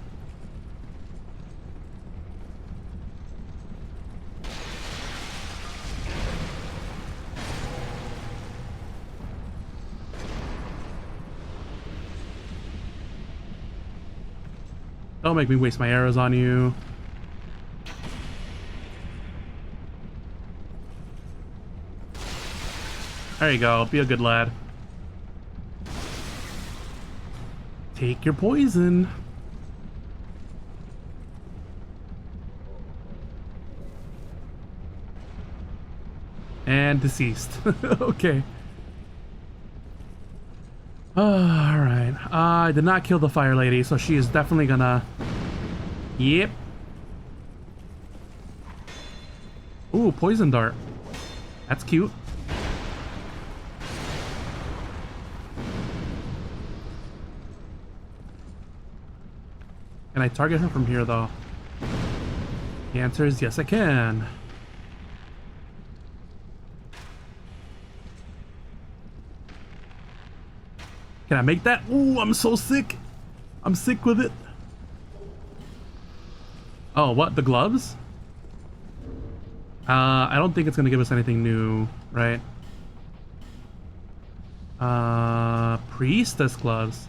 Don't make me waste my arrows on you. There you go. Be a good lad. Take your poison. And deceased. Okay. Alright. I did not kill the fire lady, so she is definitely gonna... Yep. Ooh, poison dart. That's cute. Can I target her from here, though? The answer is yes, I can. Can I make that? Ooh, I'm so sick. I'm sick with it. Oh, what? The gloves? I don't think it's gonna give us anything new, right? Priestess gloves.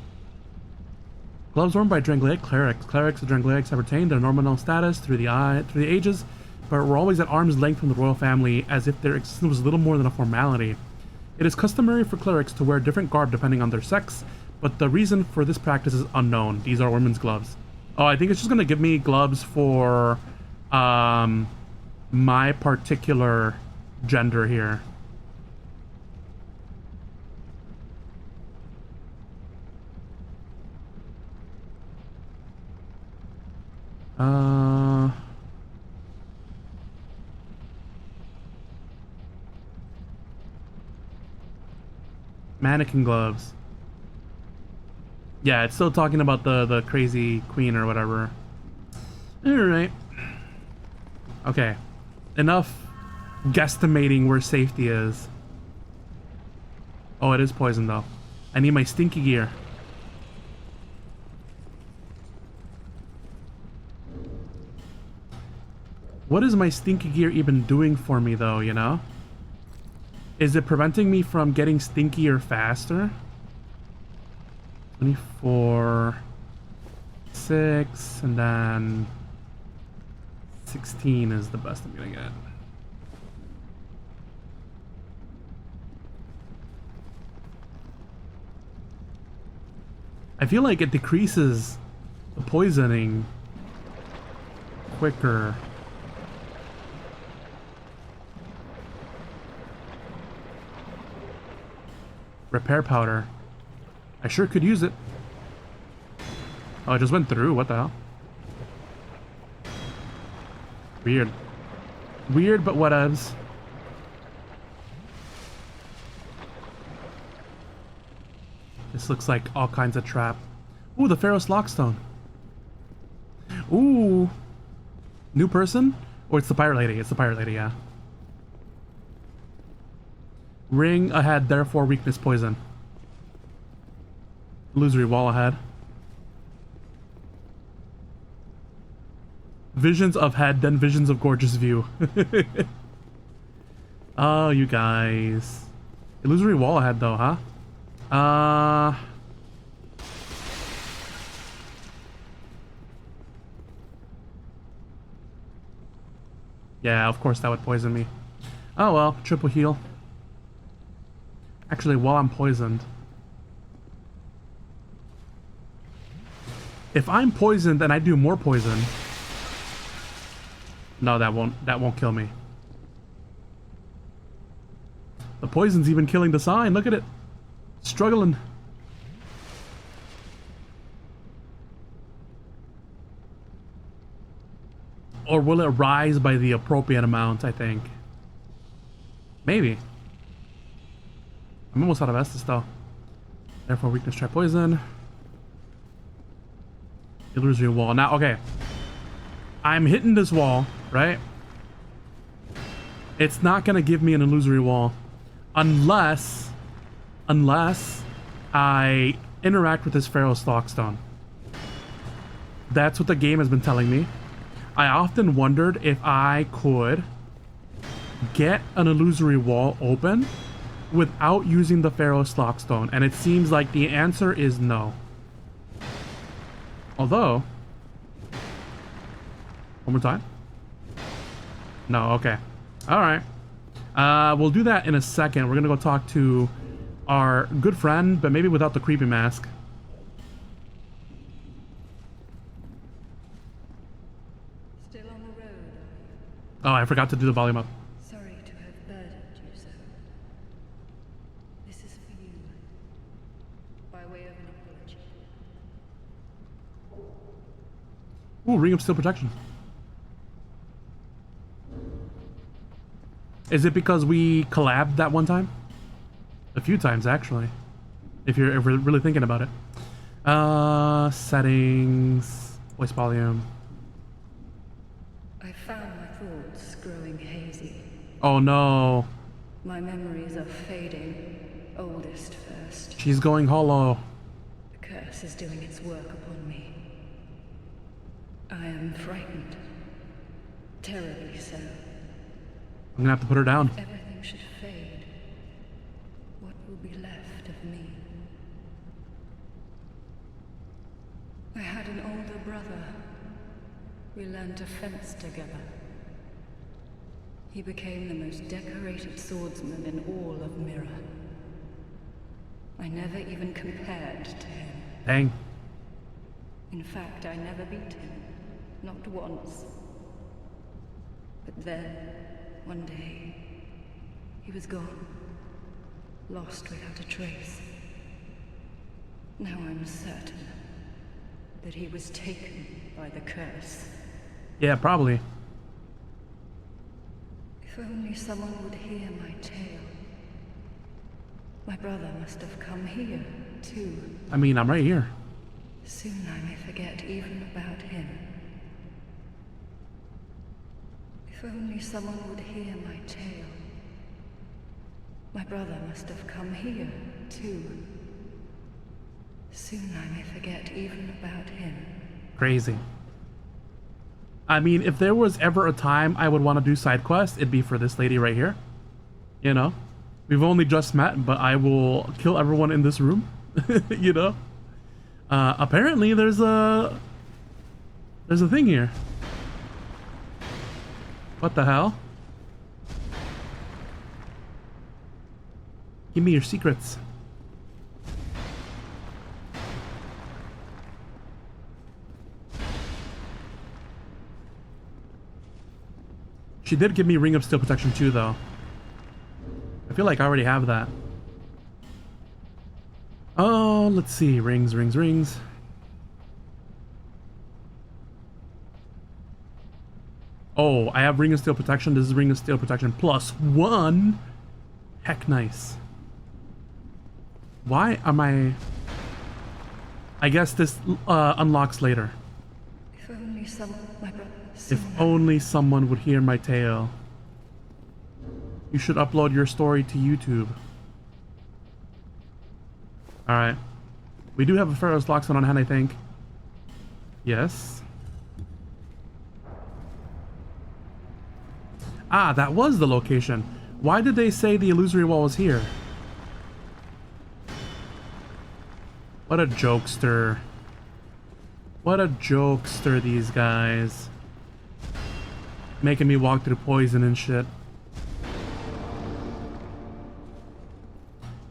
Gloves worn by Dranglaic clerics. Clerics of Dranglaics have retained their nominal status through the ages, but were always at arm's length from the royal family, as if their existence was little more than a formality. It is customary for clerics to wear different garb depending on their sex, but the reason for this practice is unknown. These are women's gloves. Oh, I think it's just gonna give me gloves for my particular gender here. Mannequin gloves. Yeah, it's still talking about the crazy queen or whatever. Alright. Okay. Enough guesstimating where safety is. Oh, it is poison though. I need my stinky gear. What is my stinky gear even doing for me though, you know? Is it preventing me from getting stinkier faster? 24, 6, and then 16 is the best I'm gonna get. I feel like it decreases the poisoning quicker. Repair powder. I sure could use it. Oh, it just went through. What the hell? Weird. Weird, but whatevs. This looks like all kinds of trap. Ooh, the Pharaoh's Lockstone. Ooh. New person? Or it's the pirate lady. It's the pirate lady, yeah. Ring ahead, therefore weakness poison. Illusory wall ahead. Visions of head, then visions of gorgeous view. Oh, you guys. Illusory wall ahead though, huh? Yeah, of course that would poison me. Oh well, triple heal. Actually, while I'm poisoned. If I'm poisoned and I do more poison. No, that won't kill me. The poison's even killing the sign. Look at it. Struggling. Or will it rise by the appropriate amount, I think. Maybe. I'm almost out of Estus though. Therefore weakness, try poison. Illusory wall. Now, okay. I'm hitting this wall, right? It's not gonna give me an illusory wall. Unless I interact with this Pharaoh's Lockstone. That's what the game has been telling me. I often wondered if I could get an illusory wall open without using the Pharaoh's Lockstone, and it seems like the answer is no. Although, one more time? No, okay. Alright. We'll do that in a second. We're gonna go talk to our good friend, but maybe without the creepy mask. Still on the road. Oh, I forgot to do the volume up. Sorry to have burdened you so. This is for you. By way of an apology. Ooh, Ring of Steel Protection. Is it because we collabed that one time? A few times, actually. If we're really thinking about it. Settings, voice volume. I found my thoughts growing hazy. Oh no, My memories are fading. Oldest first. she's going hollow. The curse is doing its work upon me. I am frightened. Terribly so. I'm gonna have to put her down. Everything should fade. What will be left of me? I had an older brother. We learned to fence together. He became the most decorated swordsman in all of Mirror. I never even compared to him. Dang. In fact, I never beat him. Not once. But then, one day, he was gone. Lost without a trace. Now I'm certain that he was taken by the curse. Yeah, probably. If only someone would hear my tale. My brother must have come here, too. I mean, I'm right here. Soon I may forget even about him. If only someone would hear my tale. My brother must have come here, too. Soon I may forget even about him. Crazy. I mean, if there was ever a time I would want to do side quests, it'd be for this lady right here. You know? We've only just met, but I will kill everyone in this room. You know? Apparently there's a thing here. What the hell? Give me your secrets. She did give me Ring of Steel Protection too, though. I feel like I already have that. Oh, let's see. Rings, rings, rings. Oh, I have Ring of Steel Protection. This is Ring of Steel Protection +1. Heck nice. Why am I guess this unlocks later. If only someone, my brother. If only someone would hear my tale. You should upload your story to YouTube. Alright. We do have a Pharaoh's Locksmith on hand, I think. Yes. Ah, that was the location. Why did they say the illusory wall was here? What a jokester. What a jokester, these guys. Making me walk through poison and shit.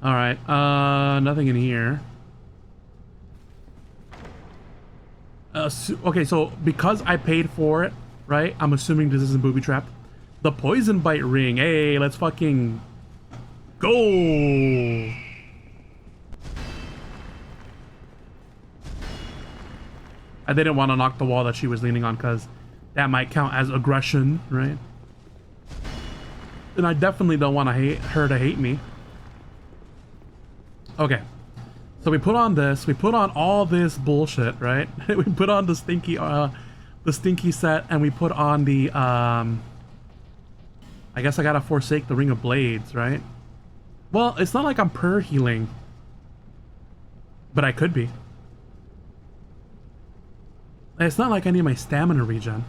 Alright, nothing in here. Okay, so because I paid for it, right? I'm assuming this isn't booby trapped. The poison bite ring. Hey, let's fucking go. I didn't want to knock the wall that she was leaning on because that might count as aggression, right? And I definitely don't want her to hate me. Okay. So we put on this, we put on all this bullshit, right? We put on the stinky set, and we put on the I guess I gotta forsake the Ring of Blades, right? Well, it's not like I'm prayer healing, but I could be. It's not like I need my stamina regen.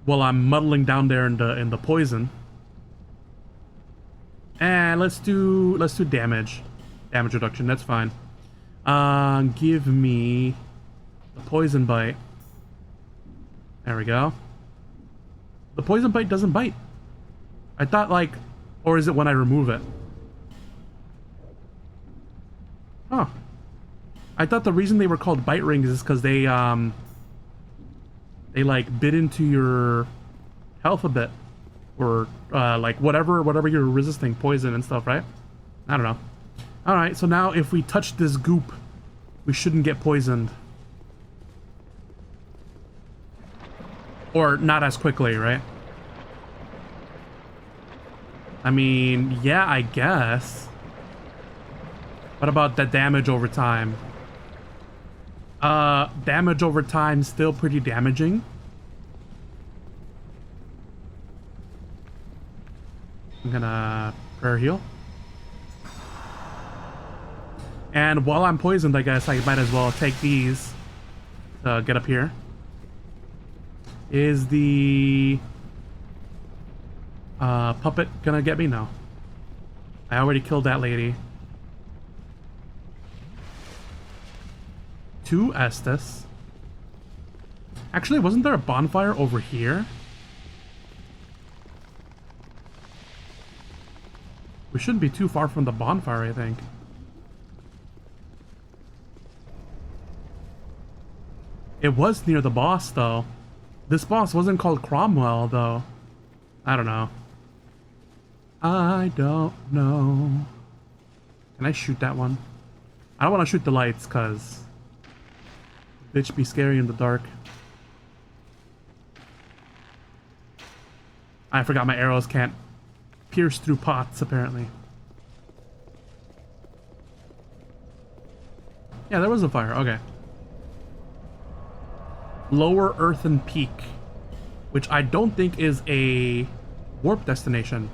Well, I'm muddling down there in the poison. And let's do damage reduction. That's fine. Give me the poison bite. There we go. The poison bite doesn't bite. I thought like, or is it when I remove it? Huh. I thought the reason they were called bite rings is because they like bit into your health a bit, or like whatever you're resisting, poison and stuff, right? I don't know. All right, so now if we touch this goop, we shouldn't get poisoned, or not as quickly, right? I mean, yeah, I guess. What about the damage over time? Damage over time still pretty damaging. I'm gonna prayer heal. And while I'm poisoned, I guess I might as well take these to get up here. Is the puppet gonna get me? No. I already killed that lady. 2 Estes. Actually, wasn't there a bonfire over here? We shouldn't be too far from the bonfire, I think. It was near the boss, though. This boss wasn't called Cromwell, though. I don't know. I don't know. Can I shoot that one? I don't want to shoot the lights, because... bitch be scary in the dark. I forgot my arrows can't pierce through pots, apparently. Yeah, there was a fire. Okay. Lower Earthen Peak, which I don't think is a warp destination.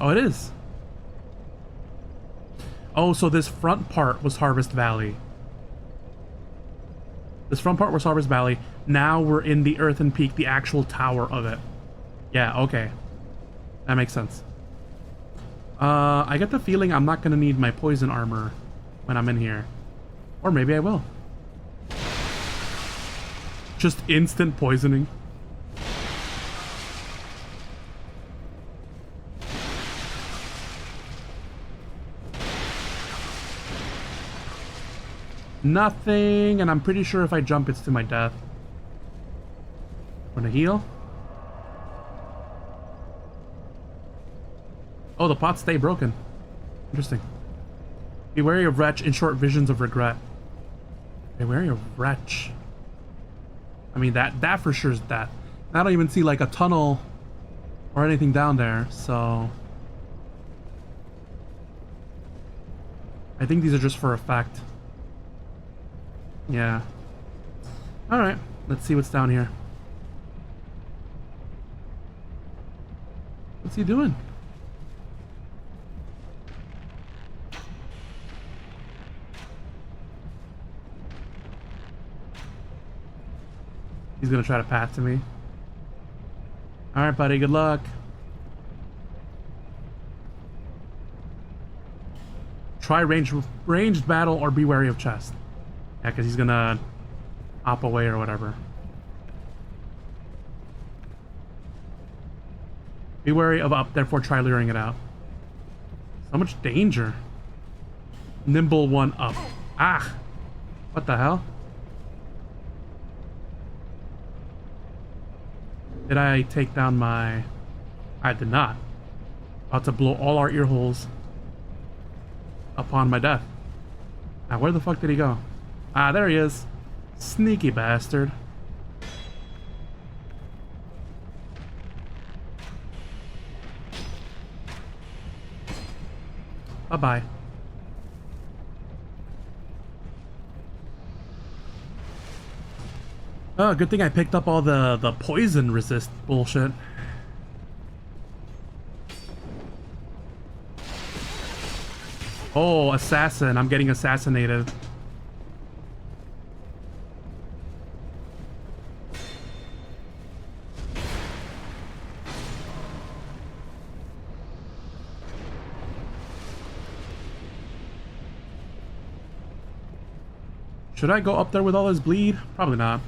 Oh, it is. Oh, so this front part was Harvest Valley. This front part was Harvest Valley. Now we're in the Earthen Peak, the actual tower of it. Yeah, okay. That makes sense. I get the feeling I'm not gonna need my poison armor when I'm in here. Or maybe I will. Just instant poisoning. Nothing, and I'm pretty sure if I jump, it's to my death. I'm gonna heal. Oh, the pots stay broken. Interesting. Be wary of wretch in short visions of regret. Be wary of wretch. I mean, that for sure is death. I don't even see like a tunnel or anything down there, so... I think these are just for effect. Yeah. Alright, let's see what's down here. What's he doing? He's gonna try to pass to me. Alright, buddy, good luck. Try ranged battle or be wary of chest. Yeah, because he's gonna hop away or whatever. Be wary of up, therefore try luring it out. So much danger. Nimble one up. Ah! What the hell? Did I take down my... I did not. About to blow all our ear holes upon my death. Now, where the fuck did he go? Ah, there he is. Sneaky bastard. Bye-bye. Oh, good thing I picked up all the poison resist bullshit. Oh, assassin. I'm getting assassinated. Should I go up there with all this bleed? Probably not.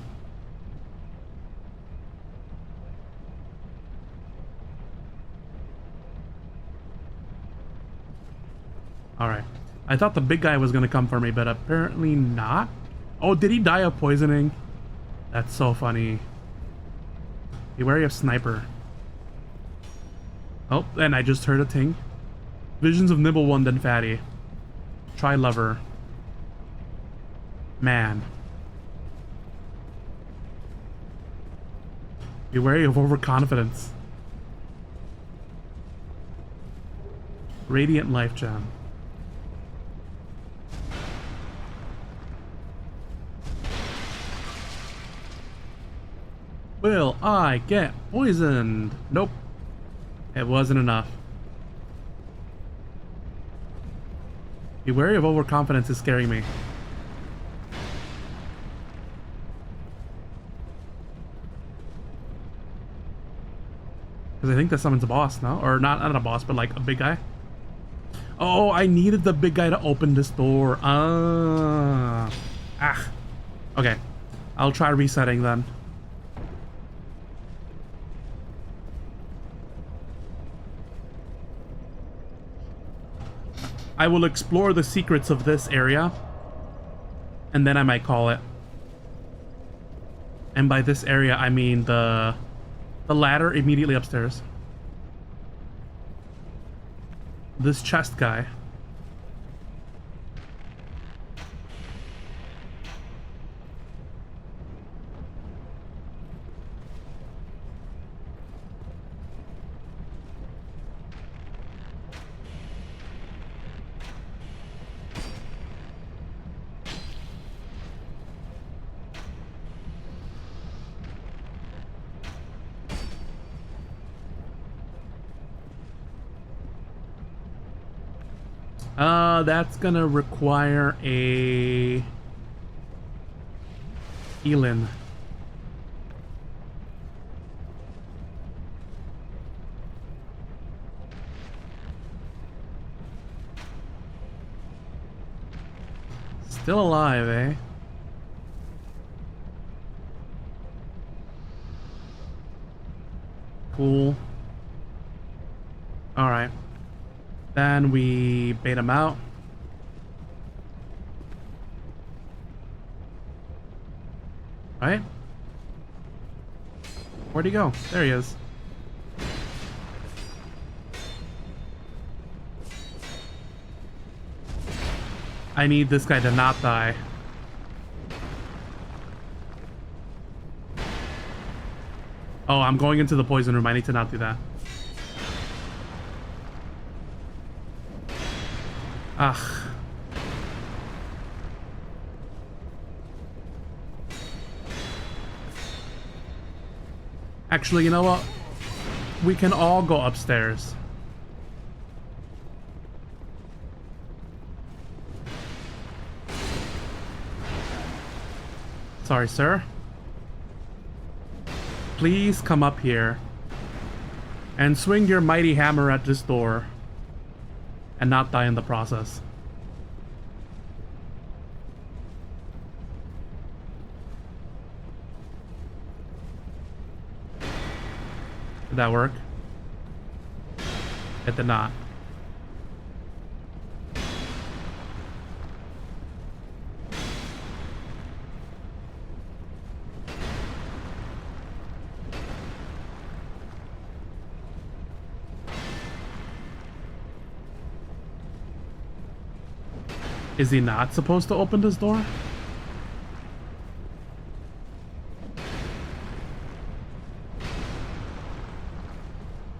Alright. I thought the big guy was gonna come for me, but apparently not. Oh, did he die of poisoning? That's so funny. Be wary of sniper. Oh, and I just heard a ting. Visions of Nibble One then Fatty. Try Lover. Man. Be wary of overconfidence. Radiant Life Gem. Will I get poisoned? Nope. It wasn't enough. Be wary of overconfidence is scaring me. Because I think that summons a boss, no? Or not a boss, but like a big guy. Oh, I needed the big guy to open this door. Okay. I'll try resetting then. I will explore the secrets of this area, and then I might call it. And by this area, I mean the ladder immediately upstairs. This chest guy. That's gonna require a Elin. Still alive, eh? Cool. Alright. Then we bait him out. Right? Where'd he go? There he is. I need this guy to not die. Oh, I'm going into the poison room. I need to not do that. Ugh. Actually, you know what? We can all go upstairs. Sorry, sir. Please come up here and swing your mighty hammer at this door and not die in the process. Did that work? It did not. Is he not supposed to open this door?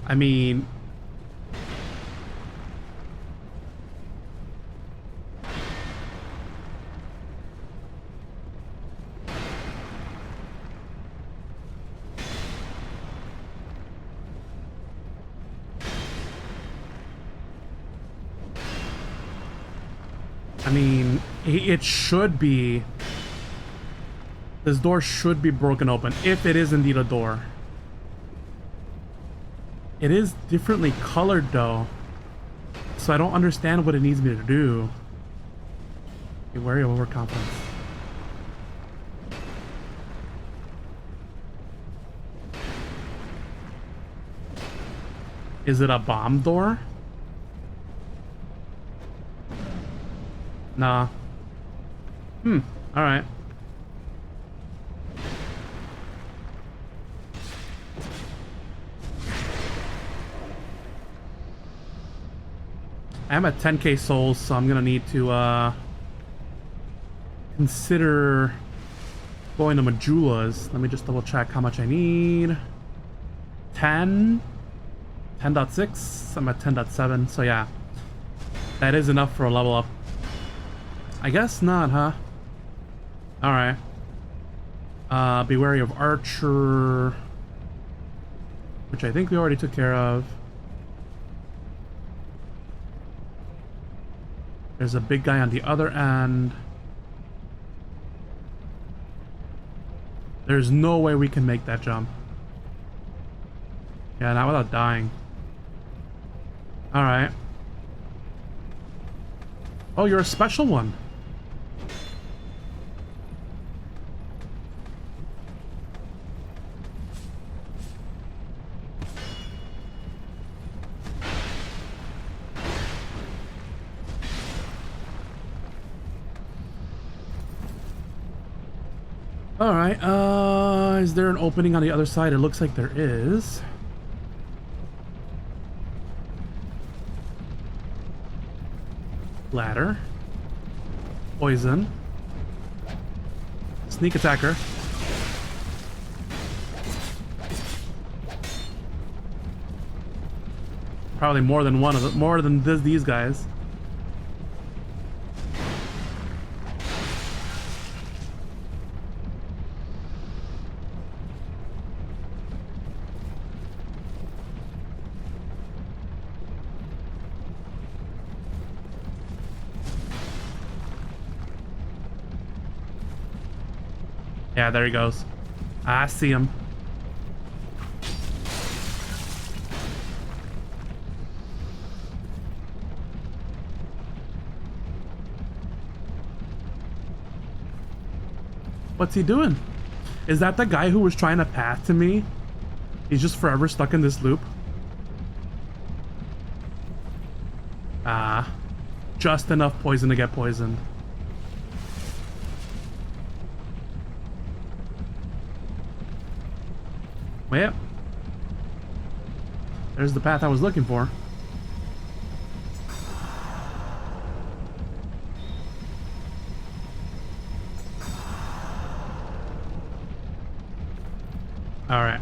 I mean... it should be... This door should be broken open, if it is indeed a door. It is differently colored though, so I don't understand what it needs me to do. Be wary of overconfidence. Is it a bomb door? Nah. Alright. I'm at 10k souls, so I'm gonna need to consider going to Majula's. Let me just double check how much I need. 10? 10.6? I'm at 10.7, so yeah. That is enough for a level up. I guess not, huh? Alright. Be wary of Archer, which I think we already took care of. There's a big guy on the other end. There's no way we can make that jump. Yeah, not without dying. Alright. Oh, you're a special one. Alright, is there an opening on the other side? It looks like there is. Ladder. Poison. Sneak attacker. Probably more than one of them, more than these guys. Yeah, there he goes. I see him. What's he doing? Is that the guy who was trying to path to me? He's just forever stuck in this loop. Ah, just enough poison to get poisoned. Well, there's the path I was looking for. All right.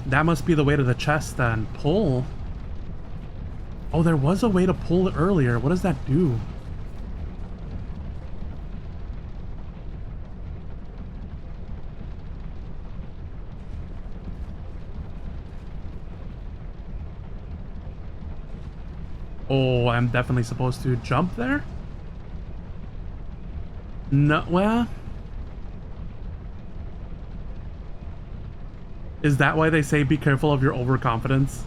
That must be the way to the chest then. Pull. Oh, there was a way to pull it earlier. What does that do? Oh, I'm definitely supposed to jump there? No, well... Is that why they say be careful of your overconfidence?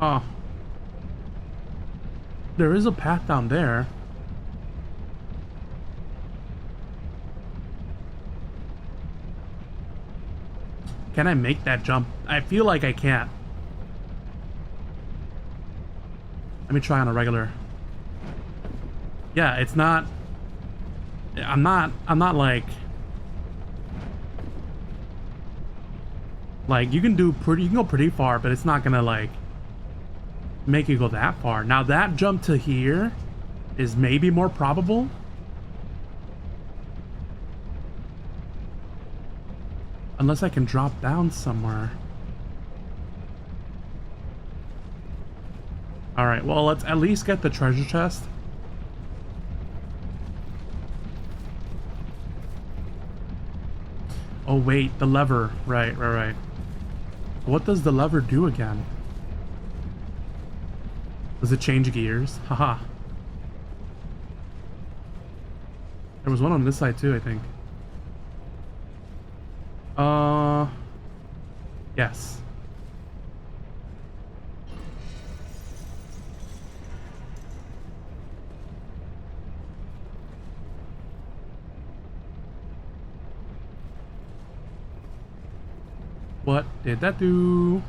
Oh. There is a path down there. Can I make that jump? I feel like I can't. Let me try on a regular. Yeah, it's not... I'm not like... Like, you can go pretty far, but it's not gonna, like, make you go that far. Now, that jump to here is maybe more probable. Unless I can drop down somewhere. Alright, well, let's at least get the treasure chest. Oh, wait, the lever. Right. What does the lever do again? Does it change gears? Haha. There was one on this side too, I think. Yes. What did that do?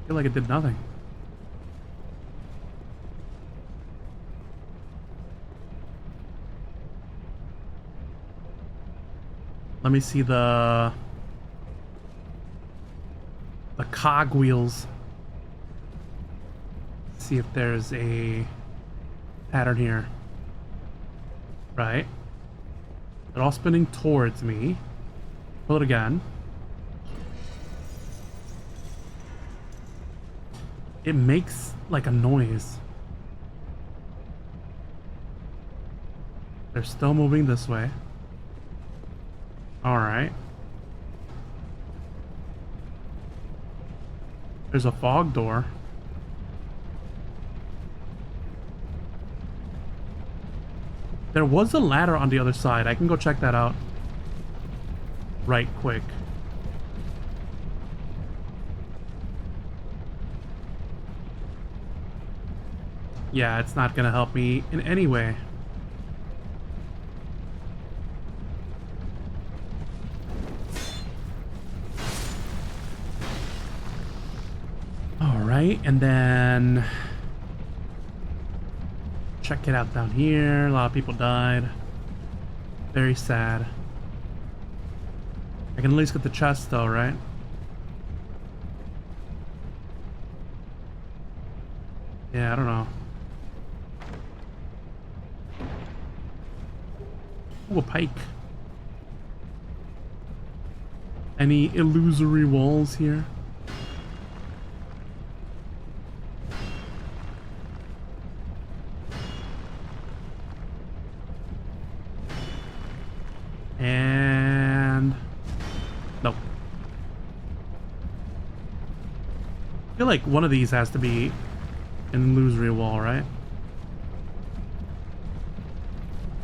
I feel like it did nothing. Let me see the cogwheels. See if there's a pattern here. Right. They're all spinning towards me. Pull it again. It makes like a noise. They're still moving this way. Alright. There's a fog door. There was a ladder on the other side. I can go check that out right quick. Yeah, it's not gonna help me in any way. Alright, and then check it out down here. A lot of people died. Very sad. I can at least get the chest though, right? Yeah, I don't know. Ooh, a pike. Any illusory walls here? And nope. I feel like one of these has to be an illusory wall, right?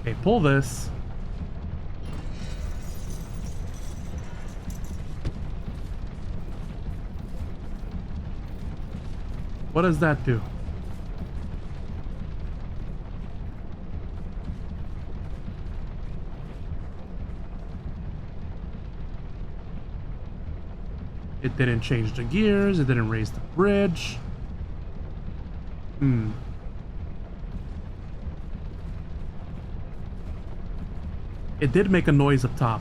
Okay, pull this. What does that do? It didn't change the gears, it didn't raise the bridge. It did make a noise up top.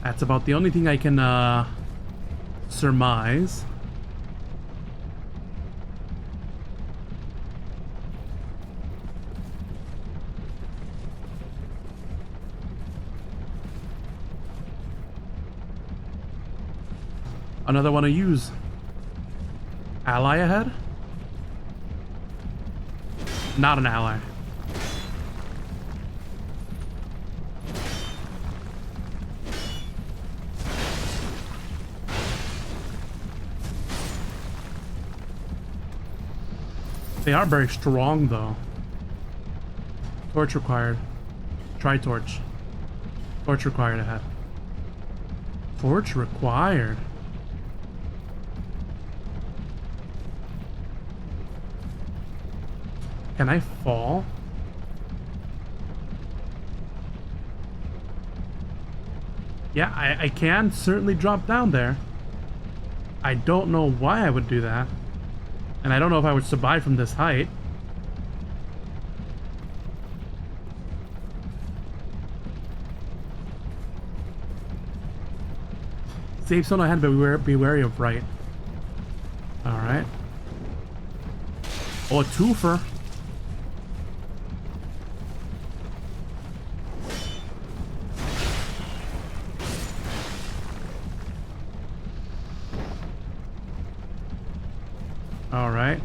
That's about the only thing I can surmise. Another one to use. Ally ahead? Not an ally. They are very strong though. Torch required. Try torch. Torch required ahead. Torch required. Can I fall? Yeah, I can certainly drop down there. I don't know why I would do that. And I don't know if I would survive from this height. Safe zone ahead, but be wary of right. Alright. Oh, a twofer. Alright.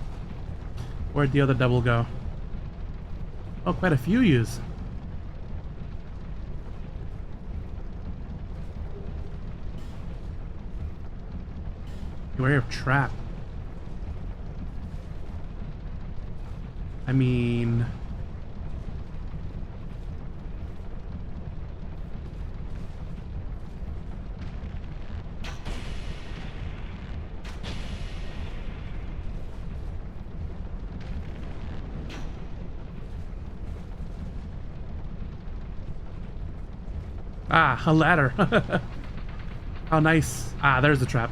Where'd the other double go? Oh, quite a few use. Beware of trap. I mean... Ah, a ladder. How nice. Ah, there's the trap.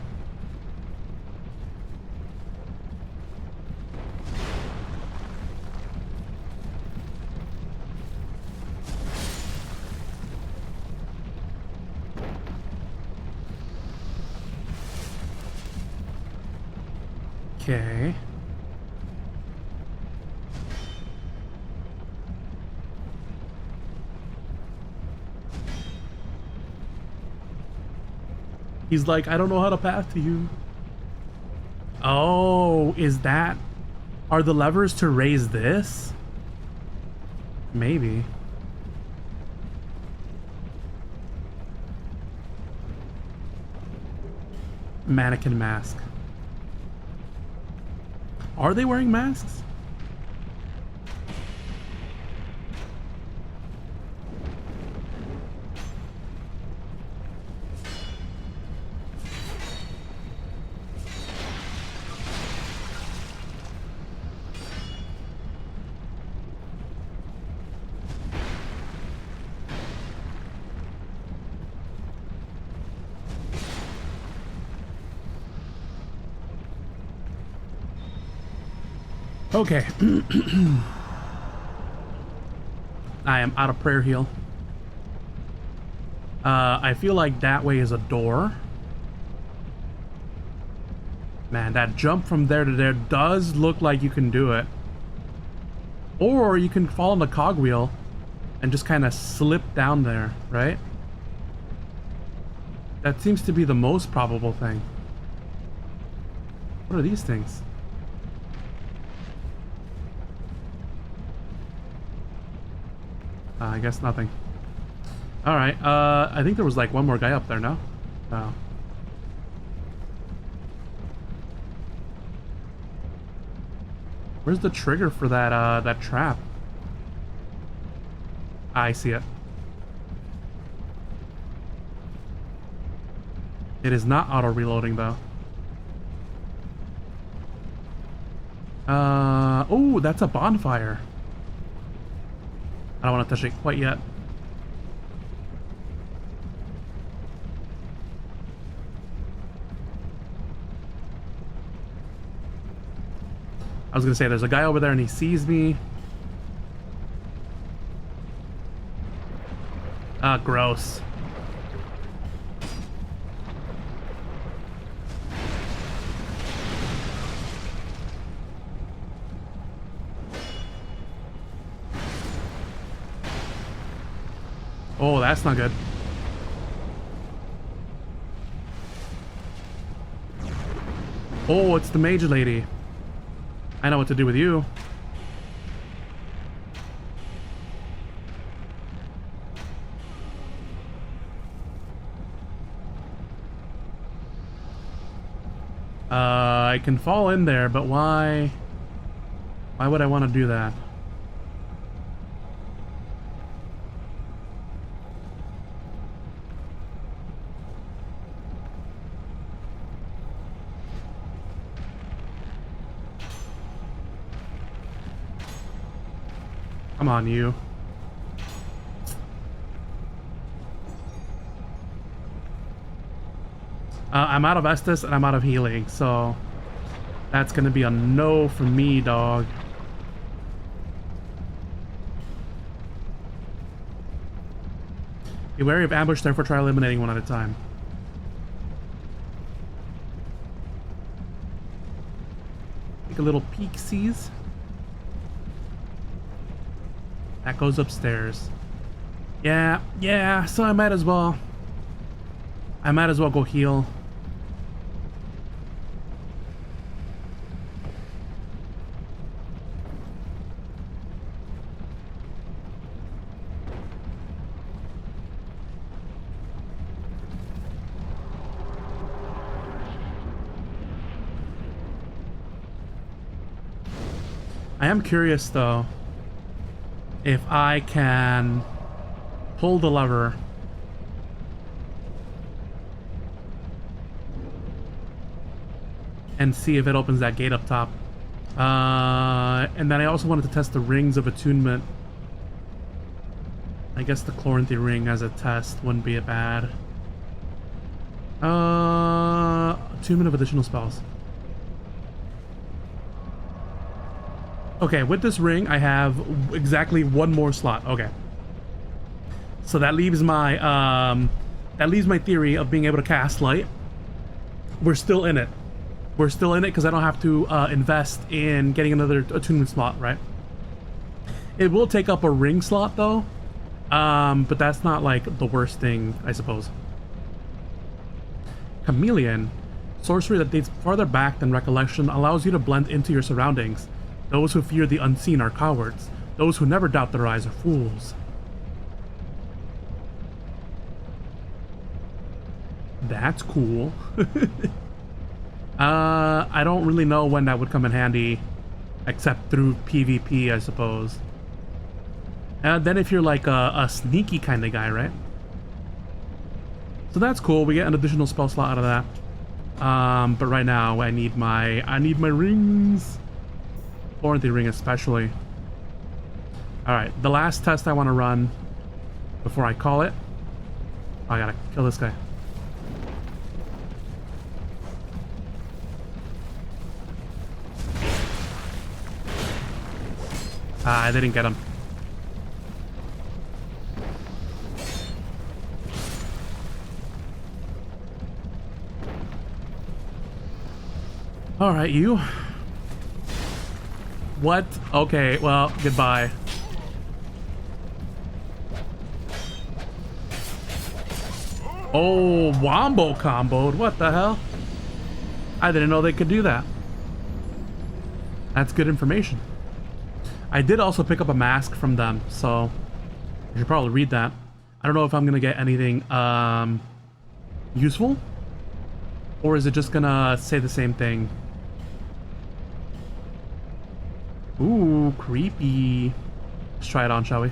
Okay. He's like, I don't know how to path to you. Oh, is that... Are the levers to raise this? Maybe. Mannequin mask. Are they wearing masks? Okay. I am out of prayer heal. I feel like that way is a door. Man, that jump from there to there does look like you can do it. Or you can fall on the cogwheel and just kind of slip down there, right? That seems to be the most probable thing. What are these things? I guess nothing. Alright, I think there was like one more guy up there, no? Oh. Where's the trigger for that, that trap? I see it. It is not auto-reloading, though. Oh, that's a bonfire. I don't want to touch it quite yet. I was gonna say, there's a guy over there and he sees me. Ah, gross. Oh, that's not good. Oh, it's the mage lady. I know what to do with you. I can fall in there, but why? Why would I want to do that? Come on, you. I'm out of Estus and I'm out of healing, so that's gonna be a no for me, dog. Be wary of ambush, therefore try eliminating one at a time. Take a little peek-sees. That goes upstairs. Yeah, so I might as well go heal. I am curious though if I can pull the lever and see if it opens that gate up top. And then I also wanted to test the rings of attunement. I guess the Chloranthy ring as a test wouldn't be a bad. 2 minute of additional spells. Okay, with this ring, I have exactly 1 more slot. Okay. So that leaves my theory of being able to cast light. We're still in it. We're still in it because I don't have to invest in getting another attunement slot, right? It will take up a ring slot though, but that's not like the worst thing, I suppose. Chameleon, sorcery that dates farther back than recollection, allows you to blend into your surroundings. Those who fear the unseen are cowards. Those who never doubt their eyes are fools. That's cool. I don't really know when that would come in handy, except through PvP, I suppose. Then if you're like a sneaky kind of guy, right? So that's cool. We get an additional spell slot out of that. But right now I need my rings. Chloranthy ring especially. Alright, the last test I want to run before I call it. Oh, I gotta kill this guy. I didn't get him. Alright, you. What? Okay, well, goodbye. Oh, wombo comboed. What the hell? I didn't know they could do that. That's good information. I did also pick up a mask from them, so I should probably read that. I don't know if I'm gonna get anything useful, or is it just gonna say the same thing? Ooh, creepy. Let's try it on, shall we?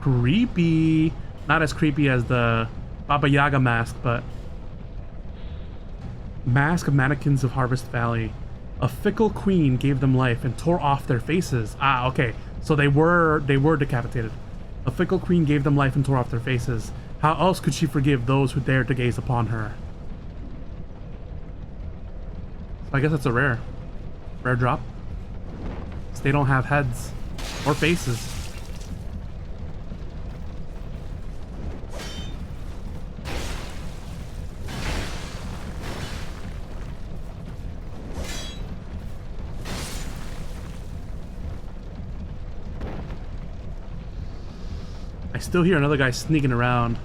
Creepy. Not as creepy as the Baba Yaga mask, but Mask of Mannequins of Harvest Valley. A fickle queen gave them life and tore off their faces. Ah, okay. So they were decapitated. A fickle queen gave them life and tore off their faces. How else could she forgive those who dared to gaze upon her? So I guess that's a rare drop. They don't have heads or faces. I still hear another guy sneaking around.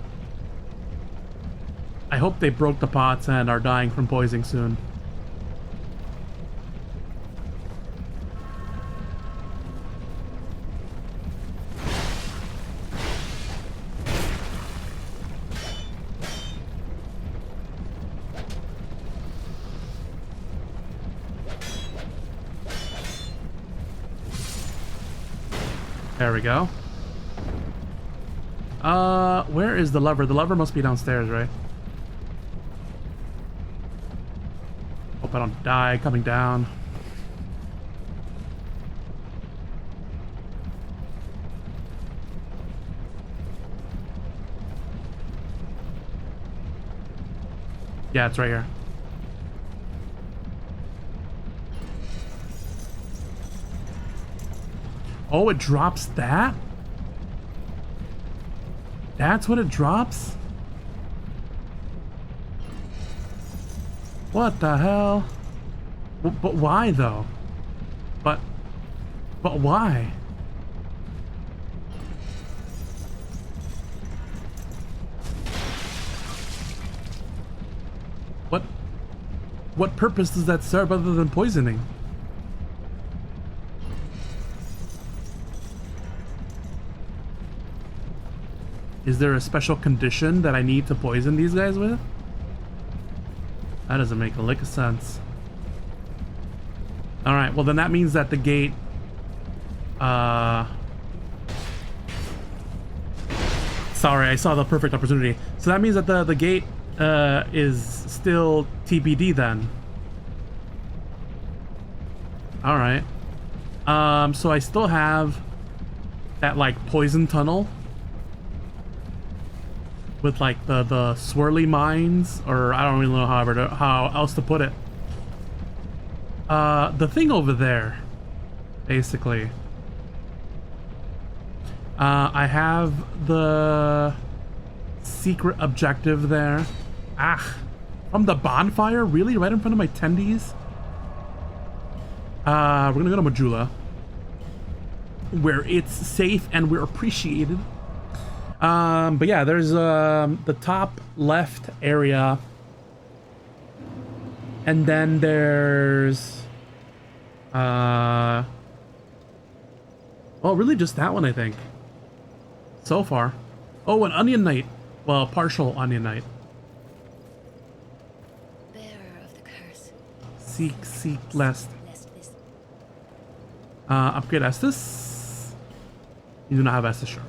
I hope they broke the pots and are dying from poisoning soon. There we go. Where is the lever? The lever must be downstairs, right? Hope I don't die coming down. Yeah, it's right here. Oh, it drops that? That's what it drops? What the hell? But why though? But why? What purpose does that serve other than poisoning? Is there a special condition that I need to poison these guys with? That doesn't make a lick of sense. Alright, well then that means that the gate... Sorry, I saw the perfect opportunity. So that means that the gate is still TBD then. Alright. So I still have that like poison tunnel with like the swirly mines, or I don't really know how else to put it. The thing over there, basically. I have the secret objective there. Ah, from the bonfire? Really? Right in front of my tendies? We're gonna go to Majula, where it's safe and we're appreciated. But yeah, there's the top left area, and then there's well, really just that one, I think, so far. Oh, an onion knight. Well, partial onion knight. Bearer of the curse. Seek lest. Lest this Upgrade Estus. You do not have Estus Shard.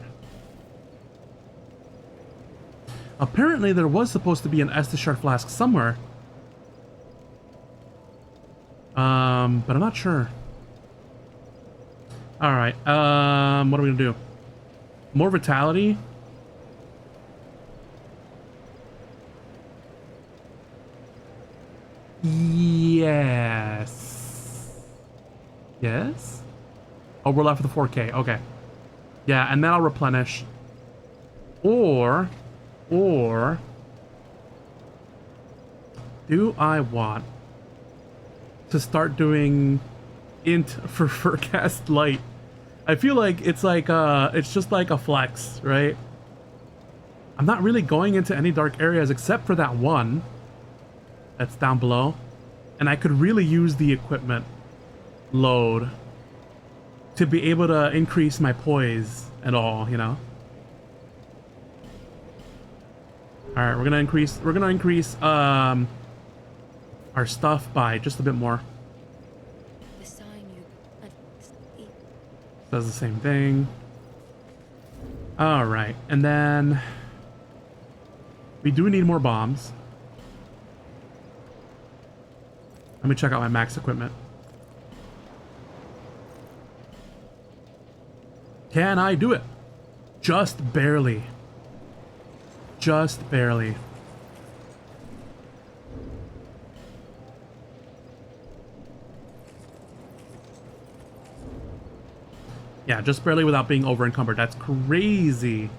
Apparently there was supposed to be an Estus Shard flask somewhere. But I'm not sure. Alright, what are we gonna do? More vitality? Yes. Yes? Oh, we're left with the 4K. Okay. Yeah, and then I'll replenish. Or do I want to start doing int for Furcast Light? I feel like it's just like a flex, right? I'm not really going into any dark areas except for that one that's down below, and I could really use the equipment load to be able to increase my poise and all, you know. All right, we're gonna increase our stuff by just a bit more. the sign you Does the same thing. All right, and then we do need more bombs. Let me check out my max equipment. Can I do it? Just barely. Just barely. Yeah, just barely without being over encumbered. That's crazy.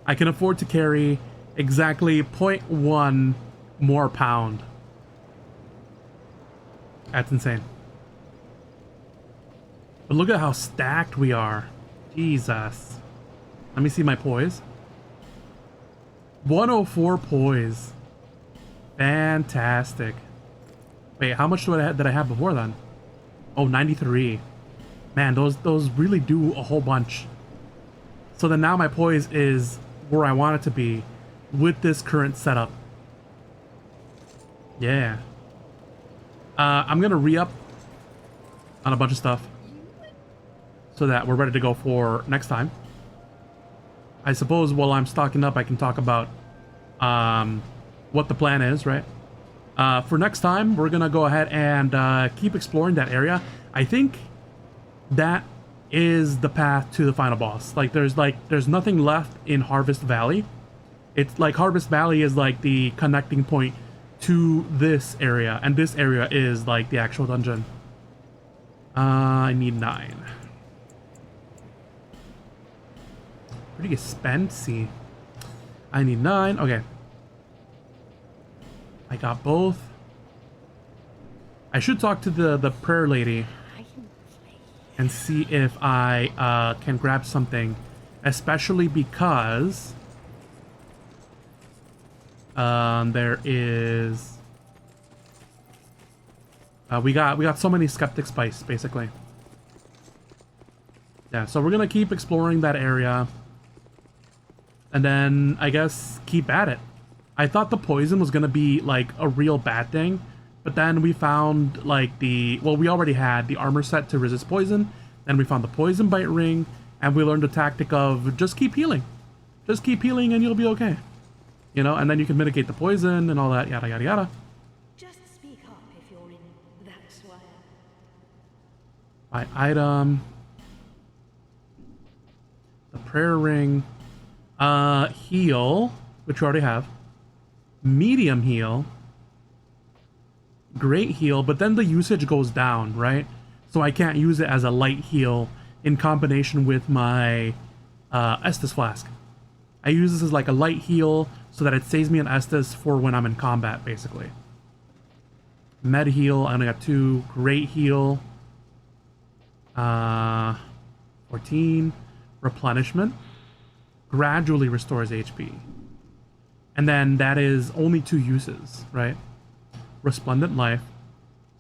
I can afford to carry exactly 0.1 more pound. That's insane. But look at how stacked we are. Jesus. Let me see my poise. 104 poise. Fantastic. Wait, how much did I have before then? Oh, 93. Man, those really do a whole bunch. So then now my poise is where I want it to be with this current setup. Yeah. I'm gonna re-up on a bunch of stuff so that we're ready to go for next time. I suppose while I'm stocking up, I can talk about what the plan is, right? For next time, we're gonna go ahead and keep exploring that area. I think that is the path to the final boss. There's nothing left in Harvest Valley. It's like Harvest Valley is like the connecting point to this area, and this area is like the actual dungeon. I need 9. Pretty expensive. I need 9. Okay. I got both. I should talk to the prayer lady and see if I can grab something, especially because there is we got so many skeptic spice, basically. Yeah, so we're gonna keep exploring that area, and then I guess keep at it. I thought the poison was gonna be like a real bad thing, but then we found like we already had the armor set to resist poison, then we found the poison bite ring, and we learned the tactic of just keep healing. Just keep healing and you'll be okay. You know, and then you can mitigate the poison and all that, yada yada yada. Just speak up if you're in that swire. Buy item. The prayer ring. Heal. which you already have. Medium heal. Great heal, but then the usage goes down, right? So I can't use it as a light heal in combination with my Estus Flask. I use this as like a light heal so that it saves me an Estus for when I'm in combat, basically. Med heal, I only got 2. Great heal. 14. Replenishment. Gradually restores HP. And then that is only 2 uses, right? Resplendent Life.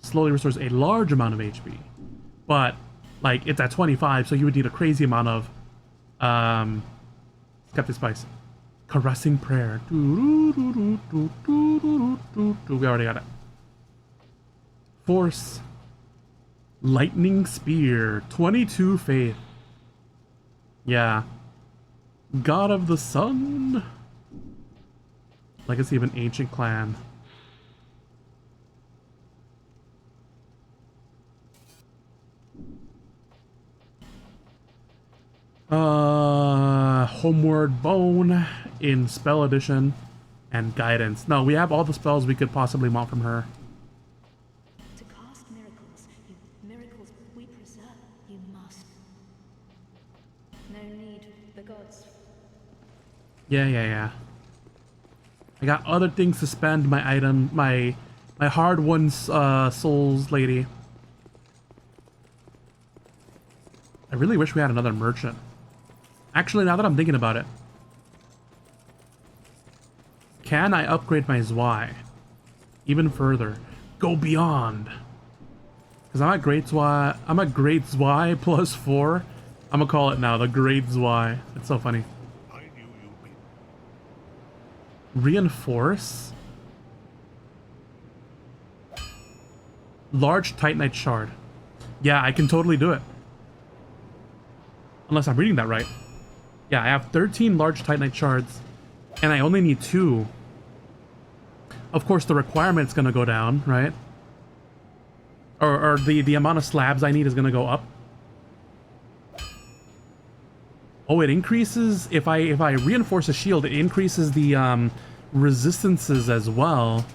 Slowly restores a large amount of HP. But, like, it's at 25, so you would need a crazy amount of Skeptic Spice. Caressing Prayer. We already got it. Force. Lightning Spear. 22 Faith. Yeah. God of the Sun. Legacy of an Ancient Clan. Homeward Bone in Spell Edition and Guidance. No, we have all the spells we could possibly want from her. To cast miracles we preserve, you must. No need, the gods. Yeah. I got other things to spend my item, my hard-won souls, lady. I really wish we had another merchant. Actually, now that I'm thinking about it, can I upgrade my Zwei even further? Go beyond. Because I'm at Great Zwei. I'm at Great Zwei plus 4. I'm gonna call it now the Great Zwei. It's so funny. I knew you'd be. Reinforce. Large Titanite Shard. Yeah, I can totally do it. Unless I'm reading that right. Yeah, I have 13 large Titanite shards, and I only need 2. Of course, the requirement's gonna go down, right? Or the amount of slabs I need is gonna go up. Oh, it increases if I reinforce a shield, it increases the resistances as well.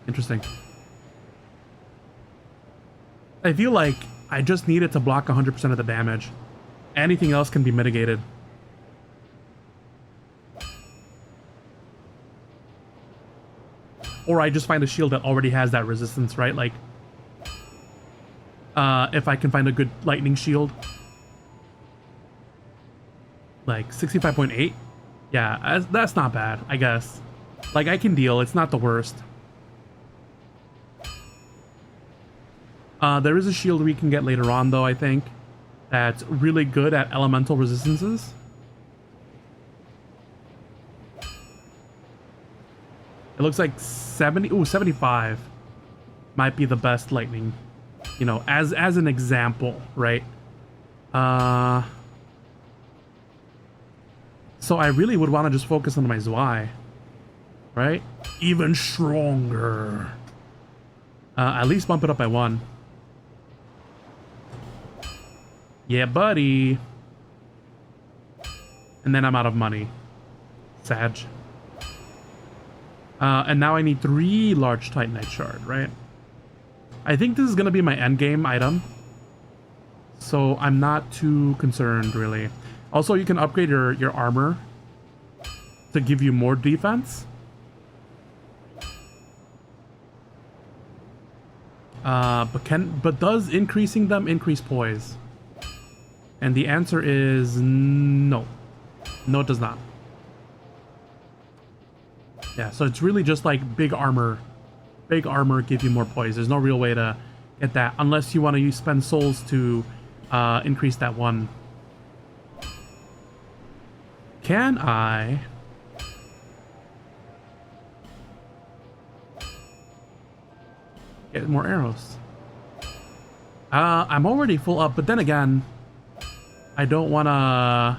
Interesting. I feel like I just need it to block 100% of the damage. Anything else can be mitigated. Or I just find a shield that already has that resistance, right? Like, if I can find a good lightning shield. Like, 65.8? Yeah, that's not bad, I guess. Like, I can deal, it's not the worst. There is a shield we can get later on, though, I think. That's really good at elemental resistances. It looks like 75 might be the best lightning, you know, as an example, right? So I really would want to just focus on my Zwei, right? Even stronger. At least bump it up by 1. Yeah, buddy. And then I'm out of money. Sag. And now I need 3 large Titanite Shard, right? I think this is going to be my endgame item. So I'm not too concerned, really. Also, you can upgrade your armor to give you more defense. But does increasing them increase poise? And the answer is no. No, it does not. Yeah, so it's really just like big armor. Big armor give you more poise. There's no real way to get that unless you want to spend souls to increase that 1. Can I... get more arrows? I'm already full up, but then again, I don't want to...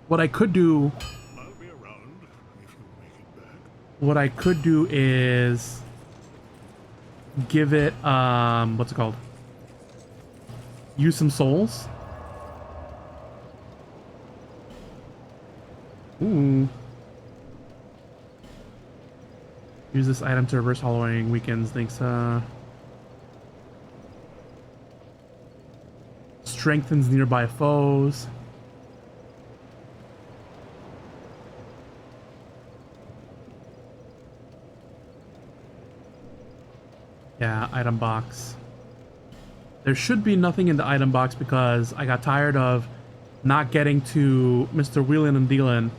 What I could do... I'll be around if you make it back. What I could do is... give it, what's it called? Use some souls. Ooh. Use this item to reverse hollowing weakens. Thanks. Strengthens nearby foes. Yeah, item box. There should be nothing in the item box because I got tired of not getting to Mr. Wheelin' and Dealin'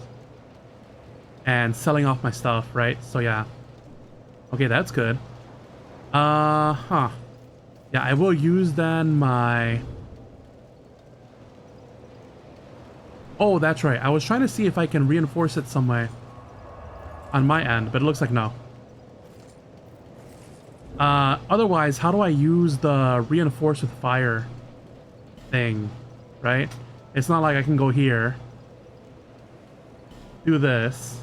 and selling off my stuff, right? So yeah. Okay, that's good. Yeah, I will use then my... Oh, that's right. I was trying to see if I can reinforce it some way on my end, but it looks like no. Otherwise, how do I use the reinforce with fire thing, right? It's not like I can go here, do this,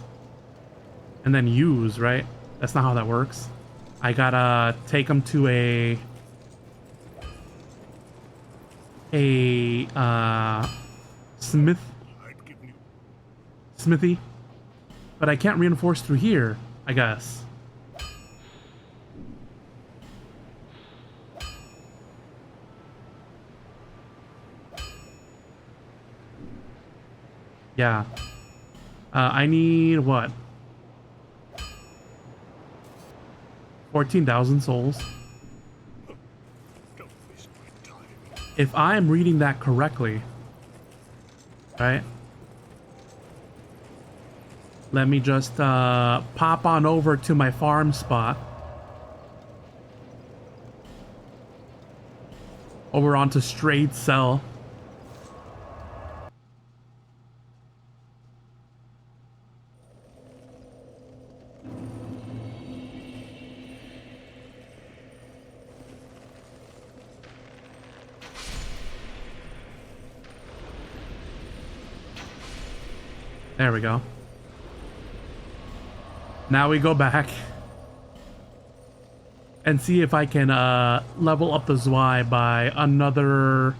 and then use, right? That's not how that works. I gotta take them to a smithy, but I can't reinforce through here, I guess. Yeah. I need what? 14,000 souls. Don't waste my time. If I am reading that correctly, right? Let me just pop on over to my farm spot. Over onto straight sell. There we go. Now we go back and see if I can level up the Zwei by another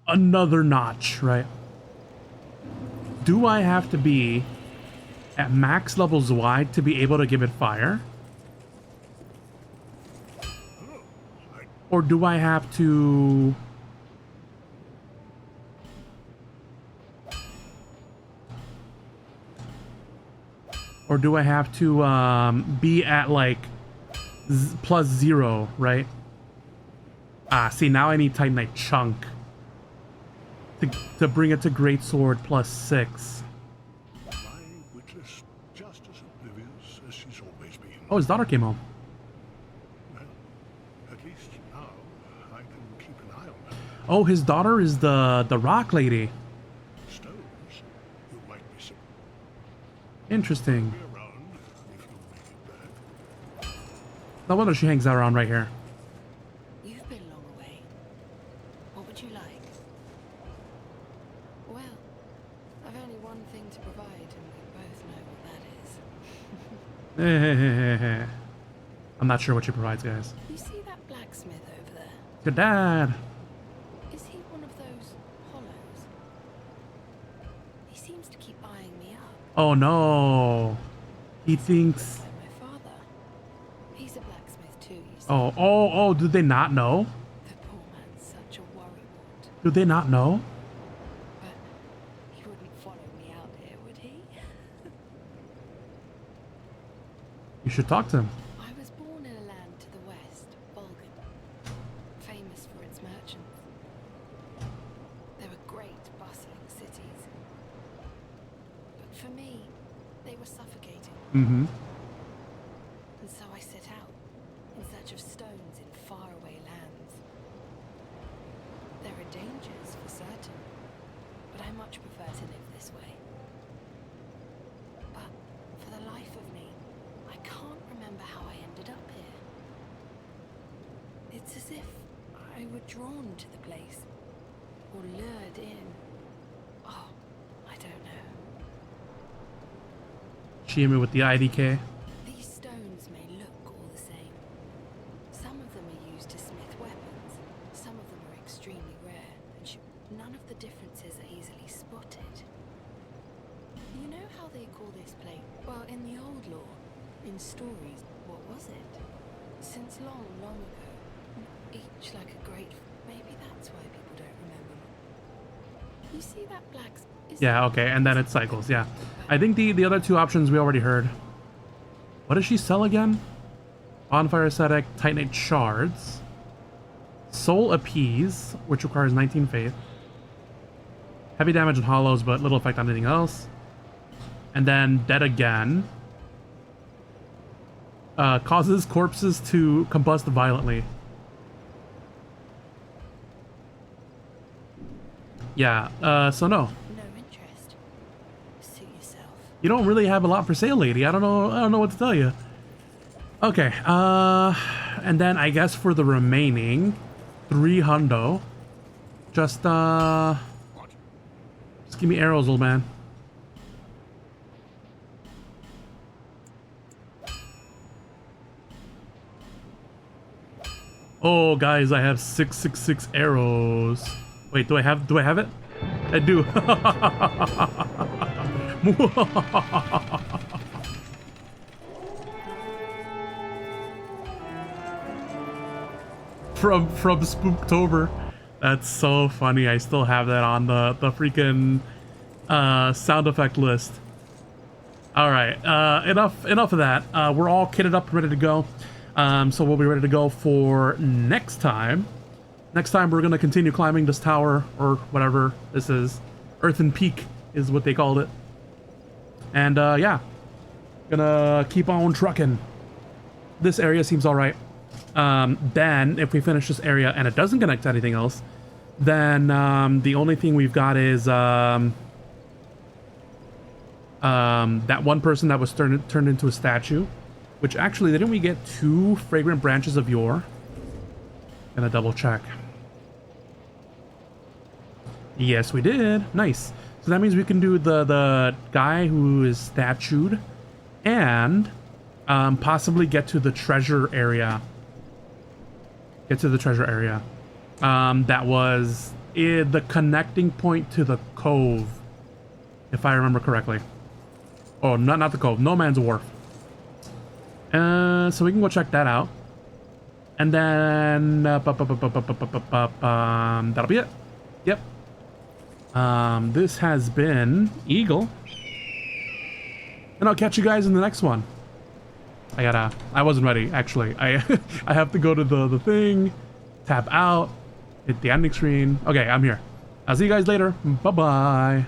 notch, right? Do I have to be at max level Zwei to be able to give it fire? Or do I have to... Or do I have to be at like +0, right? Ah, see, now I need Titanite Chunk to bring it to Greatsword +6. My witness, just as oblivious as she's always been. Oh, his daughter came home. Well, at least now I can keep an eye on her. Oh, his daughter is the rock lady. Stones, you might be surprised. Interesting. Be around if you make it back. No wonder she hangs out around right here. You've been long away. What would you like? Well, I've only one thing to provide, and we both know what that is. I'm not sure what she provides, guys. You see that blacksmith over there? Your dad. Is he one of those hollows? He seems to keep eyeing me up. Oh no. He thinks... Like my father. He's a blacksmith too, you see. Oh, did they not know? The poor man's such a worrywart. Did they not know? But he wouldn't follow me out here, would he? You should talk to him. I was born in a land to the west, Bulgan, famous for its merchants. They were great, bustling cities. But for me, they were suffocating. Mm-hmm. And so I set out, in search of stones in faraway lands. There are dangers, for certain, but I much prefer to live this way. But for the life of me, I can't remember how I ended up here. It's as if I were drawn to the place, or lured in. Oh, I don't know. She hit me with the IDK. These stones may look all the same. Some of them are used to smith weapons. Some of them are extremely rare, and none of the differences are easily spotted. You know how they call this place? Well, in the old lore, In stories, what was it? Since long, long ago. Each like a great... Maybe that's why people don't remember. You see that black... Yeah, okay, and then it cycles, yeah. I think the other two options we already heard. What does she sell again? Bonfire Ascetic, Titanate Shards. Soul Appease, which requires 19 faith. Heavy damage and hollows, but little effect on anything else. And then Dead Again. Causes corpses to combust violently. Yeah, so no. No interest. Suit yourself. You don't really have a lot for sale, lady. I don't know what to tell you. Okay, and then I guess for the remaining 3 hundo, just give me arrows, old man. Oh, guys, I have 666 arrows. Wait, do I have it? I do. from Spooktober. That's so funny. I still have that on the freaking sound effect list. All right, enough of that. We're all kitted up, ready to go. So we'll be ready to go for next time. Next time we're gonna continue climbing this tower, or whatever this is. Earthen Peak is what they called it. And yeah, gonna keep on trucking. This area seems all right. Then if we finish this area and it doesn't connect to anything else, then the only thing we've got is that one person that was turned into a statue, which actually didn't we get 2 fragrant branches of yore? Gonna double check. Yes, we did. Nice. So that means we can do the guy who is statued and possibly get to the treasure area. That was the connecting point to the cove, if I remember correctly. Oh, not the cove. No Man's Wharf. So we can go check that out. And then that'll be it. Yep. This has been Eagle. And I'll catch you guys in the next one. I wasn't ready, actually. I have to go to the thing, tap out, hit the ending screen. Okay, I'm here. I'll see you guys later. Bye-bye.